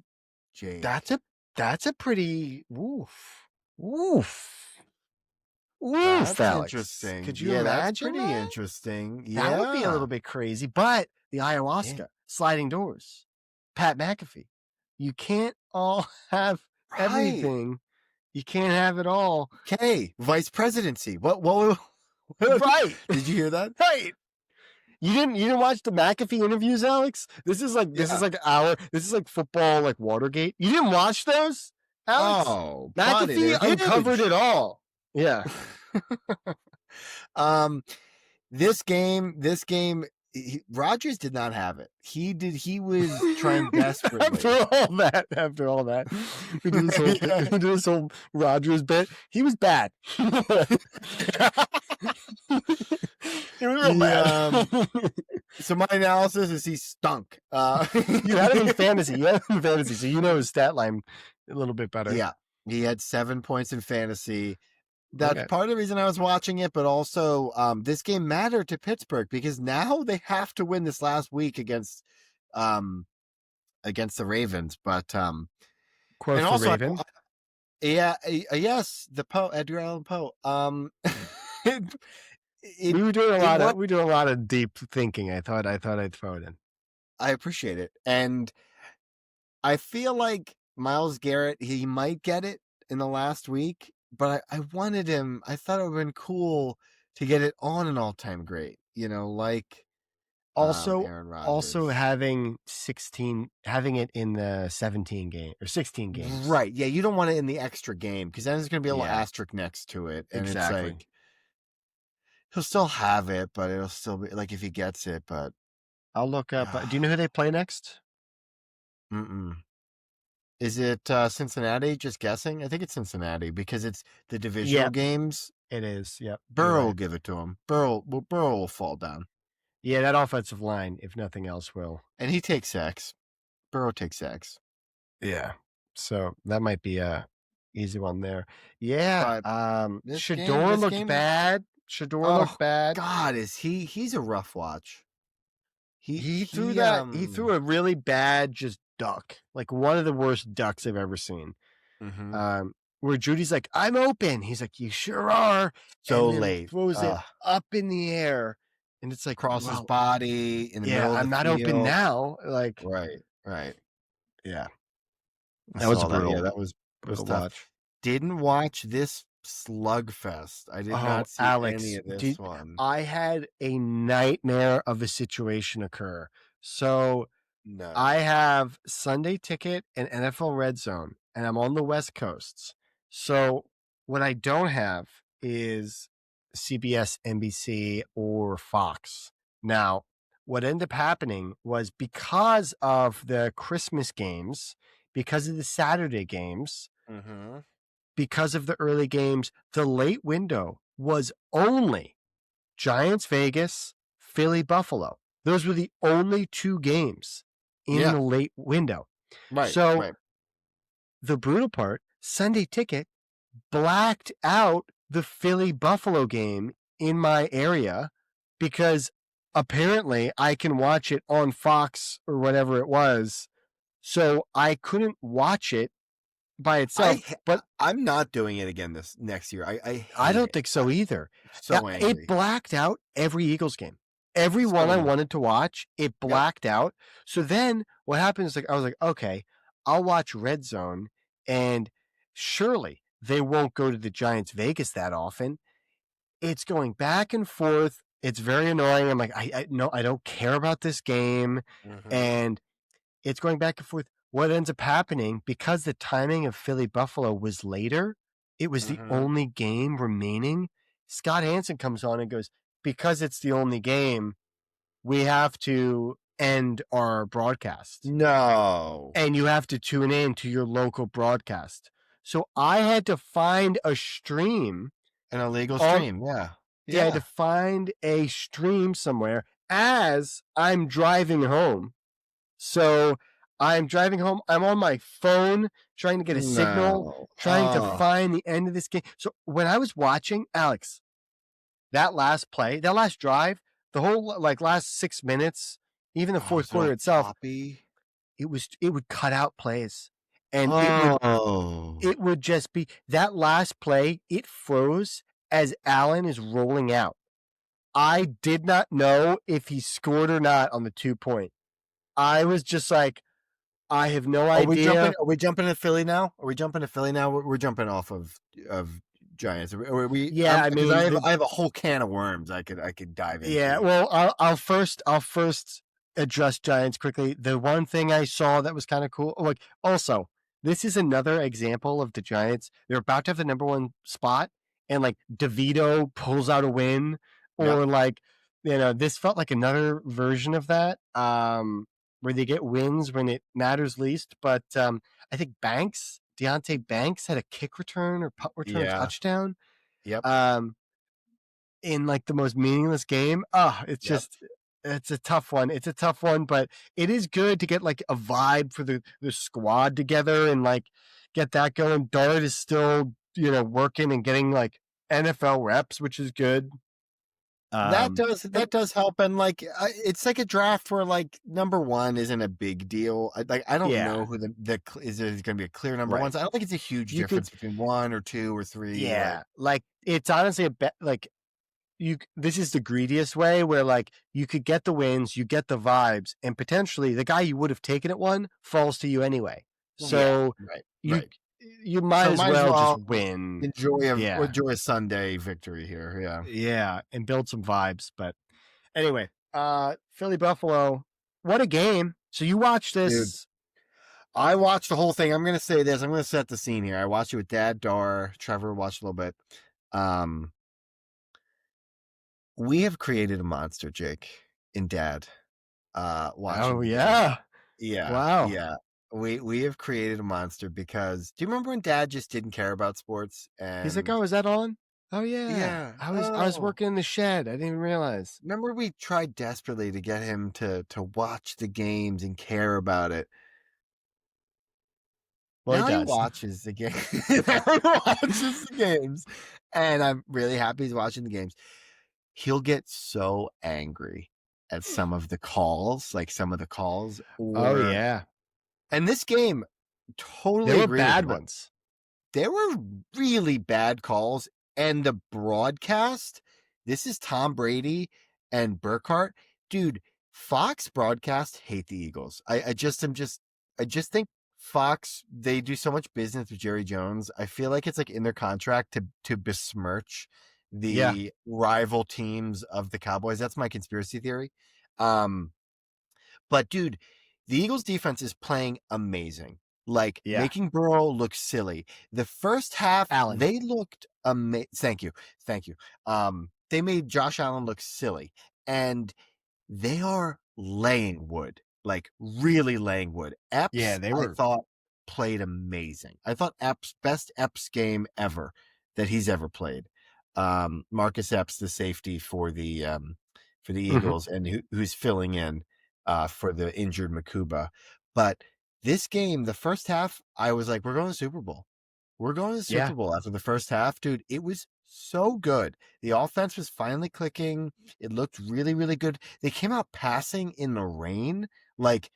pretty woof.
That's
Alex.
Interesting.
Could you imagine?
That's pretty interesting.
That would be a little bit crazy, but the ayahuasca, sliding doors, Pat McAfee. You can't all have everything. You can't have it all.
Okay, vice presidency. What?
Right?
Did you hear that?
Right. You didn't watch the McAfee interviews, Alex? This is like football, like Watergate. You didn't watch those? Alex.
Oh, buddy,
McAfee
they're
uncovered
huge.
it all. Yeah.
This game, Rodgers did not have it. He was trying desperately.
After all that, we did this whole Rodgers bit. He was bad. He was real bad.
So my analysis is he stunk.
You had him in fantasy. So you know his stat line a little bit better.
Yeah, he had 7 points in fantasy. That's part of the reason I was watching it, but also this game mattered to Pittsburgh because now they have to win this last week against the Ravens. But
quote
and
for
also,
Raven.
Yes, the Poe, Edgar Allan Poe.
We were doing a lot of deep thinking. I thought I'd throw it in.
I appreciate it, and I feel like Myles Garrett, he might get it in the last week. But I wanted him. I thought it would have been cool to get it on an all-time great. Like Aaron Rodgers.
Also having it in the 17 game or 16 games.
Right. Yeah, you don't want it in the extra game because then there's going to be a little asterisk next to it. And
exactly.
It's like, he'll still have it, but it'll still be like if he gets it. But
I'll look up. Do you know who they play next?
Is it Cincinnati? Just guessing. I think it's Cincinnati because it's the divisional games.
It is. Yep.
Burrow will give it to him. Burrow will fall down.
Yeah, that offensive line, if nothing else, will.
And he takes sacks. Burrow takes sacks.
Yeah. So that might be a easy one there. Yeah. Shador looked bad. Looked bad.
God, he's a rough watch.
He threw a really bad just duck, like one of the worst ducks I've ever seen.
Mm-hmm.
Where Judy's like, "I'm open." He's like, "You sure are."
So late.
Throws it up in the air, and it's like
crosses body in the middle of the
I'm not open now. Like
right.
Yeah,
that was brutal. Yeah, that was tough. Didn't watch this slugfest. I did not see any of this one.
I had a nightmare of a situation occur. So I have Sunday Ticket and NFL Red Zone, and I'm on the West Coasts. So what I don't have is CBS, NBC, or Fox. Now, what ended up happening was because of the Christmas games, because of the Saturday games, because of the early games, the late window was only Giants Vegas, Philly Buffalo. Those were the only two games in the late window.
Right.
So the brutal part, Sunday Ticket blacked out the Philly Buffalo game in my area because apparently I can watch it on Fox or whatever it was. So I couldn't watch it by itself. But
I'm not doing it again this next year.
I don't think so either.
So angry.
It blacked out every Eagles game. Every one I wanted to watch, it blacked out. So then what happened is I was like, okay, I'll watch Red Zone, and surely they won't go to the Giants Vegas that often. It's going back and forth. It's very annoying. I'm like, I don't care about this game. And it's going back and forth. What ends up happening, because the timing of Philly Buffalo was later, it was the only game remaining. Scott Hansen comes on and goes, because it's the only game, we have to end our broadcast.
No.
And you have to tune in to your local broadcast. So I had to find a stream.
An illegal stream,
Yeah, I had to find a stream somewhere as I'm driving home. So I'm driving home. I'm on my phone trying to get a signal, trying to find the end of this game. So when I was watching, Alex, that last play, that last drive, the whole last 6 minutes, even the fourth quarter itself, it would cut out plays. And it would just be that last play, it froze as Allen is rolling out. I did not know if he scored or not on the 2-point. I was just like, I have no idea.
Are we jumping to Philly now? We're jumping off of Giants. Are we?
Yeah, I mean,
I have a whole can of worms I could dive into.
Yeah, well, I'll first address Giants quickly. The one thing I saw that was kind of cool, also, this is another example of the Giants. They're about to have the number one spot, and like DeVito pulls out a win,
Yep.
or like this felt like another version of that, where they get wins when it matters least. But I think Deontay Banks had a kick return or punt return
Yeah.
touchdown.
Yep.
Um, in like the most meaningless game.
Yep.
It's a tough one. It's a tough one, but it is good to get like a vibe for the squad together and like get that going. Dart is still, working and getting like NFL reps, which is good.
That
Um
does
and
that does help, and like it's like a draft where like number one isn't a big deal. I don't
yeah,
know who is there going to be a clear number one.
right.
So I don't think it's a huge
You could
difference between one or two or three. Like,
yeah, like it's honestly a bet like this is the greediest way where like you could get the wins, you get the vibes, and potentially the guy you would have taken at one falls to you anyway.
yeah,
So
right,
you
right.
you might
So
as
might as
well just
well
win. Yeah.
enjoy a Sunday victory here. Yeah,
Yeah, and build some vibes. But anyway, Philly Buffalo, what a game. So you watched
dude.
this.
I watched the whole thing. I'm going to say this. I'm going to set the scene here. I watched it with Dad, Dar, Trevor watched a little bit. Um, we have created a monster, Jake and Dad.
Oh
Watching the game.
yeah.
Yeah,
Wow.
yeah. We have created a monster because do you remember when Dad just didn't care about sports?
He's like,
And
"Oh, is that on?" Oh yeah.
yeah,
I was working in the shed. I didn't even realize.
remember we tried desperately to get him to watch the games and care about it.
Well, he
Now he
does.
watches the game. Now he watches the games, and I'm really happy he's watching the games. He'll get so angry at some of the calls,
Oh
or
yeah.
and this game.
There
Totally
were
agree with
bad
him.
ones.
There were really bad calls, and the broadcast. This is Tom Brady and Burkhardt, dude. Fox broadcast hate the Eagles. I just think Fox, they do so much business with Jerry Jones. I feel like it's like in their contract to besmirch
Yeah.
the rival teams of the Cowboys. That's my conspiracy theory. Um, but dude, the Eagles defense is playing amazing. Like
Yeah.
making Burrow look silly. The first half,
Allen.
they looked amazing. Thank you. Thank you. They made Josh Allen look silly. And they are laying wood. Like really laying wood.
Yeah,
Epps,
they
I
were.
thought played amazing. I thought Epps best Epps game ever that he's ever played. Marcus Epps, the safety for the
Mhm.
Eagles, and who's filling in for the injured Makuba. But this game, the first half, I was like, we're going to the Super Bowl. We're going to the
Yeah.
Super Bowl after the first half, dude. It was so good. The offense was finally clicking. It looked really, really good. They came out passing in the rain, like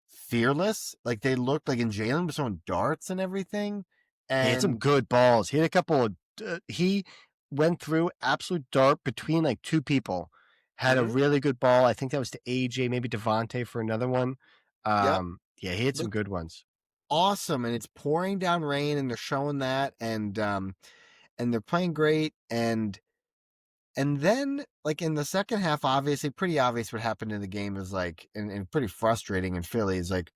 fearless. Like they looked like, and Jalen was throwing darts and everything.
He had some
And
good balls. He had a couple of. He went through absolute dart between like two people. Had a
mhm,
really good ball. I think that was to AJ, maybe Devontae for another one.
yep,
Yeah, he had some
looked
good ones.
awesome. And it's pouring down rain, and they're showing that, and they're playing great. And then, like in the second half, obviously, pretty obvious what happened in the game is like, and pretty frustrating in Philly is like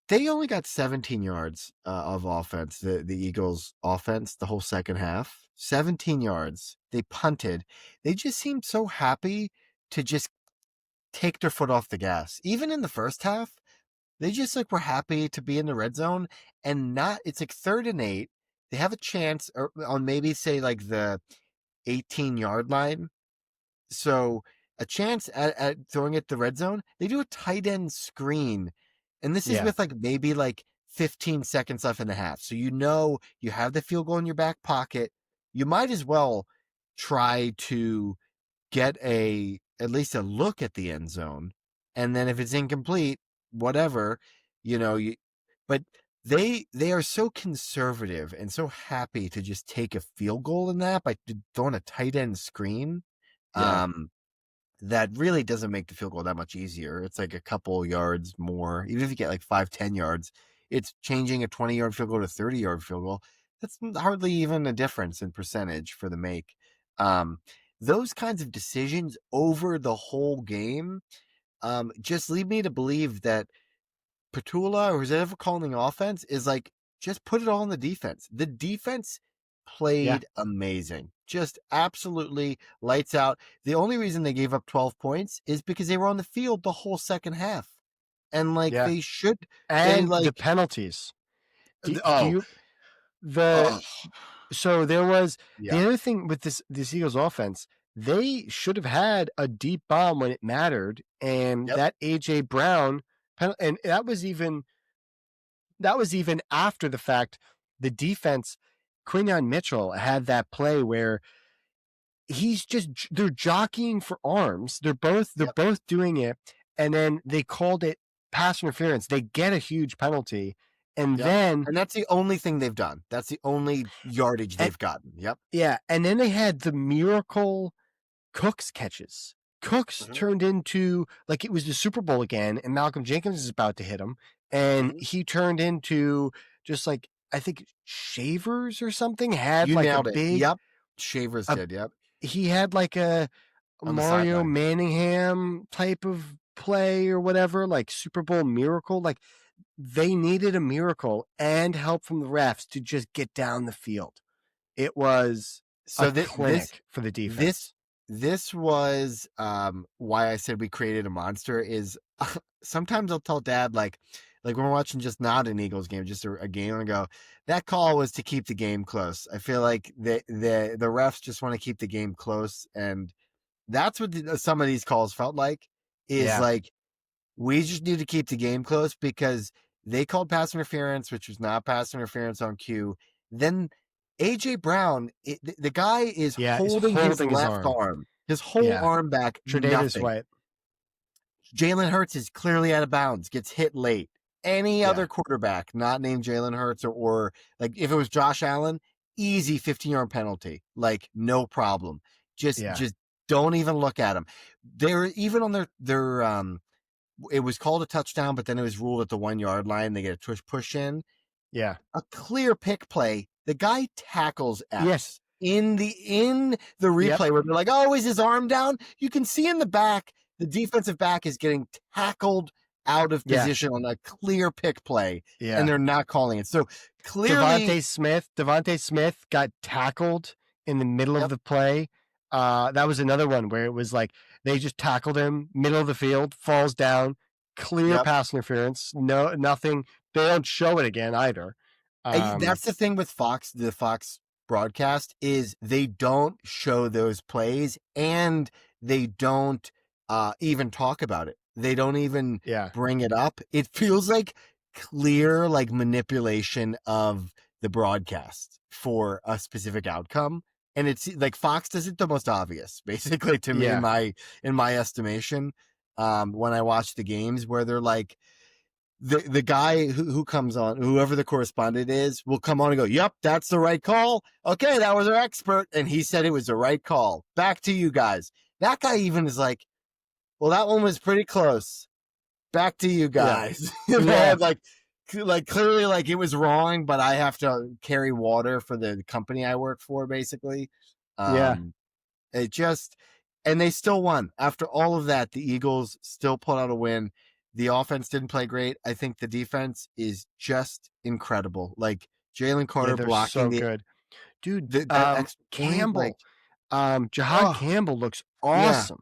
they only got 17 yards of offense. The Eagles' offense, the whole second half, 17 yards. They punted. They just seemed so happy to just take their foot off the gas. Even in the first half, they just like were happy to be in the red zone and not. It's like 3rd and 8. They have a chance on maybe say like the 18-yard line. So a chance at throwing it the red zone. They do a tight end screen, and this is
Yeah.
with like maybe like 15 seconds left in the half. So you have the field goal in your back pocket. You might as well try to get at least a look at the end zone, and then if it's incomplete, whatever, you. But they are so conservative and so happy to just take a field goal in that by throwing a tight end screen.
Yeah.
Um, that really doesn't make the field goal that much easier. It's like a couple yards more. Even if you get like 5-10 yards, it's changing a 20-yard field goal to 30-yard field goal. That's hardly even a difference in percentage for the make. Um, those kinds of decisions over the whole game just lead me to believe that Petula or whoever calling offense is like, just put it all on the defense. The defense
Yeah,
played amazing. Just absolutely lights out. The only reason they gave up 12 points is because they were on the field the whole second half. And like
yeah,
they
and the
like,
penalties. Do
oh,
you the
oh,
so there was
yeah,
the other thing with this Eagles offense. They should have had a deep bomb when it mattered, and
yep,
that AJ Brown and that was even after the fact. The defense, Quinyon Mitchell had that play where they're jockeying for arms. They're
yep,
both doing it, and then they called it pass interference. They get a huge penalty, and
yep.
then
And that's the only thing they've done. That's the only yardage
and,
they've gotten. Yep.
yeah, and then they had the miracle Cooks catches. Cooks
Hmm.
turned into like it was the Super Bowl again, and Malcolm Jenkins is about to hit him, and
Hmm.
he turned into just like I think Shavers or something had
You
like a
nailed it.
big
Yep. Shavers
a
did. Yep.
he had like a
On the
Mario
sideline.
Manningham type of play or whatever, like Super Bowl miracle. Like they needed a miracle and help from the refs to just get down the field. It was a
So
clinic for the
this
defense.
this was why I said we created a monster is sometimes I'll tell dad like when we're watching just not an Eagles game, just a game and go, that call was to keep the game close. I feel like the refs just want to keep the game close, and that's what some of these calls felt like is
Yeah,
like we just need to keep the game close because they called pass interference, which was not pass interference on cue. Then AJ Brown, the guy is
yeah, he's
holding his
holding his
left
arm.
arm, his whole
Yeah,
arm back,
Tre'Davious
nothing.
White.
Jalen Hurts is clearly out of bounds, gets hit late. Any
Yeah,
other quarterback not named Jalen Hurts or like if it was Josh Allen, easy 15-yard penalty, like no problem. Just
yeah,
just don't even look at him. They're even on their it was called a touchdown, but then it was ruled at the 1 yard line. They get a push in.
yeah,
A clear pick play. The guy tackles
yes,
Epps in the
yep,
replay where they're like, "Oh, is his arm down?" You can see in the back the defensive back is getting tackled out of
yeah,
position on a clear pick play, and
yeah.
they're not calling it. So clearly,
Devontae Smith got tackled in the middle of
yep,
the play. That was another one where it was like they just tackled him, middle of the field, falls down, clear
yep.
pass interference. No, nothing. They don't show it again either.
That's the thing with Fox, the Fox broadcast is they don't show those plays and they don't even talk about it. They don't even
Yeah,
bring it up. It feels like clear like manipulation of the broadcast for a specific outcome. And it's like Fox does it the most obvious, basically to me
yeah,
in my estimation. When I watch the games where they're like, the guy who comes on, whoever the correspondent is, will come on and go, "Yep, that's the right call. Okay, that was our expert, and he said it was the right call. Back to you guys." That guy even is like, "Well, that one was pretty close. Back to you
yeah,
guys." You know,
yeah,
like clearly, like it was wrong, but I have to carry water for the company I work for, basically.
yeah,
Um, it just, and they still won. After all of that, the Eagles still pulled out a win. The offense didn't play great. I think the defense is just incredible. Like Jalen
yeah.
Carter
They're
blocking
so good, dude.
that extra point. Like,
Campbell, Jahad
oh,
Campbell looks
yeah,
awesome.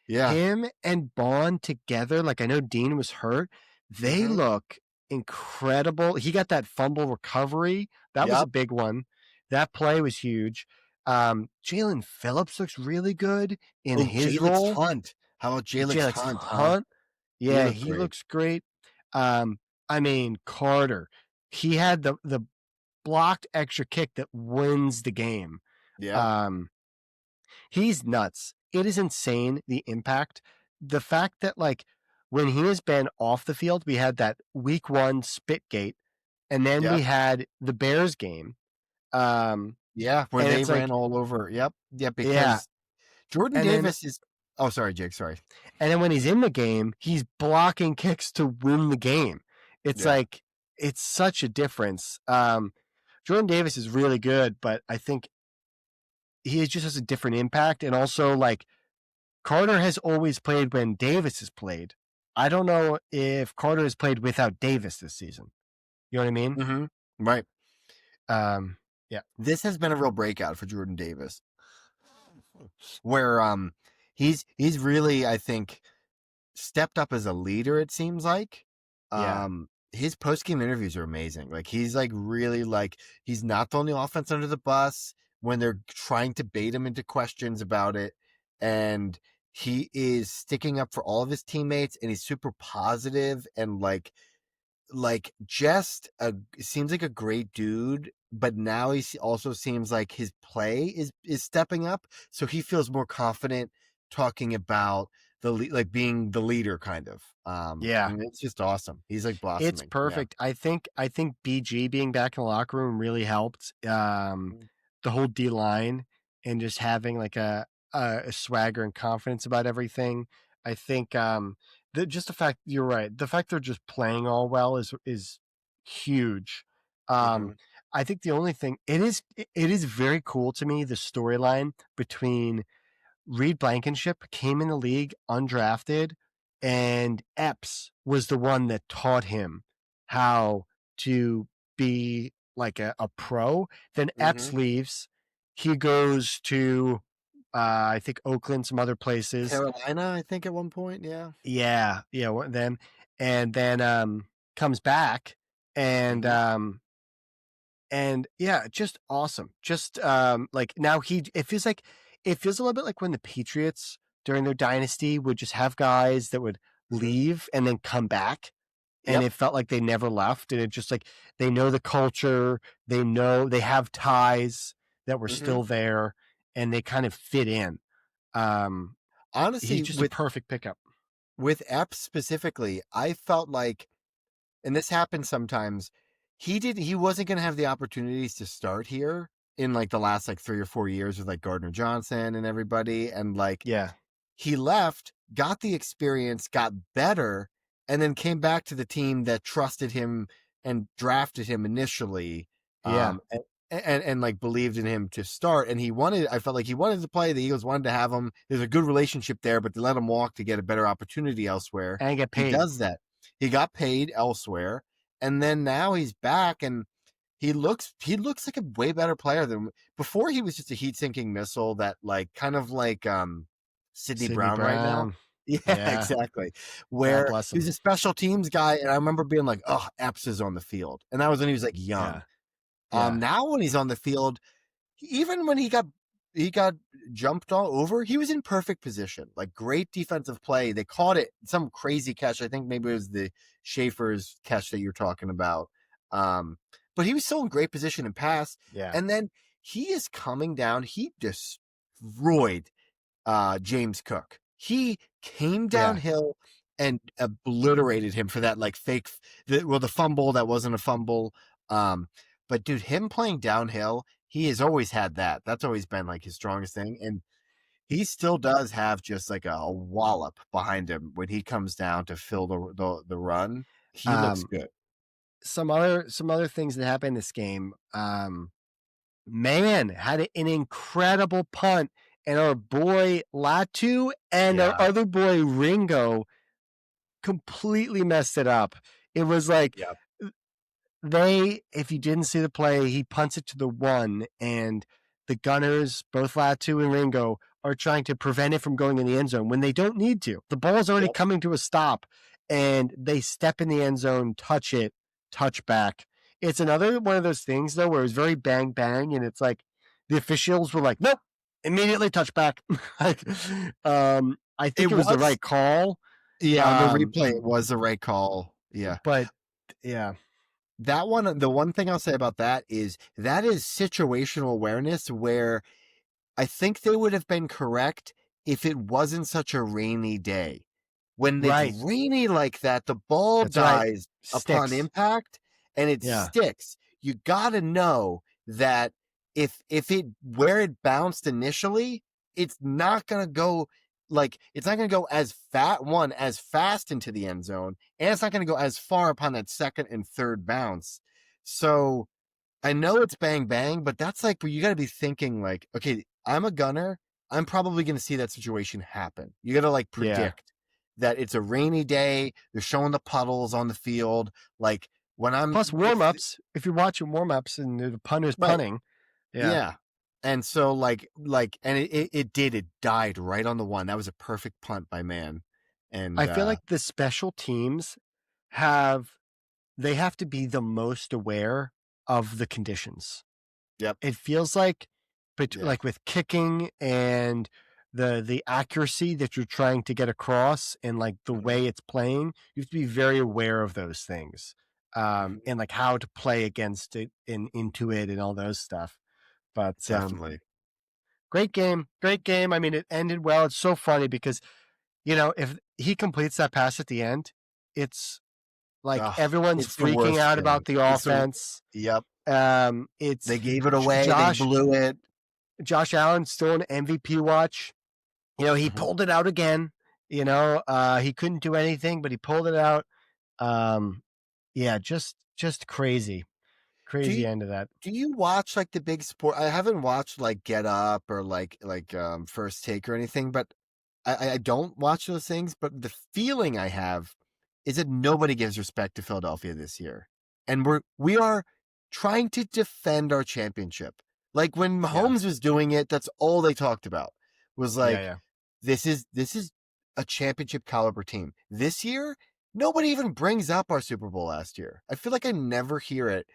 yeah.
Him and Bond together, like I know Dean was hurt. They
Mm-hmm.
look incredible. He got that fumble recovery. That was a
Yep.
big one. That play was huge. Jalen Phillips looks really good in
Oh,
his
Jalen
role.
Hunt. How about Jalen
Jalen
Hunt, huh?
Hunt,
He
yeah,
looked
he
great.
looks great. I mean Carter, he had the blocked extra kick that wins the game.
Yep.
Um, he's nuts. It is insane the impact. The fact that like when he has been off the field, we had that week 1 spit gate, and then we
Yep.
had the Bears game. Um,
Yeah, where
and
they
it's
ran
like,
all over. Yep. Yeah,
yeah,
because Jordan
and then
Davis is. Oh, sorry, Jake. Sorry.
when he's in the game, he's blocking kicks to win the game. It's
Yeah.
like it's such a difference. Jordan Davis is really good, but I think he just has a different impact, and also like Carter has always played when Davis has played. I don't know if Carter has played without Davis this season. You know what I mean?
Mm-hmm. Right.
Um, yeah,
This has been a real breakout for Jordan Davis, where he's really, I think, stepped up as a leader. It seems like
yeah,
his post game interviews are amazing. Like he's like really like he's not throwing the offense under the bus when they're trying to bait him into questions about it, and he is sticking up for all of his teammates, and he's super positive and like just seems like a great dude, but now he also seems like his play is stepping up, so he feels more confident talking about like being the leader kind of.
yeah.
And it's just awesome. He's like
It's
blossoming. Yeah.
perfect. I think BG being back in the locker room really helped. The whole D line and just having like a swagger and confidence about everything. I think just the fact you're right. The fact they're just playing all well is huge.
Mm-hmm.
Um, I think the only thing it is very cool to me the storyline between Reed Blankenship came in the league undrafted, and Epps was the one that taught him how to be like a pro. Then
Mm-hmm.
Epps leaves. He goes to, I think, Oakland, some other places.
Carolina, I think at one point. Yeah.
Yeah, yeah, them. And then comes back and
Mm-hmm.
yeah, just awesome. Just like now it feels a little bit like when the Patriots during their dynasty would just have guys that would
Mm-hmm.
leave and then come back, and
Yep.
it felt like they never left, and it just like they know the culture, they know they have ties that were
Mm-hmm.
still there, and they kind of fit in. Um, he's
Honestly,
just a perfect pickup.
with Epps specifically, I felt like, and this happens sometimes, he wasn't going to have the opportunities to start here in like the last like 3 or 4 years with like Gardner Johnson and everybody, and like
Yeah,
he left, got the experience, got better, and then came back to the team that trusted him and drafted him initially,
yeah,
and like believed in him to start. And I felt like he wanted to play. The Eagles wanted to have him. There's a good relationship there, but they let him walk to get a better opportunity elsewhere.
and get
He
paid.
does that. He got paid elsewhere, and then now he's back, and he looks like a way better player than before. He was just a heat sinking missile that like kind of like Sidney
Sidney
Brown right now.
Brown.
Yeah,
Yeah,
exactly.
God
Where
bless
he was
him.
a special teams guy, and I remember being like, "Oh, Epps is on the field," and that was when he was like young.
Yeah, yeah,
Now when he's on the field, even when he got jumped all over, he was in perfect position. Like great defensive play. They caught it, some crazy catch. I think maybe it was the Schaefer's catch that you're talking about. Um, but he was still in great position and pass.
yeah,
And then he is coming down. He destroyed James Cook. He came
yeah.
downhill and obliterated him for that like the fumble that wasn't a fumble. Um, but dude, him playing downhill, he has always had that. That's always been like his strongest thing, and he still does have just like a wallop behind him when he comes down to fill the run. He looks
Um,
good.
some other things that happened in this game. Man had an incredible punt, and our boy Latu and our
Yeah.
other boy Ringo completely messed it up. It was like
Yeah.
if you didn't see the play, he punts it to the one, and the Gunners, both Latu and Ringo, are trying to prevent it from going in the end zone when they don't need to. The ball's already
Yep.
coming to a stop, and they step in the end zone, touch it, touchback. It's another one of those things, though, where it's very bang bang, and it's like the officials were like, nope, immediately touchback. like, I
It
think it was the
was.
right call.
Yeah, on the
Um,
replay, it was the right call. Yeah.
but yeah,
That one, the one thing I'll say about that is situational awareness where I think they would have been correct if it wasn't such a rainy day. When it's
right.
rainy like that, the ball
That's right.
dies upon
Sticks.
impact and it
Yeah.
sticks. You got to know that if it where it bounced initially, it's not going to go it's not going to go as fast into the end zone, and it's not going to go as far upon that second and third bounce. So I know it's bang bang, but that's like where you got to be thinking like, okay, I'm a gunner. I'm probably going to see that situation happen. You got to like
Yeah.
predict that it's a rainy day. They're showing the puddles on the field. Like when I'm
Plus warm ups. If you're watching warm ups and the punter's
right,
punting, yeah.
yeah. And so and it died right on the one. That was a perfect punt by man. And
I feel like the special teams they have to be the most aware of the conditions.
yep,
It feels like, but
yeah,
like with kicking and the accuracy that you're trying to get across and like the
hmm
way it's playing, you have to be very aware of those things,
hmm
and like how to play against it and into it and all those stuff. But
definitely.
great game, great game. I mean, it ended well. It's so funny because if he completes that pass at the end, it's like
Ugh,
everyone's
it's the
freaking
worst
out
thing.
about the
It's the
offense.
yep.
It's
They gave it away. They
Josh
blew it.
Josh Allen still an MVP watch. He
hmm
pulled it out again. He couldn't do anything, but he pulled it out. Um, yeah, just crazy,
Do
crazy
you,
end of that.
do you watch like the big sport? I haven't watched like Get Up or First Take or anything, but I don't watch those things. But the feeling I have is that nobody gives respect to Philadelphia this year, and we are trying to defend our championship. Like when
Yeah,
Mahomes was doing it, that's all they talked about was
yeah,
like
yeah,
this is a championship caliber team. This year, nobody even brings up our Super Bowl last year. I feel like I never hear it.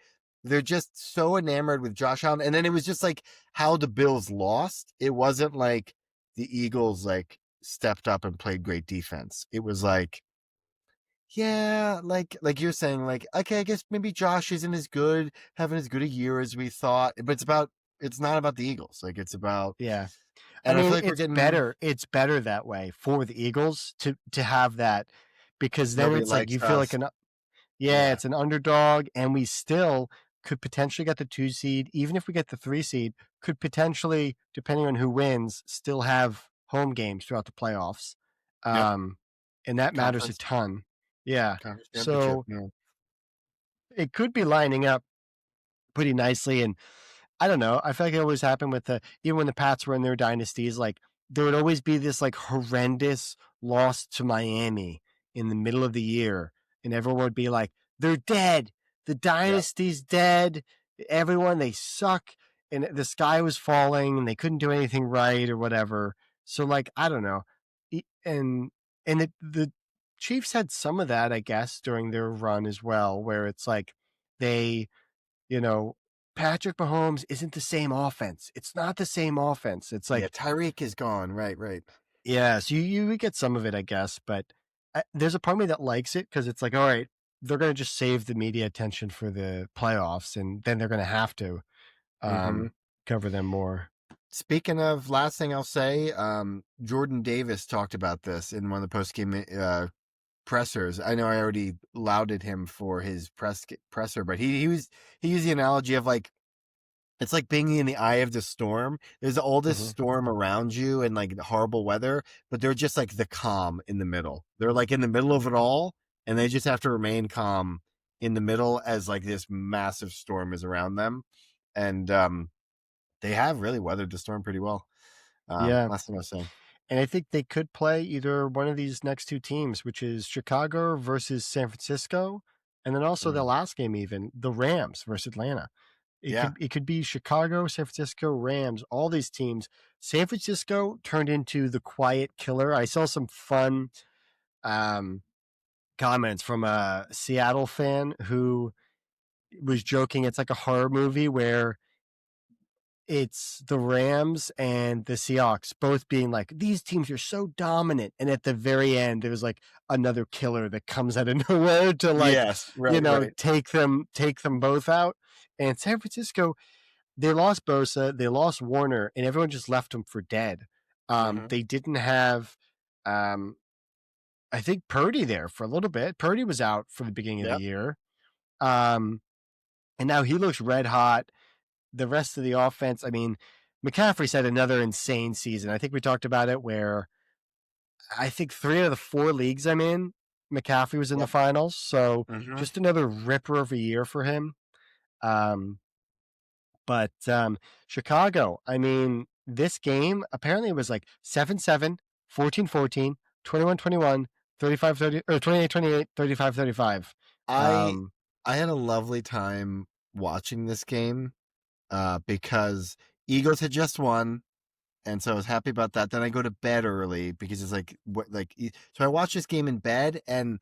They're just so enamored with Josh Allen. And then it was just like how the Bills lost. It wasn't like the Eagles like stepped up and played great defense. It was like, yeah, like you're saying, like, okay, I guess maybe Josh isn't as good, having as good a year as we thought. But it's not about the Eagles. Like it's about
yeah. I
and I feel
mean,
like we're
it's
getting
better. It's better that way for the Eagles to have that, because then
nobody
it's like
likes
you feel like
us.
yeah,
Yeah.
it's an underdog, and we still could potentially get the 2 seed. Even if we get the 3 seed, could potentially, depending on who wins, still have home games throughout the playoffs.
Yep.
Um, and that matters a
Conference
ton. Yeah.
conference championship.
So
No.
it could be lining up pretty nicely. And I don't know. I feel like it always happened with even when the Pats were in their dynasties, like there would always be this like horrendous loss to Miami in the middle of the year, and everyone would be like, "They're dead. The
Yep.
dynasty's dead. Everyone, they suck." And the sky was falling, and they couldn't do anything right or whatever. So like I don't know, and the Chiefs had some of that, I guess, during their run as well, where it's like they you know, Patrick Mahomes isn't the same offense. It's not the same offense. It's
Yeah,
like,
Tyreek is gone. Right, right.
yeah, so you get some of it, I guess, but there's a part of me that likes it because it's like, all right, they're going to just save the media attention for the playoffs, and then they're going to have to
hmm
cover them more.
Speaking of, last thing I'll say, Jordan Davis talked about this in one of the post game pressers. I know I already lauded him for his presser, but he used the analogy of like it's like being in the eye of the storm. There's all this
Hmm.
storm around you and like horrible weather, but they're just like the calm in the middle. They're like in the middle of it all, and they just have to remain calm in the middle as like this massive storm is around them. And they have really weathered the storm pretty well.
Yeah,
Last thing I was saying.
and I think they could play either one of these next two teams, which is Chicago versus San Francisco, and then also the
Mm.
last game, even the Rams versus Atlanta. It
Yeah.
could be Chicago, San Francisco, Rams, all these teams. San Francisco turned into the quiet killer. I saw some fun um, comments from a Seattle fan who was joking. It's like a horror movie where it's the Rams and the Seahawks both being like, these teams are so dominant. And at the very end, there was like another killer that comes out of nowhere to like,
Yes. Right. Right.
take them both out. And San Francisco, they lost Bosa, they lost Warner, and everyone just left them for dead.
hmm
They didn't have, um, I think, Purdy there for a little bit. Purdy was out for the beginning of the
Yep.
year. Um, and now he looks red hot. The rest of the offense, I mean, McCaffrey's had another insane season. I think we talked about it where I think 3 of the 4 leagues I'm in, McCaffrey was in the
Yep.
finals. So
hmm
just another ripper of a year for him. Um, But Chicago, I mean, this game apparently was like 7-7, 14-14, 21-21, 35-30 or 28-28, 35-35.
I I had a lovely time watching this game because Eagles had just won, and so I was happy about that. Then I go to bed early because it's like so I watched this game in bed and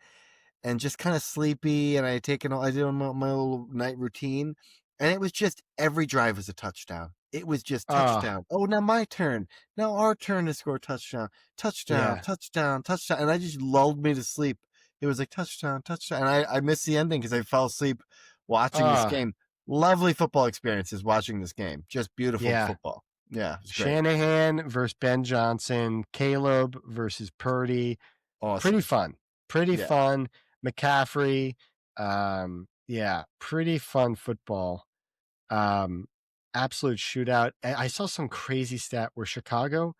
just kind of sleepy, and I did my little night routine, and it was just every drive was a touchdown. It was just
Oh,
touchdown. Oh, now my turn. Now our turn to score touchdown. Touchdown,
yeah.
touchdown, touchdown. And I just lulled me to sleep. It was like touchdown, touchdown. And I missed the ending because I fell asleep watching this
Oh,
game. Lovely football experiences watching this game. Just beautiful
yeah.
football. Yeah, it's great.
Shanahan versus Ben Johnson, Caleb versus Purdy. Pretty
Awesome.
fun. Pretty
Yeah.
fun. McCaffrey. Yeah, pretty fun football. Um, Absolute shootout. I saw some crazy stat where Chicago,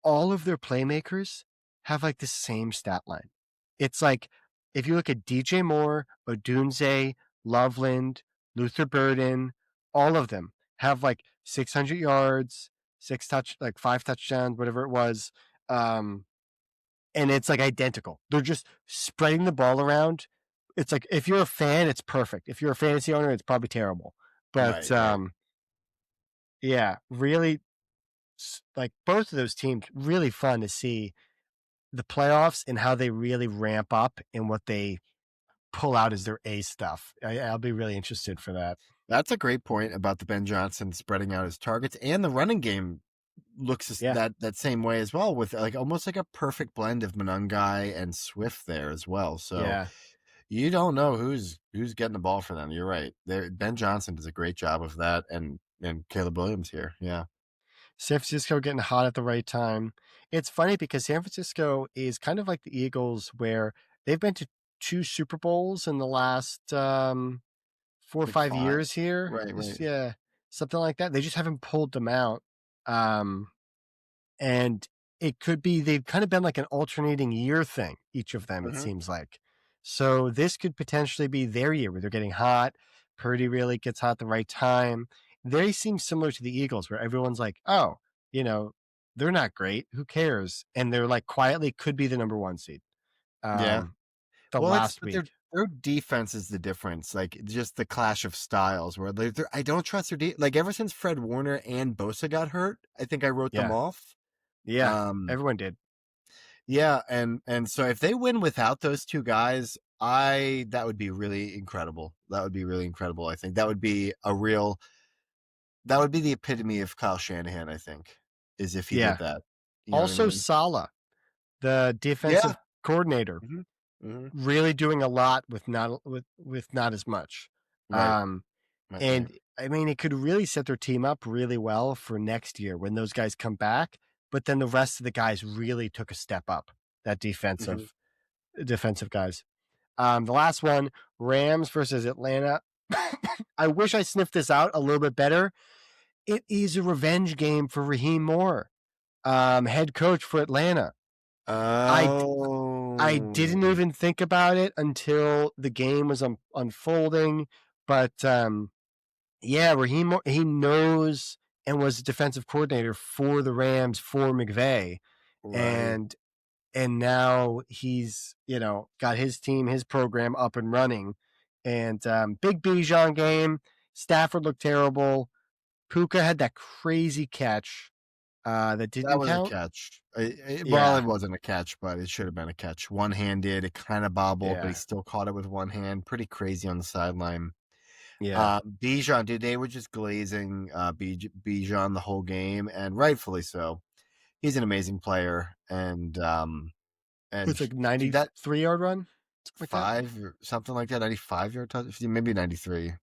all of their playmakers have like the same stat line. It's like if you look at DJ Moore, Odunze, Loveland, Luther Burden, all of them have like 600 yards, like 5 touchdowns, whatever it was. And it's like identical. They're just spreading the ball around. It's like if you're a fan, it's perfect. If you're a fantasy owner, it's probably terrible. But
Right, right.
yeah, really, like both of those teams, really fun to see the playoffs and how they really ramp up and what they pull out as their A stuff. I'll be really interested for that.
That's a great point about the Ben Johnson spreading out his targets, and the running game looks
Yeah,
that same way as well, with like almost like a perfect blend of Monangai and Swift there as well. So
yeah.
you don't know who's getting the ball for them. You're right. Ben Johnson does a great job of that, and Caleb Williams here. Yeah.
San Francisco getting hot at the right time. It's funny because San Francisco is kind of like the Eagles, where they've been to 2 Super Bowls in the last 4 or 5 years here.
Right, right.
Yeah, something like that. They just haven't pulled them out. Um, and it could be they've kind of been like an alternating year thing, each of them, it
Mm-hmm.
seems like. So this could potentially be their year where they're getting hot. Purdy really gets hot at the right time. They seem similar to the Eagles, where everyone's like, oh, you know, they're not great. Who cares? And they're like quietly could be the number 1 seed
Yeah.
the
Well, it's
last
but
week.
their defense is the difference. Like just the clash of styles. Where I don't trust like ever since Fred Warner and Bosa got hurt, I think I wrote them
Yeah.
off.
Yeah.
Um,
Everyone did.
yeah, and so if they win without those two guys, that would be really incredible. That would be really incredible. I think that would be the epitome of Kyle Shanahan. I think is if he did
Yeah.
that. You know what I
Also,
mean?
Saleh, the
Yeah.
defensive coordinator,
Hmm. Hmm.
really doing a lot with not as much.
Right.
Um,
Right. Right.
and I mean, it could really set their team up really well for next year when those guys come back. But then the rest of the guys really took a step up. That
Hmm.
defensive guys. The last one, Rams versus Atlanta. I wish I sniffed this out a little bit better. It is a revenge game for Raheem Moore, head coach for Atlanta. I I didn't
Oh.
even think about it until the game was unfolding, but yeah, Raheem he knows and was defensive coordinator for the Rams for McVay,
Right.
and now he's got his team, his program up and running, and big Bijan game. Stafford looked terrible. Puka had that crazy catch that
That
didn't
was a
count.
catch. Well,
Yeah,
it wasn't a catch, but it should have been a catch. One-handed, it kind of bobbled, but he
yeah,
still caught it with one hand. Pretty crazy on the sideline.
yeah.
Bijan, dude, they were just glazing Bijan the whole game, and rightfully so. He's an amazing player, and
It's like
dude, that
93-yard run, something like that.
five or something like that, 95-yard touch, maybe 93.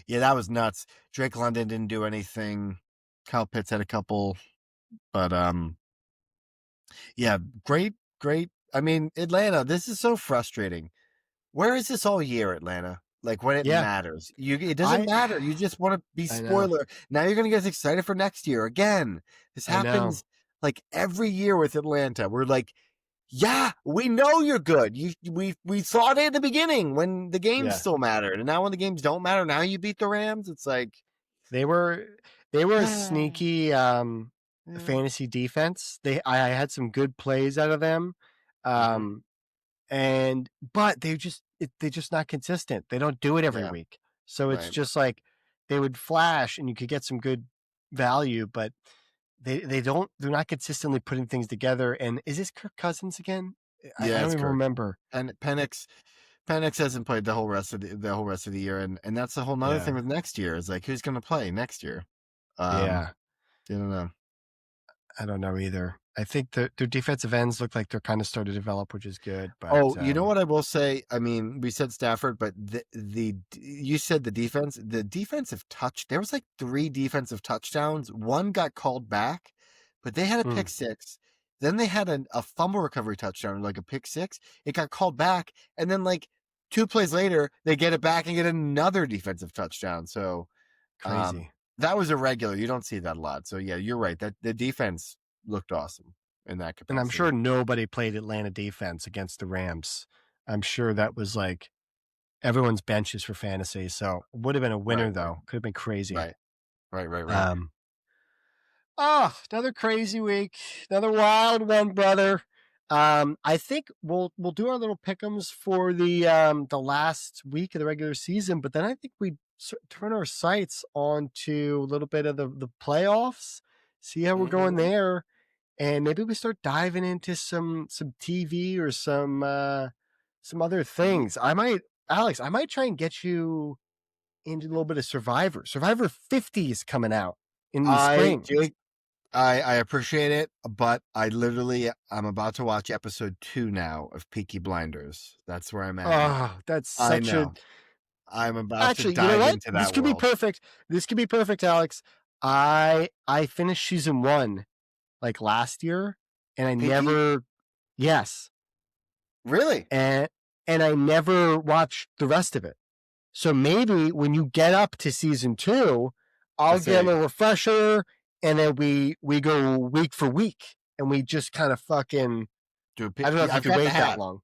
Yeah, that was nuts. Drake London didn't do anything. Kyle Pitts had a couple, but yeah, great, great. I mean, Atlanta, this is so frustrating. Where is this all year, Atlanta? Like when it
Yeah,
matters, it doesn't
I
matter. You just want to be
I know,
spoiler. Now you're gonna get excited for next year again. This
I know.
happens like every year with Atlanta. We're like, yeah, we know you're good. We saw it at the beginning when the games
Yeah,
still mattered, and now when the games don't matter, now you beat the Rams. It's like,
they were they were a
yeah,
sneaky fantasy defense. I had some good plays out of them.
Mhm.
But they're just not consistent. They don't do it every
Yeah.
week. So it's
Right.
just like they would flash and you could get some good value, but they're not consistently putting things together. And is this Kirk Cousins again? I
Yeah,
don't
it's
even
Kirk.
remember.
And Penix hasn't played the whole rest of the whole rest of the year, and that's the whole nother
Yeah.
thing with next year is like who's going to play next year. Um,
Yeah.
I don't know.
I don't know either. I think their defensive ends look like they're kind of starting to develop, which is good. But
Oh, you know what I will say? I mean, we said Stafford, but the you said the defensive touch. There was like 3 defensive touchdowns. One got called back, but they had a pick
mm,
six. Then they had a fumble recovery touchdown, like a pick six. It got called back, and then like 2 plays later, they get it back and get another defensive touchdown. So
crazy.
that was irregular. You don't see that a lot. So yeah, you're right. That the defense looked awesome in that
And I'm sure
capacity.
nobody played Atlanta defense against the Rams. I'm sure that was like everyone's benches for fantasy. So it would have been a winner
Right, right,
though. Could have been crazy.
right, right.
Um, Another crazy week, another wild one, brother. I think we'll do our little pick'ems for the last week of the regular season, but then I think we turn our sights onto a little bit of the playoffs, see how we're going
Mhm.
there, and maybe we start diving into some TV or some other things. Alex, I might try and get you into a little bit of Survivor. Survivor 50 is coming out in the spring.
Jake, I appreciate it, but I'm about to watch episode 2 now of Peaky Blinders. That's where I'm at.
Oh, that's
I
such a
know. I'm about to
actually, you know
dive
what?
into
This
that
could be
world.
perfect. This could be perfect, Alex. I finished season 1 like last year and I
Peaky?
never yes.
Really?
And I never watched the rest of it. So maybe when you get up to season 2,
I
I'll get a
say,
little refresher and then we go week for week and we just kind of fucking
dude,
I don't know if you
I've
could
got the
wait that
hat.
long.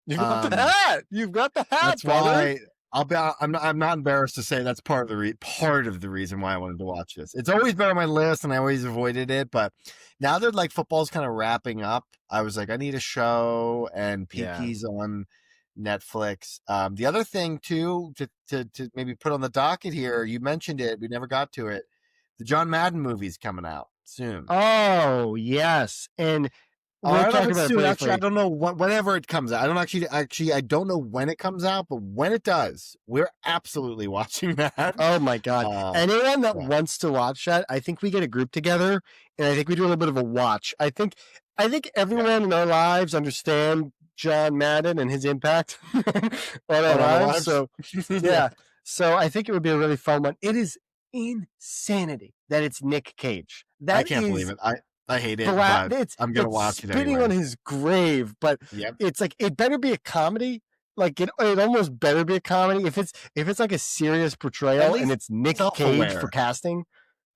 You got the
Um,
hat. You've got the hat,
That's
brother.
why I'm not embarrassed to say that's part of the reason why I wanted to watch this. It's always been on my list and I always avoided it, but now that like football's kind of wrapping up, I was like, I need a show, and
Yeah.
Peaky's on Netflix. The other thing too, to maybe put on the docket here, you mentioned it, we never got to it. The John Madden movie's coming out soon.
Oh, yes. And
I
we'll
don't know if
talk
it's
about it
soon. Actually, I
briefly.
don't know whenever it comes out. I don't actually I don't know when it comes out, but when it does, we're absolutely watching that.
Oh my God.
Uh,
Anyone that
yeah.
wants to watch that, I think we get a group together and I think we do a little bit of a watch. I think
Yeah.
everyone in our lives understand John Madden and his impact on our
On our
lives.
lives.
So
Yeah.
yeah. So I think it would be a really fun one. It is insanity that it's Nick Cage.
I
That
can't believe
is
it. I hate it, but I'm gonna
it's
watch it
spitting on
anyways.
his grave, but
Yep.
it's like it better be a comedy. Like it almost better be a comedy. If it's like a serious
At
portrayal and
least
it's Nick Cage for
self-aware.
casting, yeah,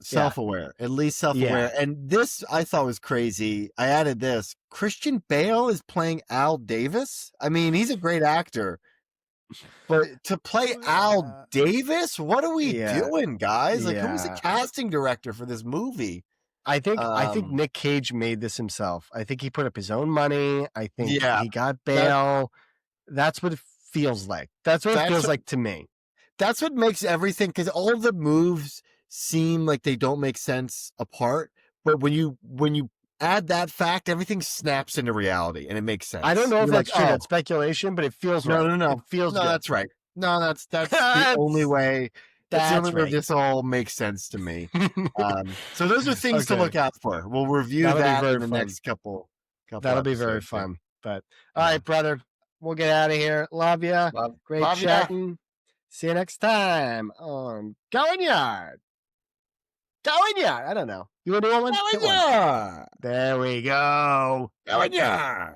Self-aware. At least self-aware.
yeah.
And this I thought was crazy. I added this. Christian Bale is playing Al Davis. I mean, he's a great actor. But to play Al Davis, what are we
Yeah,
doing, guys? Like, who was the
yeah.
casting director for this movie?
I think
Um,
Nick Cage made this himself. I think he put up his own money. I think
yeah,
he got
that
bail. That's what it feels like. That's what it
that's
feels like to me.
that's what makes everything, because all of the moves seem like they don't make sense apart. But when you add that fact, everything snaps into reality and it makes
I don't
sense.
know if
You're like,
that's true.
oh,
That's speculation, but it feels
no,
right.
no,
It
no,
feels
no,
good.
that's right. No, that's the only
that's
way. That's the only
that's
way
right.
this all makes sense to me. So those are things to
Okay,
look out for. We'll review
that'll be
that in
very
the
fun.
next couple
That'll be very
episodes here.
fun. But all
Yeah.
right, brother, we'll get out of here. Love ya. Great
Love ya.
chatting. See you next time on Going Yard. Going Yard. I don't know. You want to do one?
Love
Hit one.
ya.
There we go.
Love ya.